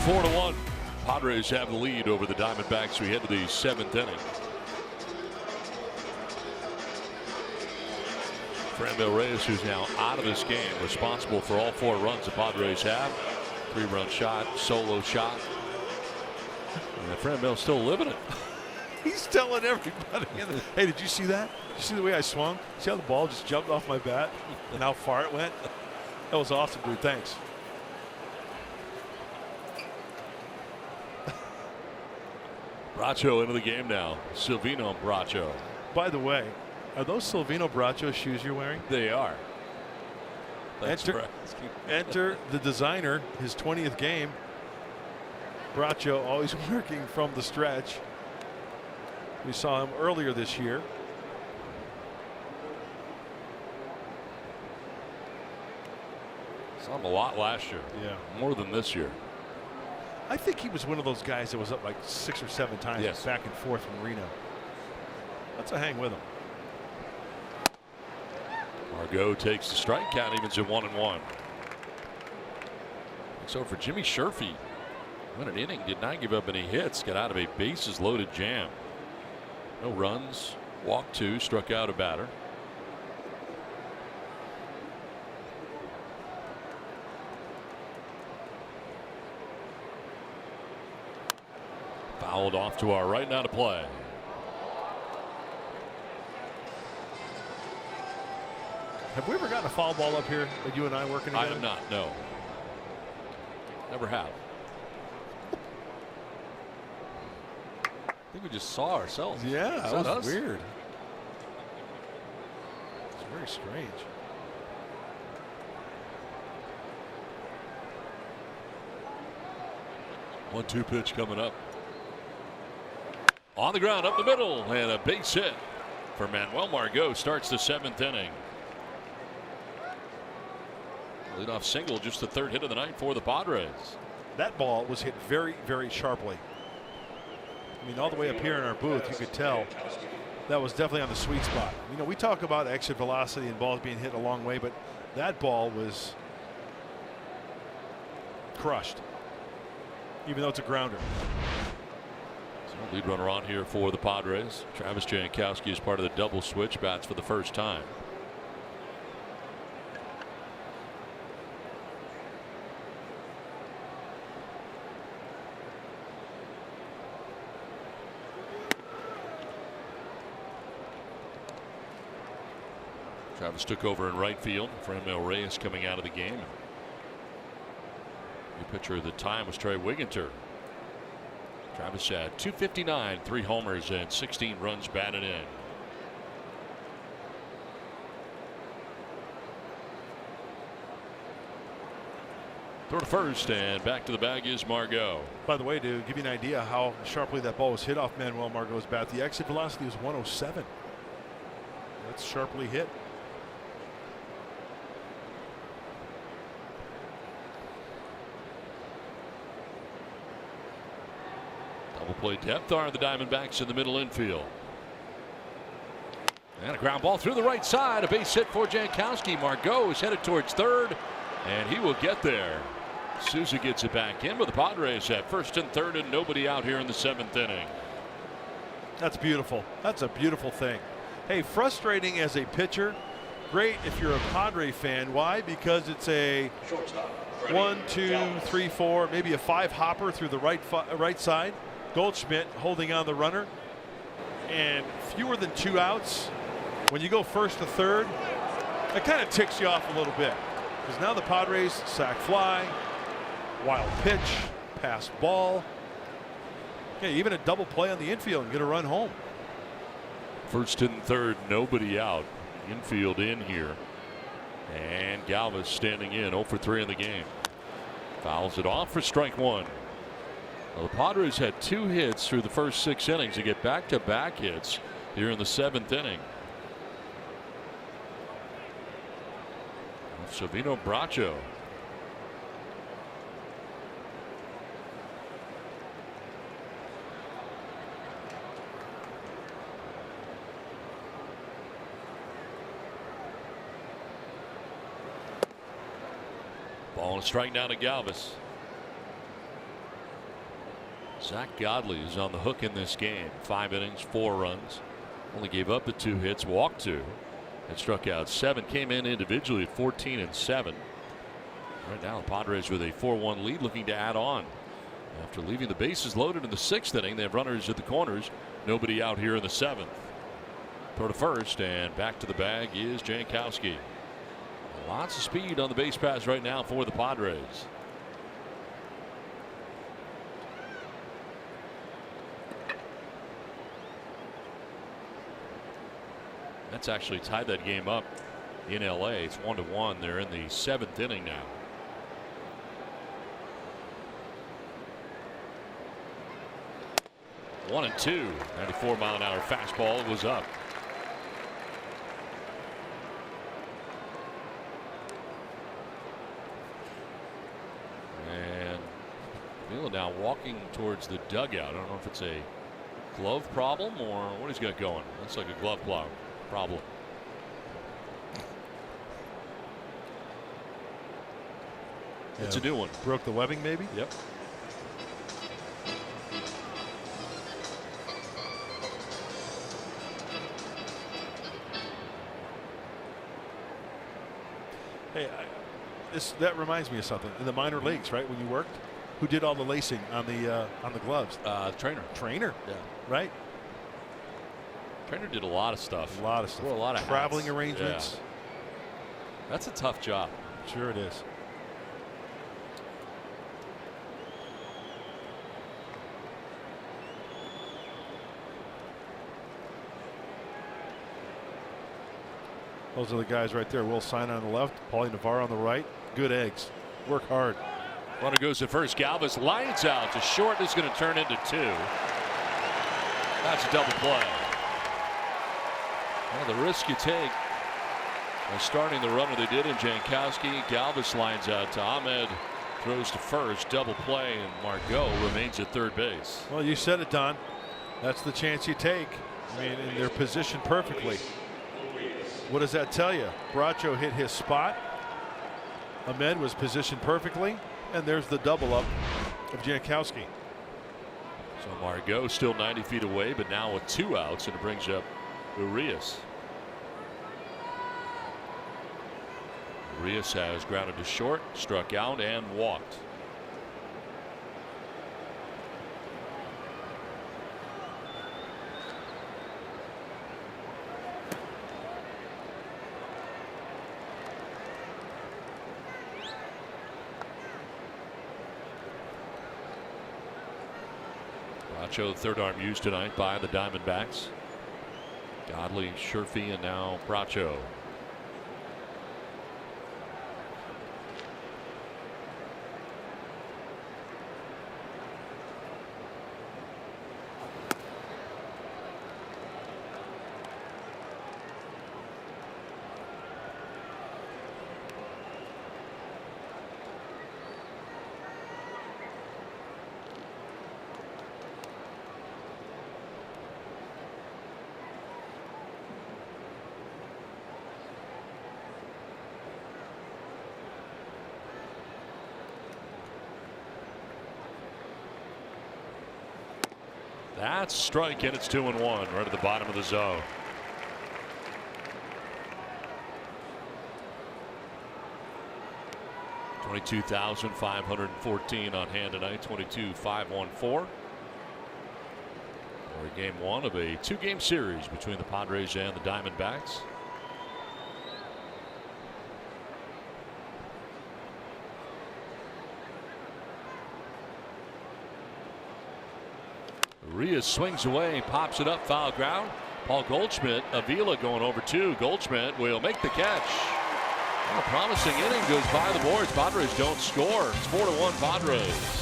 4-1. Padres have the lead over the Diamondbacks. We head to the 7th inning. Franmil Reyes, who's now out of this game, responsible for all 4 runs the Padres have. 3-run shot, solo shot. And Franmil's still living it. He's telling everybody. Hey, did you see that? Did you see the way I swung? See how the ball just jumped off my bat and how far it went? That was awesome, dude. Thanks. Bracho into the game now. Silvino Bracho. By the way, are those Silvino Bracho shoes you're wearing? They are. Enter the designer, his 20th game. Bracho always working from the stretch. We saw him earlier this year. Saw him a lot last year. Yeah. More than this year. I think he was one of those guys that was up like 6 or 7 times back and forth from Reno. That's a hang with him. Margot takes the strike count, evens at 1-1. So for Jimmy Sherfy, what an inning, did not give up any hits, got out of a bases loaded jam. No runs, walked 2, struck out a batter. Fouled off to our right, now to play. Have we ever gotten a foul ball up here with you and I working together? I have not, no. Never have. I think we just saw ourselves. Yeah, that was us? weird. It's very strange. One-two pitch coming up. On the ground, up the middle, and a base hit for Manuel Margot. Starts the 7th inning. Leadoff single, just the 3rd hit of the night for the Padres. That ball was hit very, very sharply. I mean, all the way up here in our booth, you could tell that was definitely on the sweet spot. You know, we talk about exit velocity and balls being hit a long way, but that ball was crushed, even though it's a grounder. So lead runner on here for the Padres. Travis Jankowski is part of the double switch, bats for the first time. Travis took over in right field. Franmil Reyes coming out of the game. New pitcher of the time was Trey Wigginter. Travis had 259, 3 homers, and 16 runs batted in. Throw to first, and back to the bag is Margot. By the way, to give you an idea how sharply that ball was hit off Manuel Margot's bat, the exit velocity was 107. That's sharply hit. Double play depth are the Diamondbacks in the middle infield. And a ground ball through the right side. A base hit for Jankowski. Margot is headed towards 3rd, and he will get there. Souza gets it back in, but the Padres at 1st and 3rd, and nobody out here in the 7th inning. That's beautiful. That's a beautiful thing. Hey, frustrating as a pitcher. Great if you're a Padre fan. Why? Because it's a 1, 2, 3, 4, maybe a 5 hopper through the right side. Goldschmidt holding on the runner, and fewer than 2 outs. When you go 1st to 3rd, that kind of ticks you off a little bit, because now the Padres sack fly, wild pitch, pass ball. Okay, even a double play on the infield and get a run home. 1st and 3rd, nobody out. Infield in here, and Galvis standing in, 0 for 3 in the game. Fouls it off for strike 1. Well, the Padres had 2 hits through the first 6 innings. They get back-to-back hits here in the 7th inning. Silvino Bracho. Ball and strike down to Galvis. Zach Godley is on the hook in this game. 5 innings, 4 runs. Only gave up the 2 hits, walked 2, and struck out 7. Came in individually at 14 and 7. Right now, the Padres with a 4-1 lead, looking to add on. After leaving the bases loaded in the 6th inning, they have runners at the corners. Nobody out here in the 7th. Throw to first, and back to the bag is Jankowski. Lots of speed on the base paths right now for the Padres. That's actually tied that game up in LA. It's 1-1. They're in the 7th inning now. One and 2. 94-mile-an-hour fastball was up. And Vila now walking towards the dugout. I don't know if it's a glove problem or what he's got going. Looks like a glove problem. Yeah. It's a new one. Broke the webbing, maybe? Yep. Hey, that reminds me of something. In the minor leagues, right, when you worked, who did all the lacing on the gloves? Trainer. Trainer. Yeah. Right. Trainer did a lot of stuff. A lot of stuff. Wore a lot of traveling hats. arrangements. Yeah. That's a tough job. Sure it is. Those are the guys right there. Will Sign on the left, Paulie Navarro on the right. Good eggs. Work hard. Runner goes to first. Galvis lines out to short. Is going to turn into 2. That's a double play. Well, the risk you take by starting the runner they did in Jankowski. Galvis lines out to Ahmed. Throws to first. Double play, and Margot remains at third base. Well, you said it, Don. That's the chance you take. I mean, and they're positioned perfectly. What does that tell you? Bracho hit his spot. Ahmed was positioned perfectly. And there's the double up of Jankowski. So Margot still 90 feet away, but now with 2 outs, and it brings up Urias. Urias has grounded to short, struck out, and walked. Bracho, the third arm used tonight by the Diamondbacks. Godley, Sherfy, and now Bracho. That's strike, and it's 2-1 right at the bottom of the zone. $22,514 on hand tonight. 22,514. For game 1 of a 2-game series between the Padres and the Diamondbacks. Urias swings away, pops it up, foul ground. Paul Goldschmidt, Avila going over 2. Goldschmidt will make the catch. Well, a promising inning goes by the boards. Padres don't score. It's 4-1 Padres.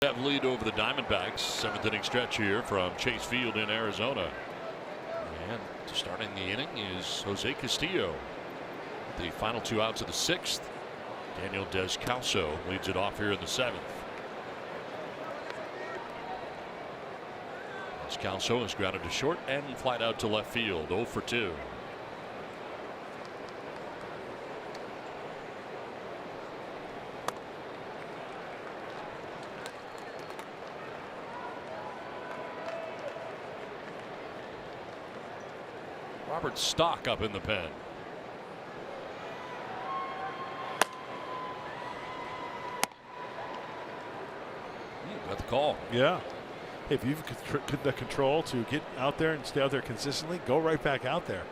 have lead over the Diamondbacks. 7th inning stretch here from Chase Field in Arizona. And starting the inning is Jose Castillo. The final 2 outs of the 6th. Daniel Descalso leads it off here in the 7th. Descalso is grounded to short and flied out to left field. 0 for 2. Robert Stock up in the pen. Got the call. Yeah. If you've got the control to get out there and stay out there consistently, go right back out there.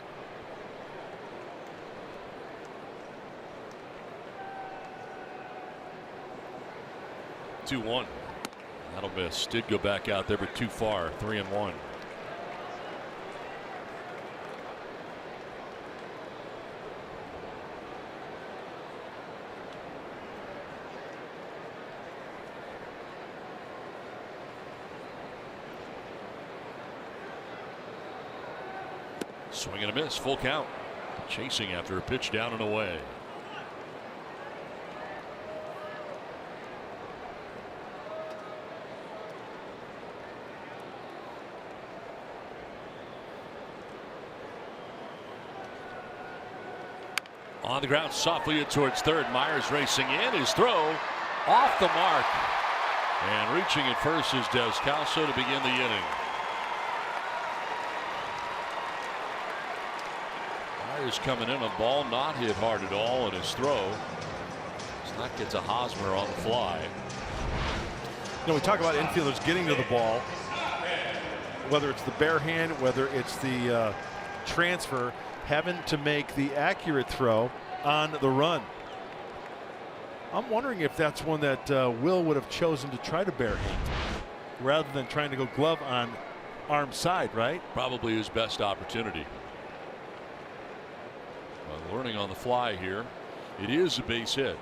Two one. That'll miss. Did go back out there, but too far. 3-1. Swing and a miss, full count. Chasing after a pitch down and away. On the ground, softly towards third. Myers racing in. His throw off the mark. And reaching at first is Descalso to begin the inning. Myers coming in, a ball not hit hard at all, and his throw does not get to Hosmer on the fly. You know, we talk about infielders getting to the ball, whether it's the bare hand, whether it's the transfer, having to make the accurate throw on the run. I'm wondering if that's one that Will would have chosen to try to bare hand rather than trying to go glove on arm side, right? Probably his best opportunity. Learning on the fly here. It is a base hit.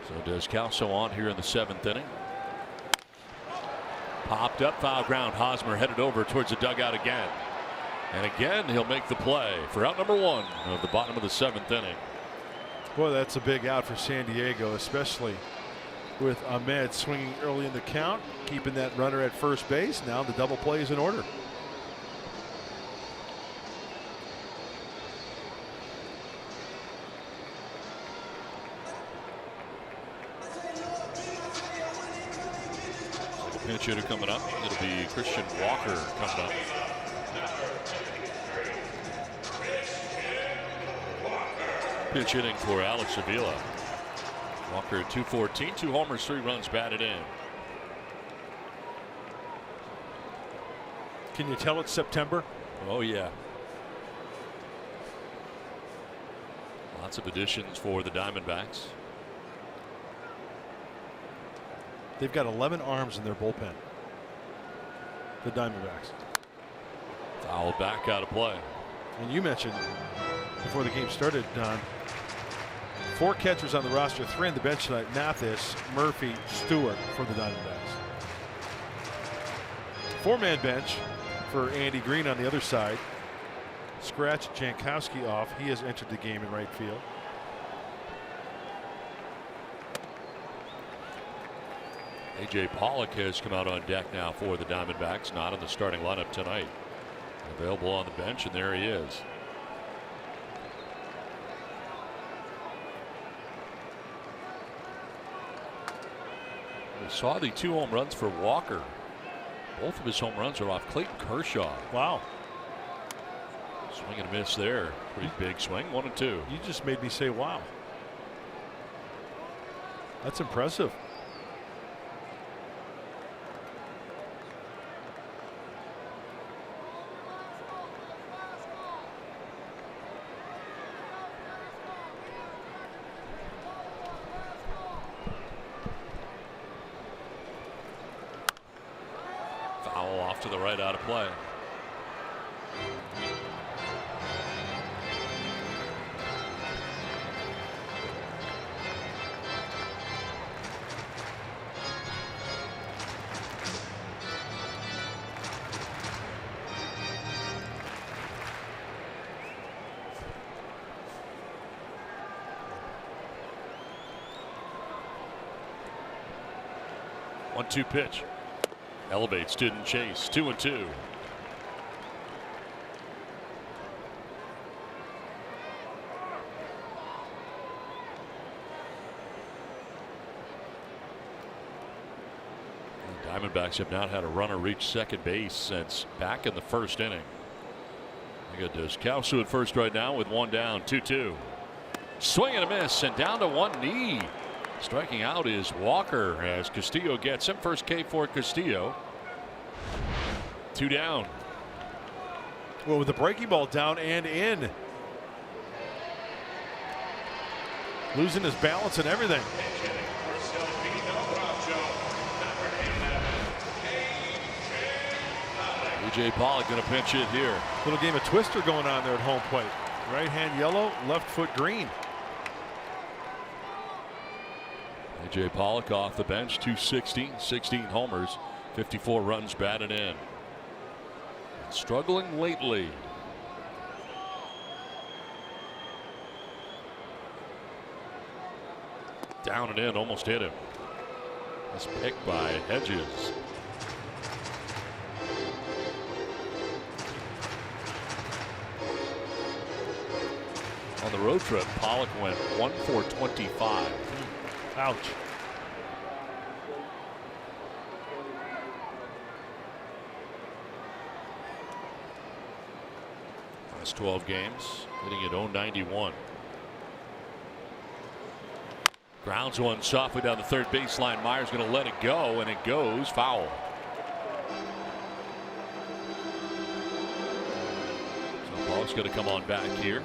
So Descalso on here in the 7th inning. Popped up, foul ground. Hosmer headed over towards the dugout again. And again, he'll make the play for out number 1 of the bottom of the 7th inning. Boy, that's a big out for San Diego, especially with Ahmed swinging early in the count, keeping that runner at first base. Now the double play is in order. Pinch hitter coming up. It'll be Christian Walker coming up. Pitch hitting for Alex Avila. Walker 214, 2 homers, 3 runs batted in. Can you tell it's September? Oh yeah. Lots of additions for the Diamondbacks. They've got 11 arms in their bullpen. The Diamondbacks. Foul back out of play. And you mentioned before the game started, Don, 4 catchers on the roster, 3 on the bench tonight. Mathis, Murphy, Stewart for the Diamondbacks. 4-man bench for Andy Green on the other side. Scratch Jankowski off. He has entered the game in right field. A.J. Pollock has come out on deck now for the Diamondbacks, not in the starting lineup tonight. Available on the bench, and there he is. We saw the 2 home runs for Walker. Both of his home runs are off Clayton Kershaw. Wow. Swing and a miss there. Pretty big swing. 1 and 2. You just made me say wow. That's impressive. To the right, out of play. 1-2 pitch. Elevates, didn't chase. 2-2. Diamondbacks have not had a runner reach second base since back in the first inning. They got Doskowski at first right now with one down. 2-2. Swing and a miss, and down to one knee. Striking out is Walker as Castillo gets him. First K for Castillo. 2 down. Well, with the breaking ball down and in. Losing his balance and everything. A.J. Pollock going to pinch it here. Little game of twister going on there at home plate. Right hand yellow, left foot green. A.J. Pollock off the bench, 216, 16 homers, 54 runs batted in. Struggling lately. Down and in, almost hit him. This pick by Hedges. On the road trip, Pollock went 1 for 25. Ouch. Last 12 games, hitting at 091. Grounds one softly down the third baseline. Myers going to let it go, and it goes foul. So Pollock's going to come on back here.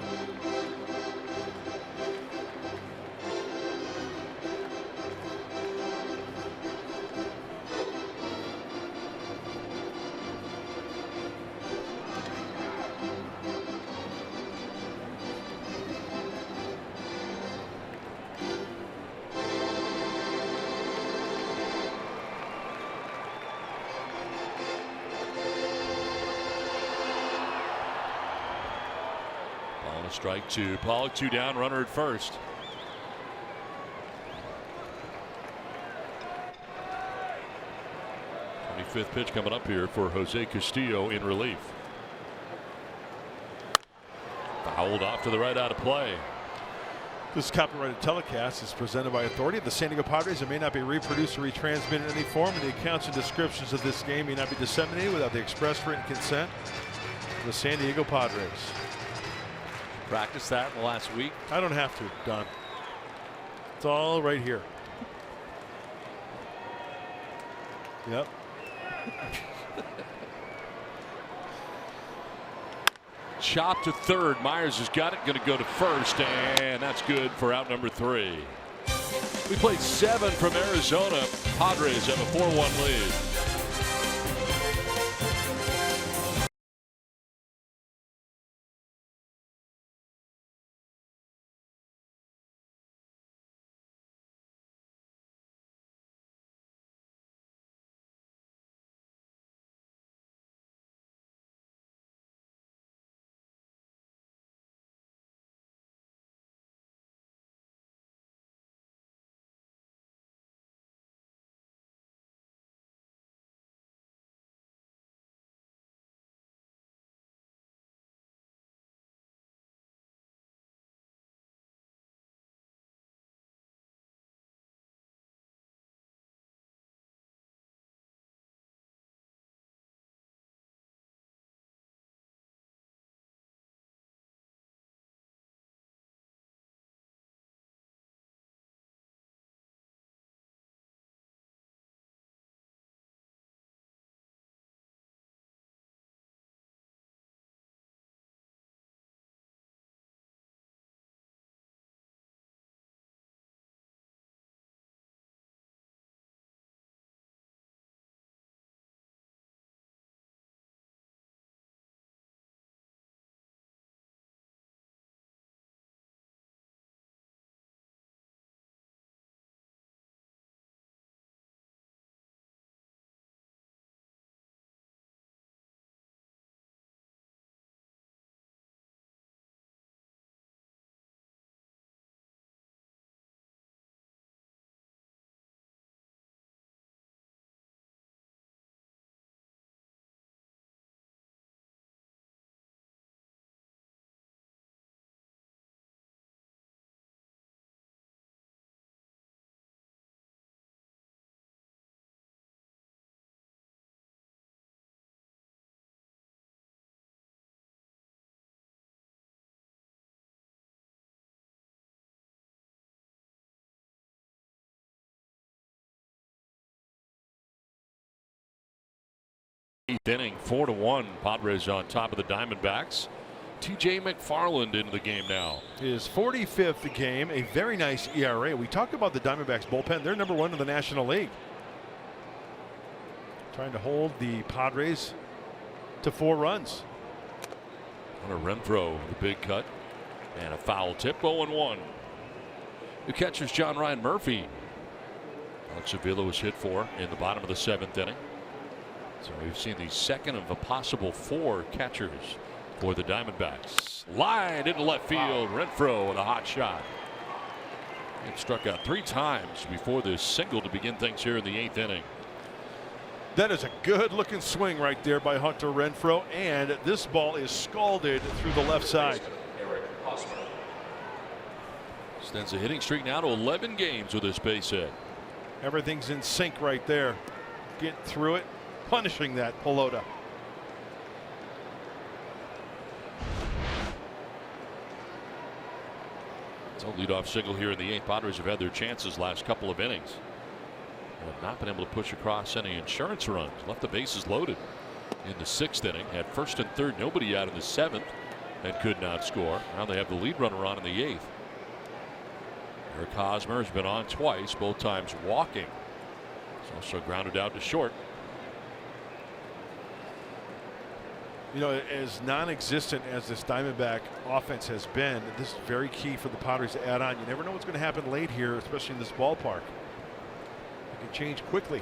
Strike two. Pollock 2 down, runner at first. Fifth pitch coming up here for Jose Castillo in relief. Fouled off to the right, out of play. This copyrighted telecast is presented by authority of the San Diego Padres and may not be reproduced or retransmitted in any form, and the accounts and descriptions of this game may not be disseminated without the express written consent of the San Diego Padres. Practice that in the last week? I don't have to, Don. It's all right here. Yep. Chop to third. Myers has got it. Going to go to first, and that's good for out number 3. We played 7 from Arizona. Padres have a 4-1 lead. inning, 4-1. Padres on top of the Diamondbacks. TJ McFarland into the game now. His 45th game, a very nice ERA. We talked about the Diamondbacks bullpen. They're #1 in the National League. Trying to hold the Padres to 4 runs. Hunter Renfroe, the big cut, and a foul tip. 0-1. The catcher's John Ryan Murphy. Alex Avila was hit for in the bottom of the 7th inning. So we've seen the second of a possible 4 catchers for the Diamondbacks. Line into left field. Renfroe with a hot shot. It struck out 3 times before this single to begin things here in the 8th inning. That is a good looking swing right there by Hunter Renfroe, and this ball is scalded through the left side. Extends the hitting streak now to 11 games with this base hit. Everything's in sync right there. Get through it, punishing that Pelota. So leadoff single here in the 8th. Padres have had their chances last couple of innings. They have not been able to push across any insurance runs. Left the bases loaded in the 6th inning. Had 1st and 3rd, nobody out in the 7th, and could not score. Now they have the lead runner on in the 8th. Eric Hosmer has been on twice, both times walking. He's also grounded out to short. You know, as non-existent as this Diamondback offense has been, this is very key for the Padres to add on. You never know what's going to happen late here, especially in this ballpark. It can change quickly.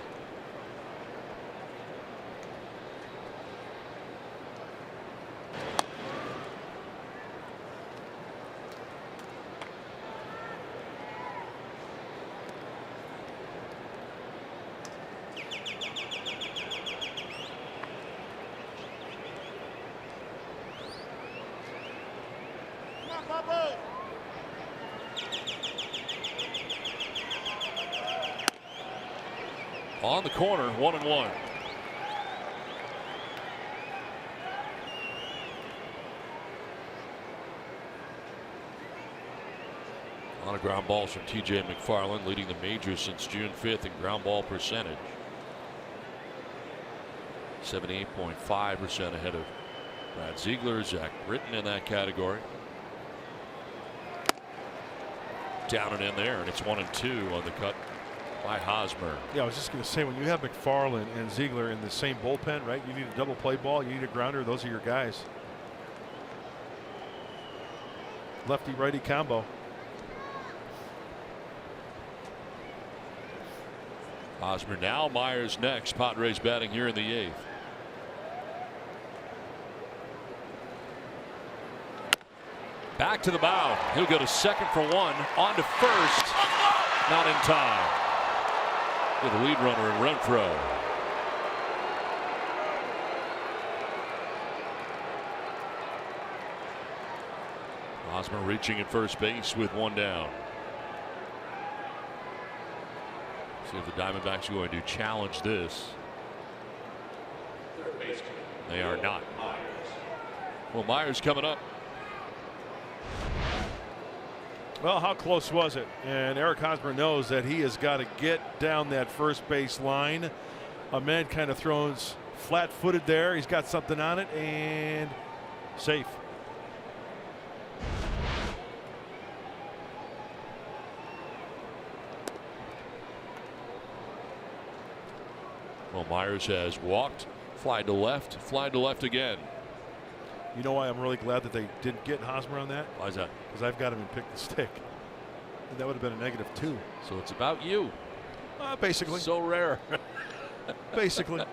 On the corner, 1-1. A lot of ground balls from TJ McFarland, leading the majors since June 5th in ground ball percentage. 78.5% ahead of Brad Ziegler, Zach Britton in that category. Down and in there, and it's 1-2 on the cut by Hosmer. Yeah, I was just going to say, when you have McFarland and Ziegler in the same bullpen, right? You need a double play ball, you need a grounder. Those are your guys. Lefty righty combo. Hosmer now, Myers next. Padres batting here in the 8th. Back to the mound. He'll go to second for 1. On to first. Not in time. With the lead runner in Renfroe. Hosmer reaching at first base with 1 down. See if the Diamondbacks are going to challenge this. They are not. Well, Myers coming up. Well, how close was it? And Eric Hosmer knows that he has got to get down that first base line. Ahmed kind of throws flat-footed there. He's got something on it, and safe. Well, Myers has walked, fly to left again. You know why I'm really glad that they didn't get Hosmer on that? Why is that? Because I've got him in pick the stick. And that would have been a -2. So it's about you. Basically. So rare. Basically.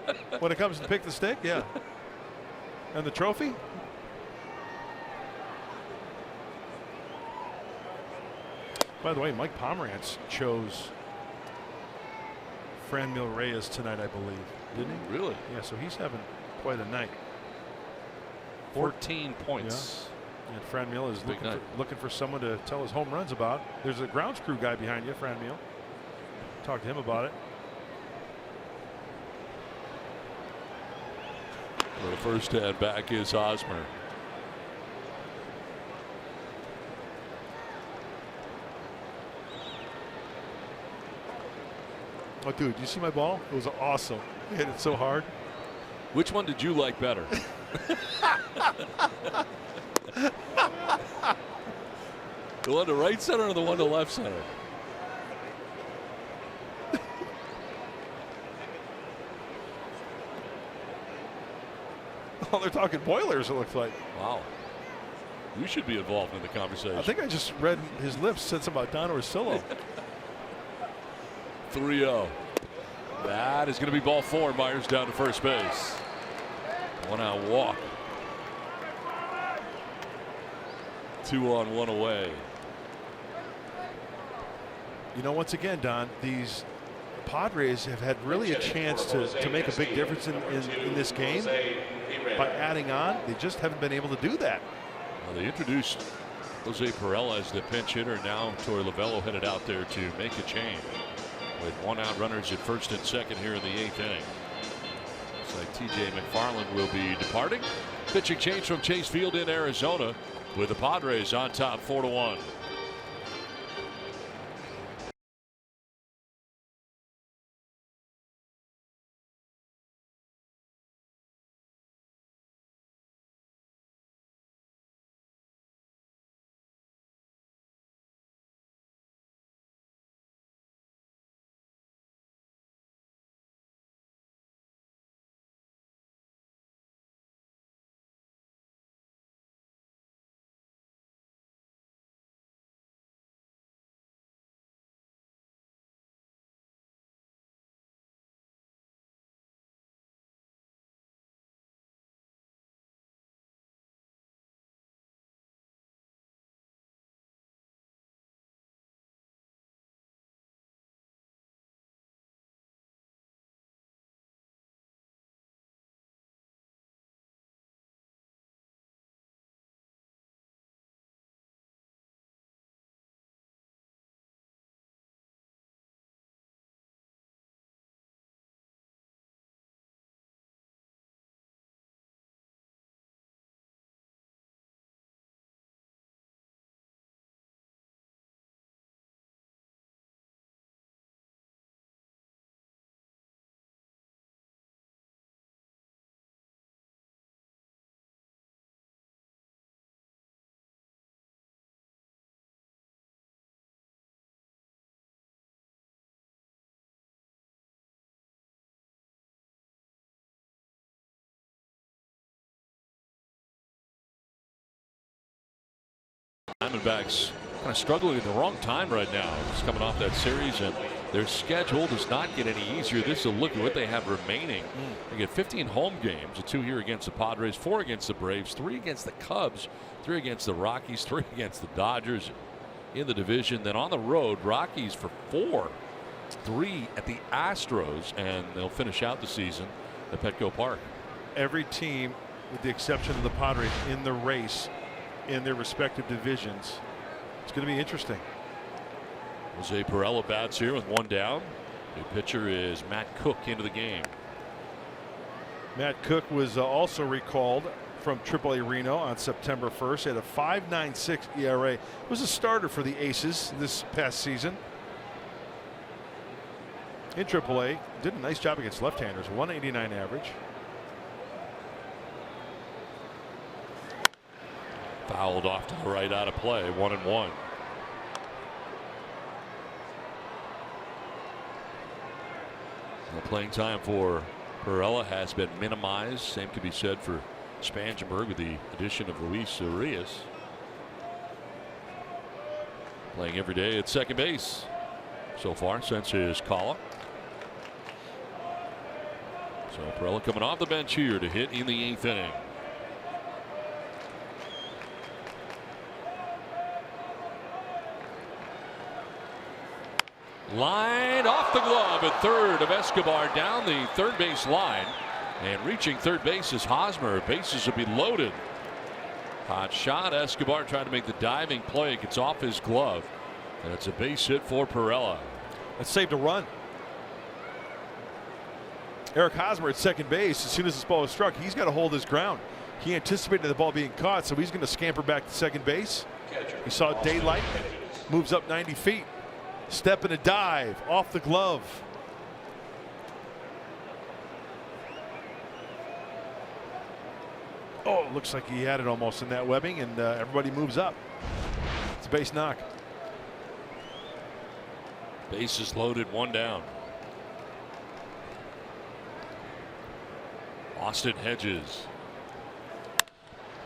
When it comes to pick the stick, yeah. And the trophy? By the way, Mike Pomerantz chose Franmil Reyes tonight, I believe. Didn't he? Really? Yeah, so he's having quite a night. 14 points. Yeah. And Franmil is looking for someone to tell his home runs about. There's a grounds crew guy behind you, Franmil. Talk to him about it. Well, the first at back is Hosmer. Oh, dude, you see my ball? It was awesome. He hit it so hard. Which one did you like better? The one to right center or the one to left center? Oh, they're talking Boilers, it looks like. Wow. You should be involved in the conversation. I think I just read his lips, said something about Don Orsillo. 3-0. That is going to be ball 4. Myers down to first base. 1 out walk. 2 on, 1 away. You know, once again, Don, these Padres have had really a chance to make a big difference in this game by adding on. They just haven't been able to do that. Well, they introduced Jose Perella as the pinch hitter. Now Torey Lovello headed out there to make a change with 1 out runners at first and second here in the 8th inning. Looks like TJ McFarland will be departing. Pitching change from Chase Field in Arizona with the Padres on top 4-1. Diamondbacks kind of struggling at the wrong time right now. Just coming off that series, and their schedule does not get any easier. This is a look at what they have remaining. They get 15 home games, 2 here against the Padres, 4 against the Braves, 3 against the Cubs, 3 against the Rockies, 3 against the Dodgers in the division. Then on the road, Rockies for 4, 3 at the Astros, and they'll finish out the season at Petco Park. Every team, with the exception of the Padres, in the race in their respective divisions. It's going to be interesting. Jose Perella bats here with 1 down. The pitcher is Matt Cook into the game. Matt Cook was also recalled from AAA Reno on September 1st. He had a 5.96 ERA. Was a starter for the Aces this past season. In AAA, did a nice job against left-handers. 189 average. Fouled off to the right, out of play. 1-1. Well, playing time for Perella has been minimized. Same can be said for Spangenberg with the addition of Luis Urias. Playing every day at second base so far since his call-up. So Perella coming off the bench here to hit in the 8th inning. Line off the glove at third of Escobar down the third base line, and reaching third base is Hosmer. Bases will be loaded. Hot shot. Escobar trying to make the diving play. It gets off his glove, and it's a base hit for Perella. That saved a run. Eric Hosmer at second base. As soon as this ball is struck, he's got to hold his ground. He anticipated the ball being caught, so he's going to scamper back to second base. He saw daylight, moves up 90 feet. Step and a dive off the glove. Oh, looks like he had it almost in that webbing, and everybody moves up. It's a base knock. Bases loaded, one down. Austin Hedges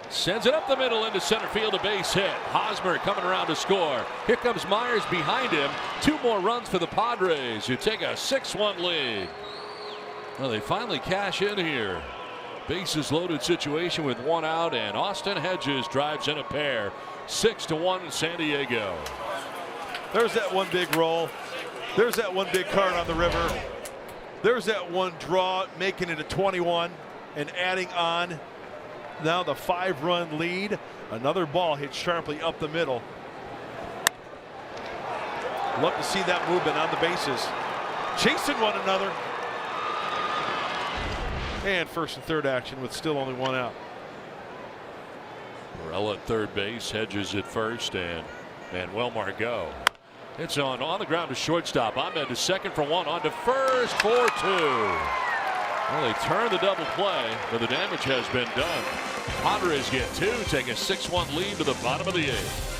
sends it up the middle into center field, a base hit. Hosmer coming around to score. Here comes Myers behind him. 2 more runs for the Padres, who take a 6-1 lead. Well, they finally cash in here. Bases loaded situation with 1 out, and Austin Hedges drives in a pair. 6-1 in San Diego. There's that one big roll. There's that one big card on the river. There's that one draw, making it a 21 and adding on. Now the 5-run lead. Another ball hit sharply up the middle. Love to see that movement on the bases. Chasing one another. And first and third action with still only 1 out. Morella at third base, Hedges at first, and Manuel Margot. It's on the ground to shortstop. Ahmed to second for 1, on to first for 2. Well, they turn the double play, but the damage has been done. Padres get 2, take a 6-1 lead to the bottom of the 8th.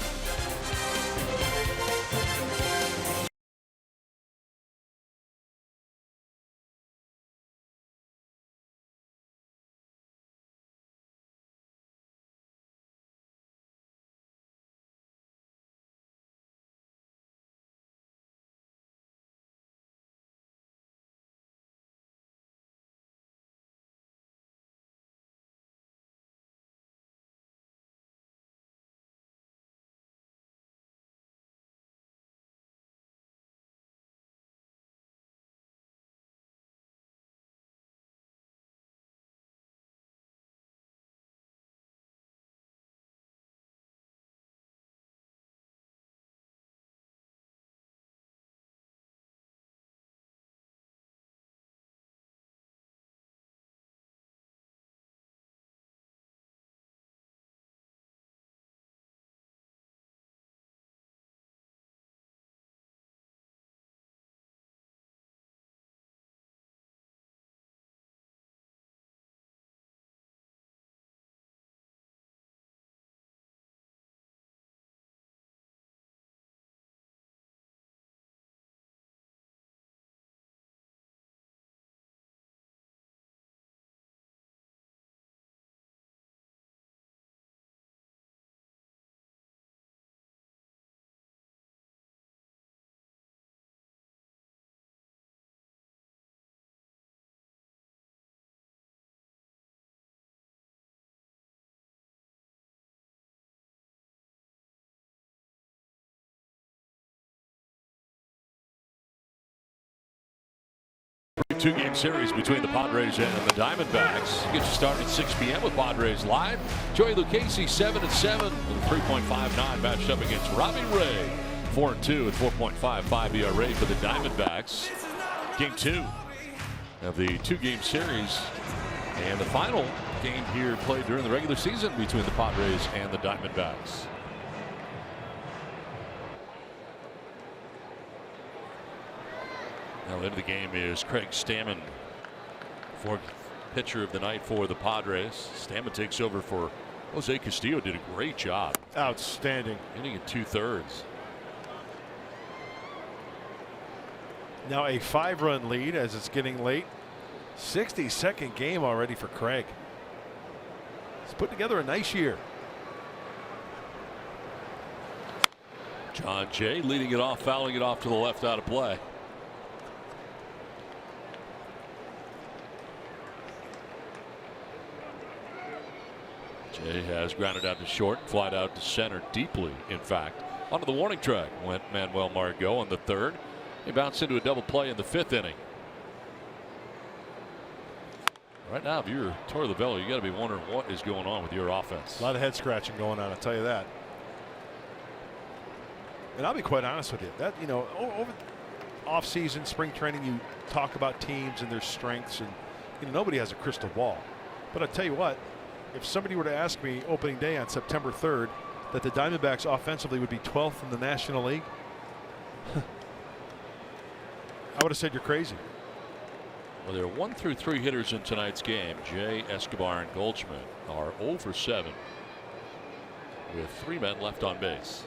Two-game series between the Padres and the Diamondbacks. Get you started at 6 p.m. with Padres Live. Joey Lucchesi 7-7 with a 3.59 matched up against Robbie Ray. 4-2 at 4.55 ERA for the Diamondbacks. Game 2 of the 2-game series, and the final game here played during the regular season between the Padres and the Diamondbacks. Now into the game is Craig Stammen, fourth pitcher of the night for the Padres. Stammen takes over for Jose Castillo. Did a great job. Outstanding. Inning at 2/3. Now a 5-run lead as it's getting late. 62nd game already for Craig. He's put together a nice year. John Jay leading it off, fouling it off to the left out of play. Jay has grounded out to short, flied out to center deeply, in fact. Onto the warning track went Manuel Margot on the 3rd. He bounced into a double play in the 5th inning. Right now, if you're Torey Lovullo, you got to be wondering what is going on with your offense. A lot of head scratching going on, I'll tell you that. And I'll be quite honest with you. That, you know, over off-season, spring training, you talk about teams and their strengths, and you know, nobody has a crystal ball. But I'll tell you what, if somebody were to ask me opening day on September 3rd that the Diamondbacks offensively would be 12th in the National League, I would have said you're crazy. Well, there are 1 through 3 hitters in tonight's game. Jay, Escobar, and Goldschmidt are 0 for 7 with 3 men left on base.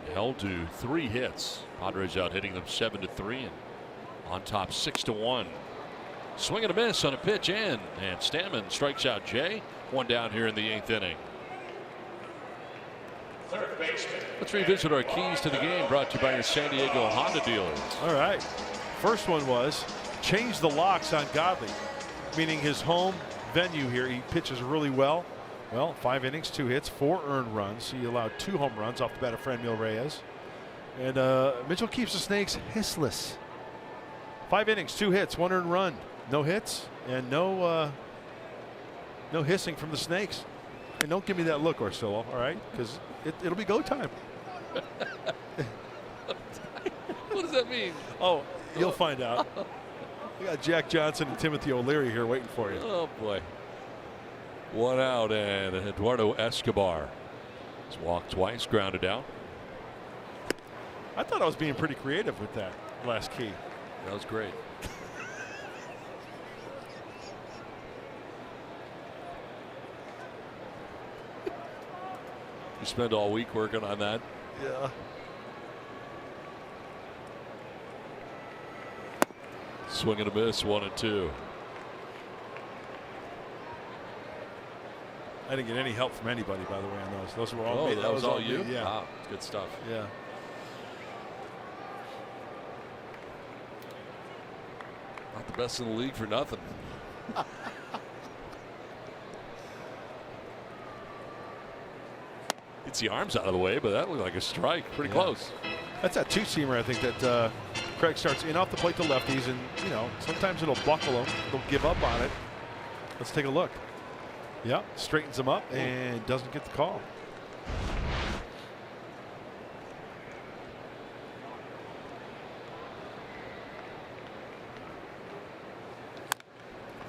And held to 3 hits. Padres out hitting them 7-3 and on top 6-1. Swing and a miss on a pitch in, and Stammen strikes out Jay. 1 down here in the 8th inning. Let's revisit our keys to the game, brought to you by your San Diego Honda dealers. All right. First one was change the locks on Godley, meaning his home venue here. He pitches really well. Well, 5 innings, 2 hits, 4 earned runs. He allowed 2 home runs off the bat of Franmil Reyes. And Mitchell keeps the Snakes hissless. 5 innings, 2 hits, 1 earned run. No hits and no hissing from the Snakes. And don't give me that look, Orsillo, all right? Because it'll be go time. What does that mean? Oh, you'll find out. We got Jack Johnson and Timothy O'Leary here waiting for you. Oh, boy. 1 out, and Eduardo Escobar has walked twice, grounded out. I thought I was being pretty creative with that last key. That was great. You spend all week working on that? Yeah. Swing and a miss, 1-2. I didn't get any help from anybody, by the way, on those. Those were all Oh, me. that was all you? Me. Yeah. Wow, good stuff. Yeah. Not the best in the league for nothing. Gets the arms out of the way, but that looked like a strike. Pretty close. That's that 2-seamer, I think, that Craig starts in off the plate to lefties, and, you know, sometimes it'll buckle them. They'll give up on it. Let's take a look. Yeah, straightens them up and doesn't get the call.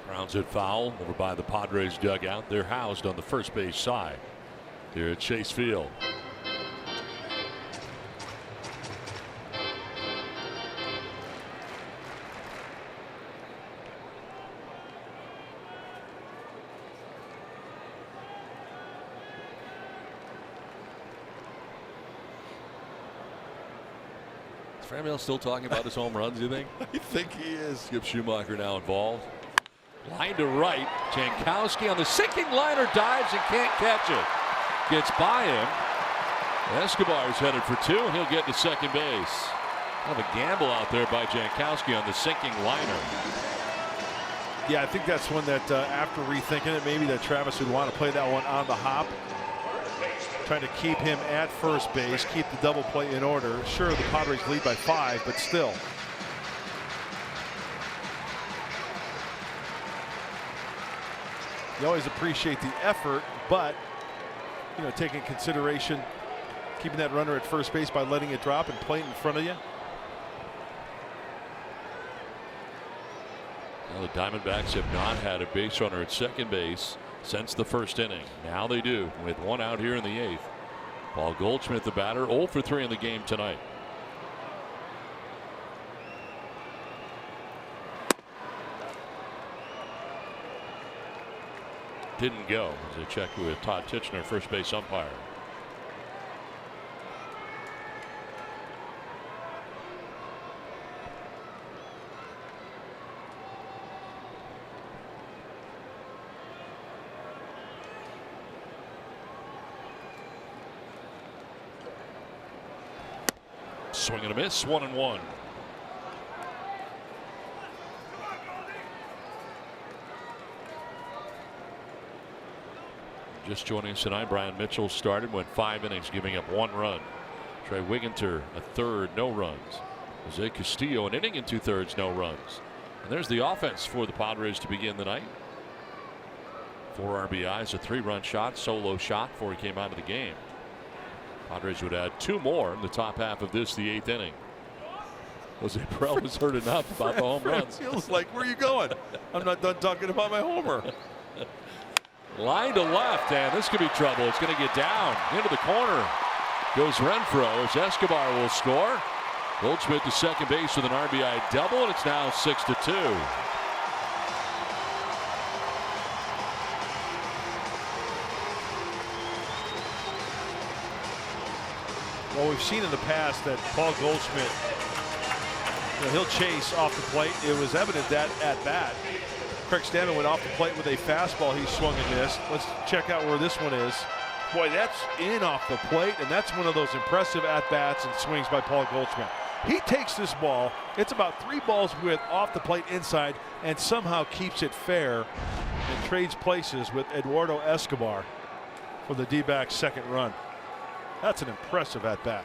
Grounds it foul over by the Padres dugout. They're housed on the first base side here at Chase Field. Is Franmil still talking about his home runs, you think? I think he is. Skip Schumacher now involved. Line to right. Jankowski on the sinking liner, dives and can't catch it. Gets by him. Escobar's headed for 2, and he'll get to second base. Kind of a gamble out there by Jankowski on the sinking liner. Yeah, I think that's one that after rethinking it, maybe that Travis would want to play that one on the hop. Trying to keep him at first base, keep the double play in order. Sure, the Padres lead by 5, but still. You always appreciate the effort, but, you know, taking consideration keeping that runner at first base by letting it drop and play it in front of you. Well, the Diamondbacks have not had a base runner at second base since the first inning. Now they do, with 1 out here in the 8th. Paul Goldschmidt, the batter, 0 for 3 in the game tonight. Didn't go as they check with Todd Titchener, first base umpire. Swing and a miss, 1-1. Just joining us tonight, Brian Mitchell started, went 5 innings, giving up 1 run. Trey Wigginter, a third, no runs. Jose Castillo, an inning and 2/3, no runs. And there's the offense for the Padres to begin the night. 4 RBIs, a 3-run shot, solo shot before he came out of the game. Padres would add 2 more in the top half of this, the 8th inning. Jose Perel was heard enough about the home runs. Feels like, where are you going? I'm not done talking about my homer. Line to left, and this could be trouble. It's going to get down into the corner. goes Renfro as Escobar will score. Goldschmidt to second base with an RBI double, and it's now 6-2. Well, we've seen in the past that Paul Goldschmidt, he'll chase off the plate. It was evident that at bat. Craig Stammen went off the plate with a fastball he swung and missed. Let's check out where this one is. Boy, that's in off the plate, and that's one of those impressive at-bats and swings by Paul Goldschmidt. He takes this ball, it's about 3 balls width off the plate inside, and somehow keeps it fair and trades places with Eduardo Escobar for the D-backs' second run. That's an impressive at-bat.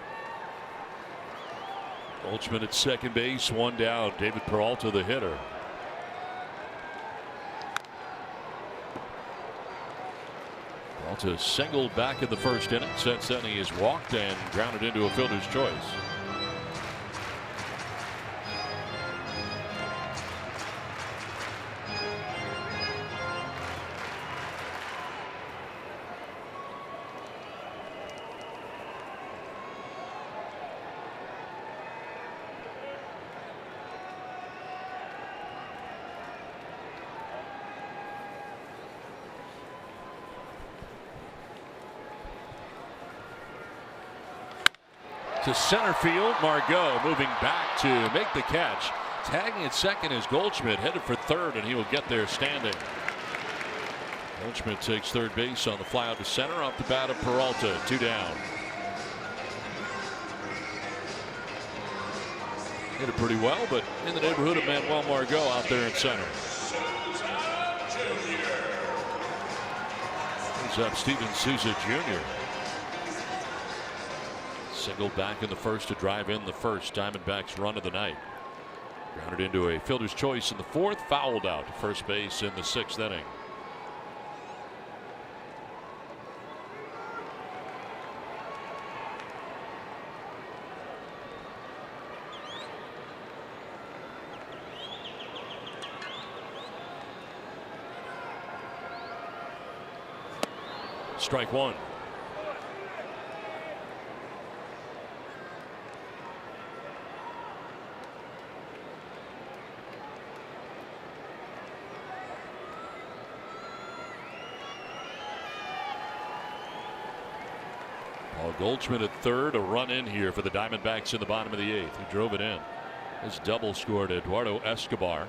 Goldschmidt at second base, 1 down. David Peralta, the hitter. Peralta singled back in the first inning. Since then, he has walked and grounded into a fielder's choice. To center field, Margot moving back to make the catch. Tagging at second is Goldschmidt, headed for third, and he will get there standing. Goldschmidt takes third base on the fly out to center off the bat of Peralta. 2 down. Hit it pretty well, but in the neighborhood of Manuel Margot out there in center. Brings up Steven Souza Jr. Single back in the first to drive in the first. Diamondbacks run of the night. Grounded into a fielder's choice in the fourth. Fouled out to first base in the 6th inning. Strike 1. Goldschmidt at third, a run in here for the Diamondbacks in the bottom of the 8th. He drove it in. His double scored Eduardo Escobar.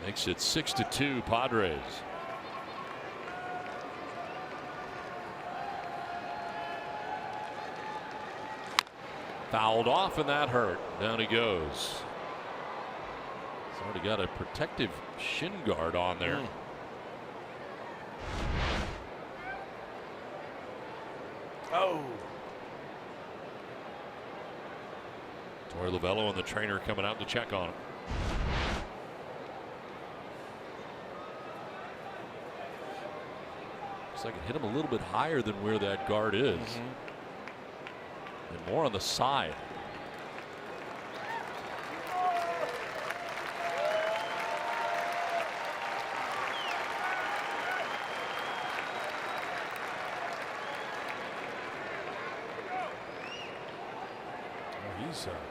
Makes it 6-2 Padres. Fouled off, and that hurt. Down he goes. He's already got a protective shin guard on there. Oh. Torey Lovello and the trainer coming out to check on him. Looks like it hit him a little bit higher than where that guard is. And more on the side.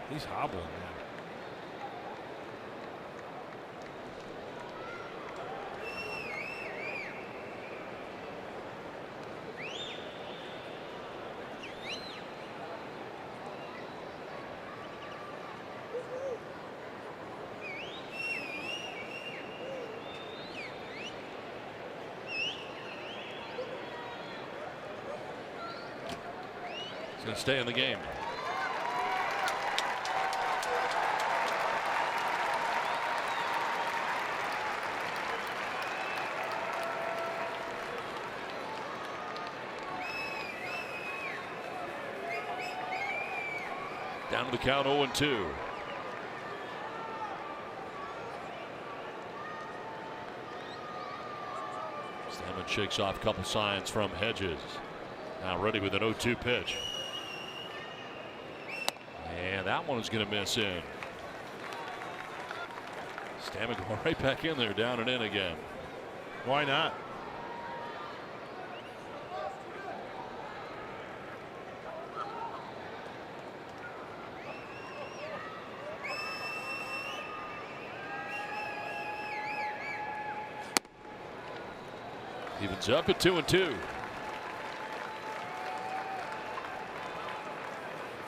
He's hobbling, man. He's going to stay in the game. Down to the count, 0-2. Stammen shakes off a couple signs from Hedges. Now ready with an 0-2 pitch. And that one is going to miss in. Stammen going right back in there, down and in again. Why not? Evens up at 2-2.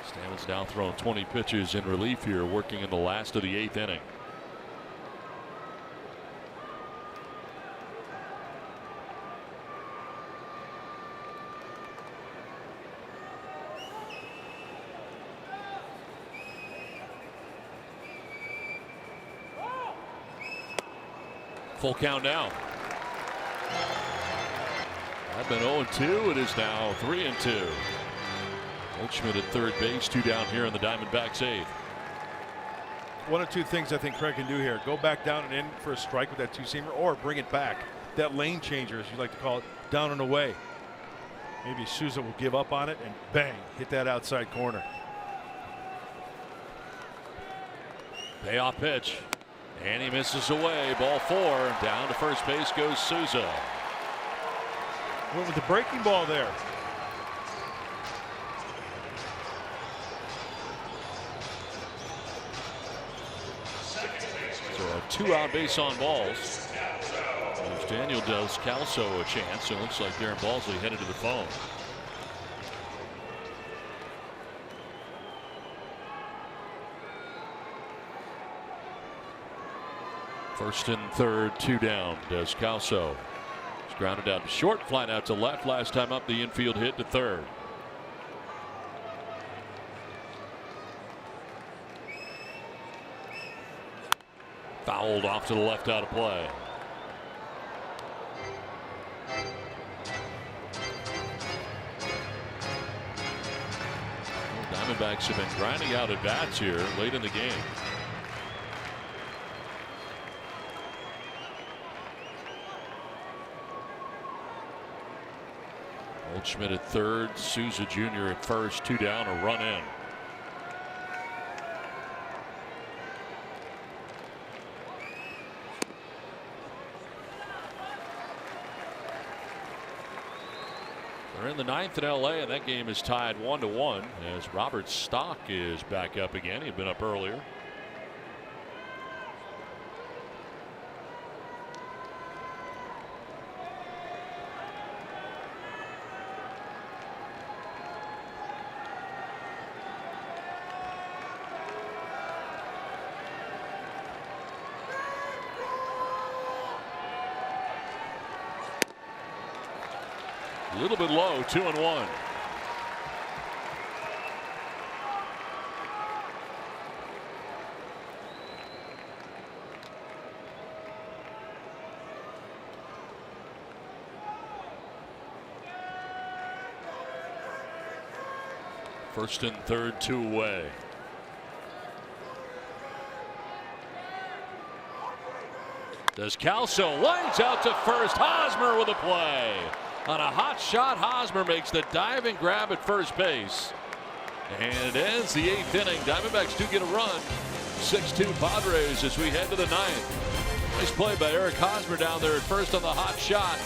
Stammen's now thrown 20 pitches in relief here, working in the last of the 8th inning. Full count now. I've been 0-2. It is now 3-2. Goldschmidt at third base, 2 down here in the Diamondbacks' 8th. One of two things I think Craig can do here: go back down and in for a strike with that two-seamer, or bring it back. That lane changer, as you like to call it, down and away. Maybe Souza will give up on it and bang, hit that outside corner. Payoff pitch. And he misses away. Ball 4. Down to first base goes Souza. Went with the breaking ball there. So a 2-out base on balls. If Daniel does Calso a chance, it looks like Darren Balsley headed to the phone. First and third, 2 down. Does Calso. He's grounded out to short, flying out to left. Last time up, the infield hit to third. Fouled off to the left, out of play. Diamondbacks have been grinding out at bats here late in the game. Goldschmidt at third, Souza Jr. at first, 2 down, a run in. They're in the 9th in LA, and that game is tied 1-1 as Robert Stock is back up again. He had been up earlier. A little bit low, 2-1. First and third, 2 away. Does Calso, lines out to first. Hosmer with a play. On a hot shot, Hosmer makes the diving grab at first base. And it ends the 8th inning. Diamondbacks do get a run. 6-2 Padres as we head to the 9th. Nice play by Eric Hosmer down there at first on the hot shot.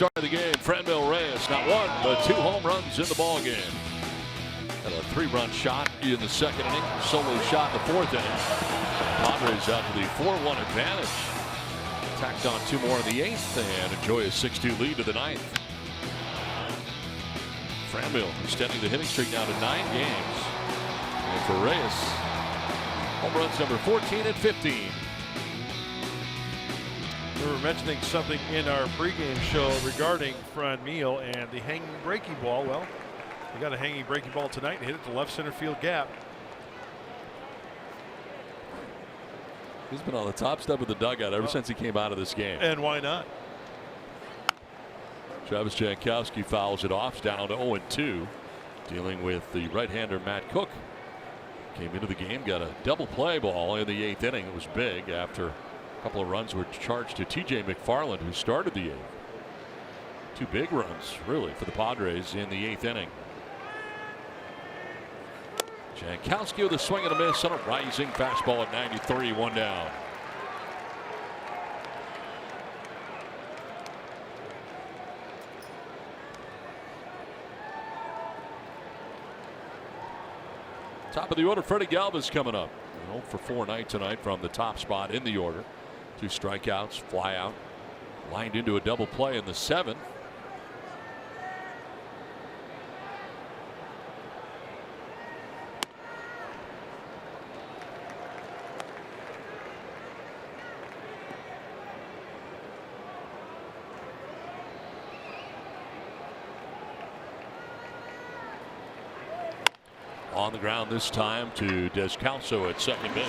Start of the game, Franmil Reyes, not one, but 2 home runs in the ball game. Had a 3-run shot in the second inning, solo shot in the 4th inning. Padres out to the 4-1 advantage. Tacked on 2 more in the 8th and enjoy a 6-2 lead to the 9th. Franmil extending the hitting streak now to 9 games. And for Reyes, home runs number 14 and 15. We were mentioning something in our pregame show regarding Franmil and the hanging breaking ball. Well, he got a hanging breaking ball tonight and hit it to left center field gap. He's been on the top step of the dugout ever since he came out of this game. And why not? Travis Jankowski fouls it off, down to 0-2. Dealing with the right-hander Matt Cook. Came into the game, got a double play ball in the 8th inning. It was big after a couple of runs were charged to TJ McFarland, who started the 8th. 2 big runs, really, for the Padres in the 8th inning. Jankowski with a swing and a miss on a rising fastball at 93, 1 down. Top of the order, Freddie Galvis coming up. 0 for 4 night tonight from the top spot in the order. 2 strikeouts, fly out, lined into a double play in the 7th. On the ground this time to Descalso at second base.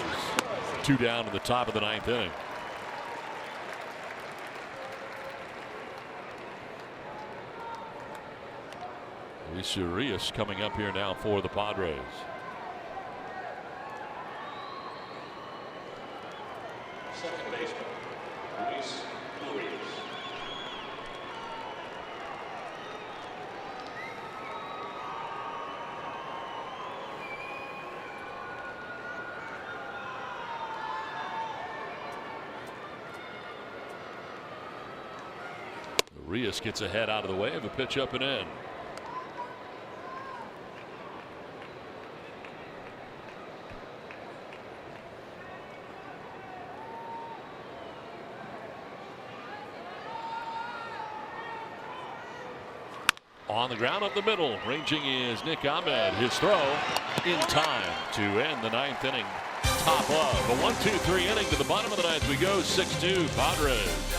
2 down in the top of the 9th inning. Luis Urias coming up here now for the Padres. Second baseman, Luis Urias. Urias gets ahead out of the way of a pitch up and in. On the ground up the middle, ranging is Nick Ahmed. His throw in time to end the 9th inning. Top of a 1-2-3 inning to the bottom of the 9th. We go 6-2 Padres.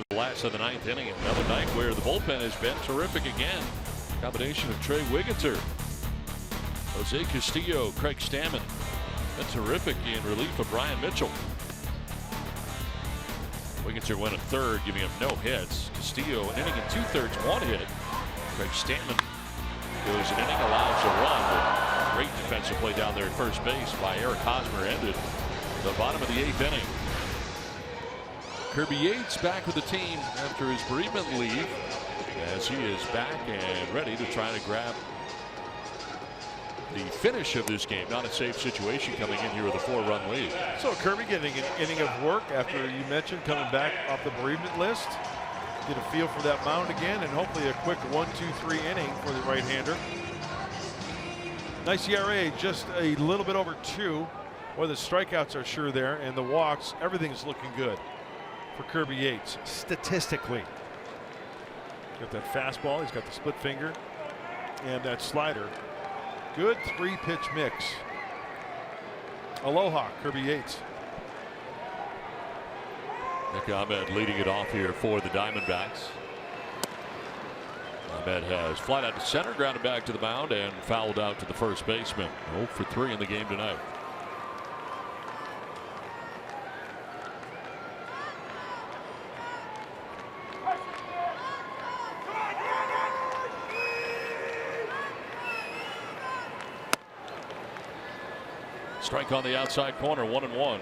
The last of the 9th inning, another night where the bullpen has been terrific again. Combination of Trey Wigginter, Jose Castillo, Craig Stammen. Been terrific in relief of Brian Mitchell. Wigginter went a third, giving him no hits. Castillo an inning and 2/3, 1 hit. Craig Stammen goes an inning, allows a run. But great defensive play down there at first base by Eric Hosmer ended the bottom of the 8th inning. Kirby Yates back with the team after his bereavement leave, as he is back and ready to try to grab the finish of this game. Not a safe situation coming in here with a 4-run lead. So Kirby getting an inning of work after you mentioned coming back off the bereavement list. Get a feel for that mound again, and hopefully a quick 1-2-3 inning for the right-hander. Nice ERA, just a little bit over 2. Well, the strikeouts are sure there, and the walks, everything's looking good for Kirby Yates statistically. Got that fastball, he's got the split finger, and that slider. Good 3-pitch mix. Aloha, Kirby Yates. Nick Ahmed leading it off here for the Diamondbacks. Ahmed has flied out to center, grounded back to the mound, and fouled out to the first baseman. 0 for 3 in the game tonight. Strike on the outside corner, 1-1.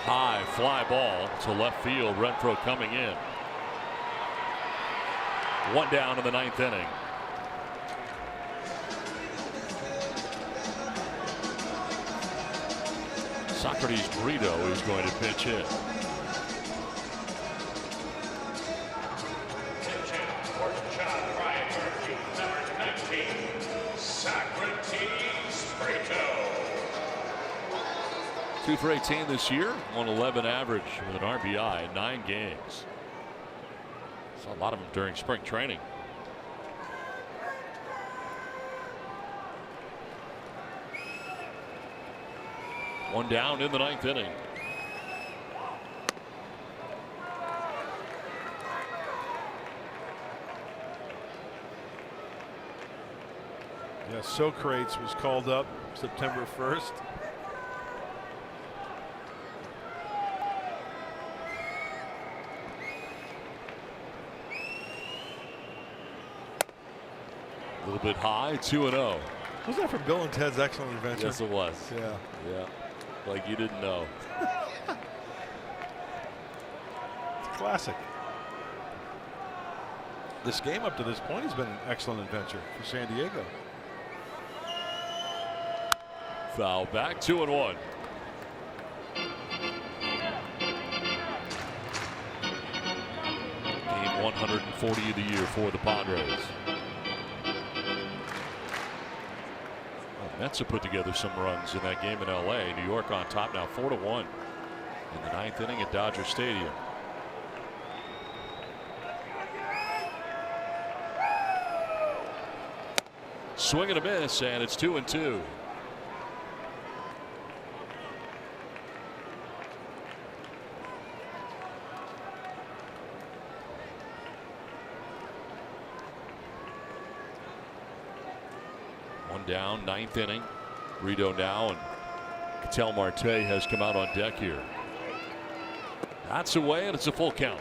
High fly ball to left field. Renfro coming in. 1 down in the 9th inning. Socrates Brito is going to pitch in. Socrates Brito. 2 for 18 this year, 111 average with an RBI in 9 games. Saw a lot of them during spring training. One down in the 9th inning. Yeah, Socrates was called up September 1st. A little bit high, 2-0. Was that from Bill and Ted's Excellent Adventure? Yes, it was. Yeah. Yeah. Like you didn't know. It's classic. This game up to this point has been an excellent adventure for San Diego. Foul back, 2-1. Game 140 of the year for the Padres. Mets have put together some runs in that game in LA. New York on top now, 4-1 in the 9th inning at Dodger Stadium. Swing and a miss, and it's 2-2. Down, 9th inning. Brito now, and Ketel Marte has come out on deck here. That's away, and it's a full count.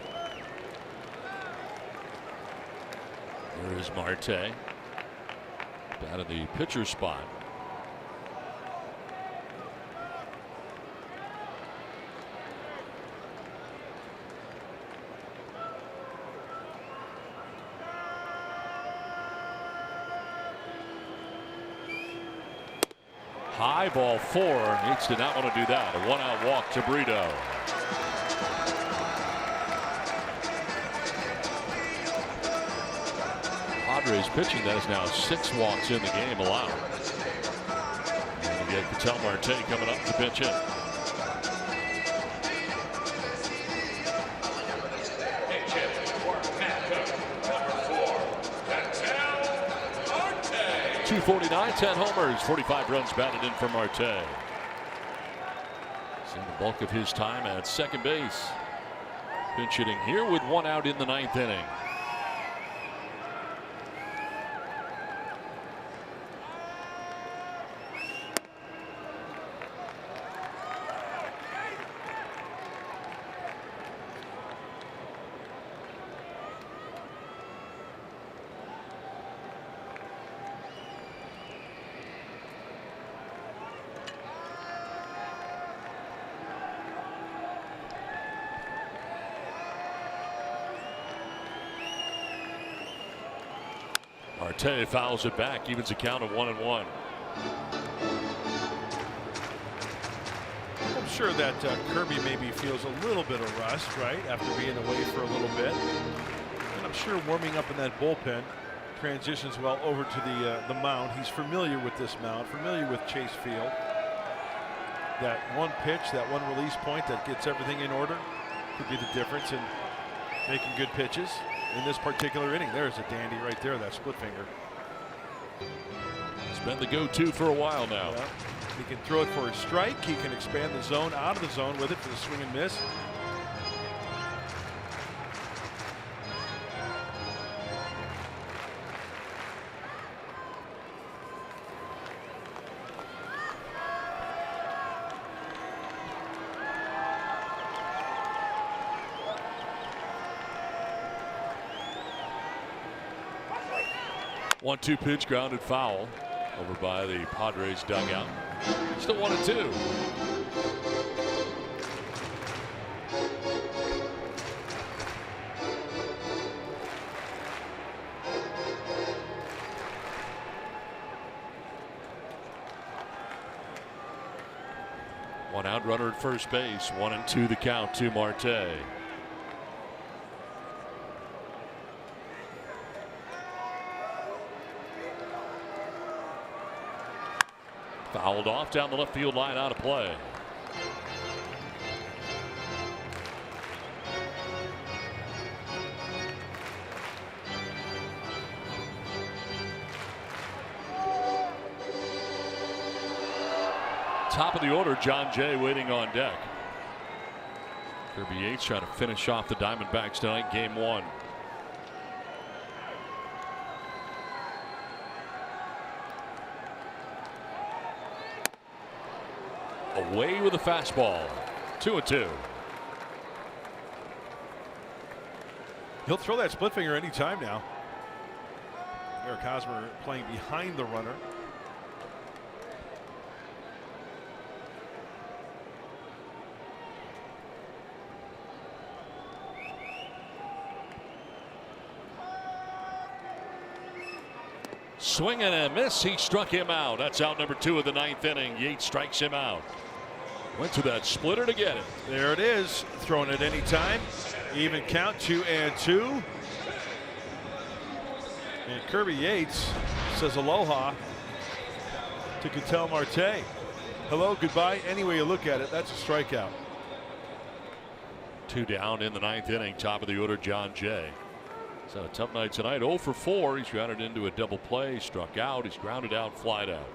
There is Marte down in the pitcher spot. High ball 4. Yates did not want to do that. A 1-out walk to Brito. Padres pitching that is now 6 walks in the game allowed. And we get Ketel Marte coming up to pitch in. .249, 10 homers, 45 runs batted in for Marte. Seeing the bulk of his time at second base. Pinch hitting here with 1 out in the 9th inning. Marte fouls it back, evens a count of 1-1. I'm sure that Kirby maybe feels a little bit of rust, right, after being away for a little bit. And I'm sure warming up in that bullpen transitions well over to the mound. He's familiar with this mound, familiar with Chase Field. That one pitch, that one release point that gets everything in order could be the difference in making good pitches in this particular inning. There's a dandy right there, that split finger. It's been the go-to for a while now. Yeah. He can throw it for a strike. He can expand the zone out of the zone with it for the swing and miss. One-two pitch, grounded foul over by the Padres dugout. Still 1-2. One out, runner at first base. 1-2 the count to Marte. Fouled off down the left field line, out of play. Top of the order, John Jay waiting on deck. Kirby Yates trying to finish off the Diamondbacks tonight, game 1. Away with a fastball. 2-2. He'll throw that split finger anytime now. Eric Hosmer playing behind the runner. Swing and a miss. He struck him out. That's out number 2 of the 9th inning. Yates strikes him out. Went to that splitter to get it. There it is. Throwing it anytime. Even count, 2-2. And Kirby Yates says aloha to Ketel Marte. Hello, goodbye. Any way you look at it, that's a strikeout. 2 down in the 9th inning. Top of the order, John Jay. So a tough night tonight. 0 for 4. He's grounded into a double play. Struck out. He's grounded out, flied out.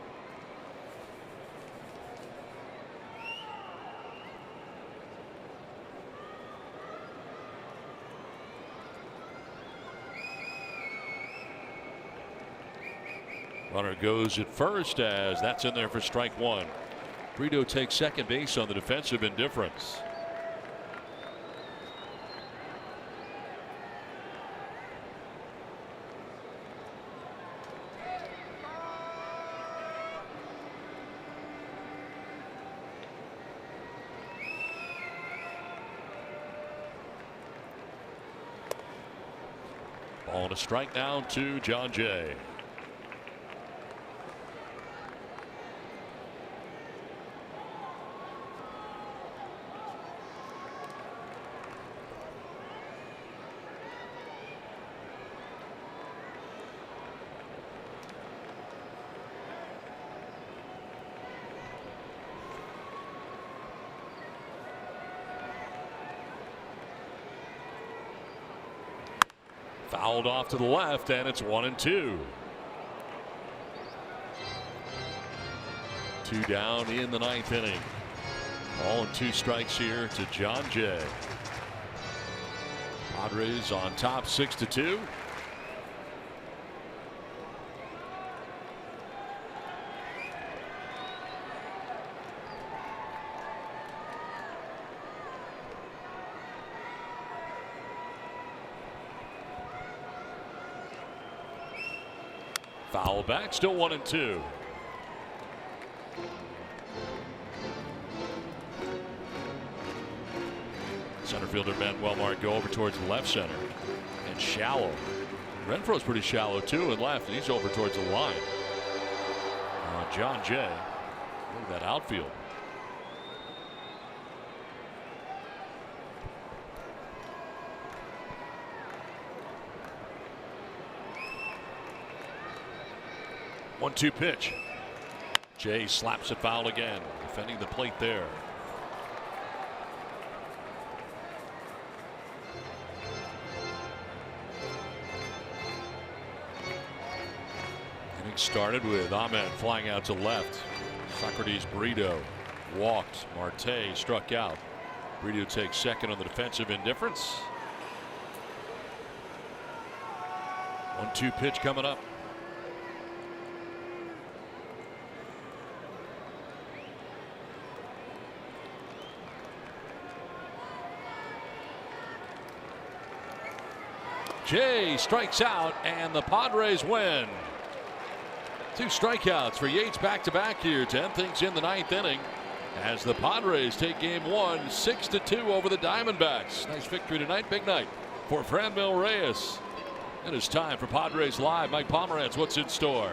Runner goes at first as that's in there for strike 1. Brito takes second base on the defensive indifference. Ball and a strike now to John Jay. Fouled off to the left, and it's 1-2. 2 down in the 9th inning. All in 2 strikes here to John Jay. Padres on top 6-2. Foul back, still 1-2. Center fielder Manuel Margot over towards the left center. And shallow. Renfro's pretty shallow too and left, and he's over towards the line. John Jay, look at that outfield. One-two pitch. Jay slaps it foul again, defending the plate there. Inning started with Ahmed flying out to left. Socrates Brito walked. Marte struck out. Brito takes second on the defensive indifference. 1-2 pitch coming up. Jay strikes out, and the Padres win. 2 strikeouts for Yates back-to-back here to end things in the 9th inning as the Padres take game 1 6-2 over the Diamondbacks. Nice victory tonight. Big night for Franmil Reyes. It is time for Padres Live. Mike Pomerantz, what's in store?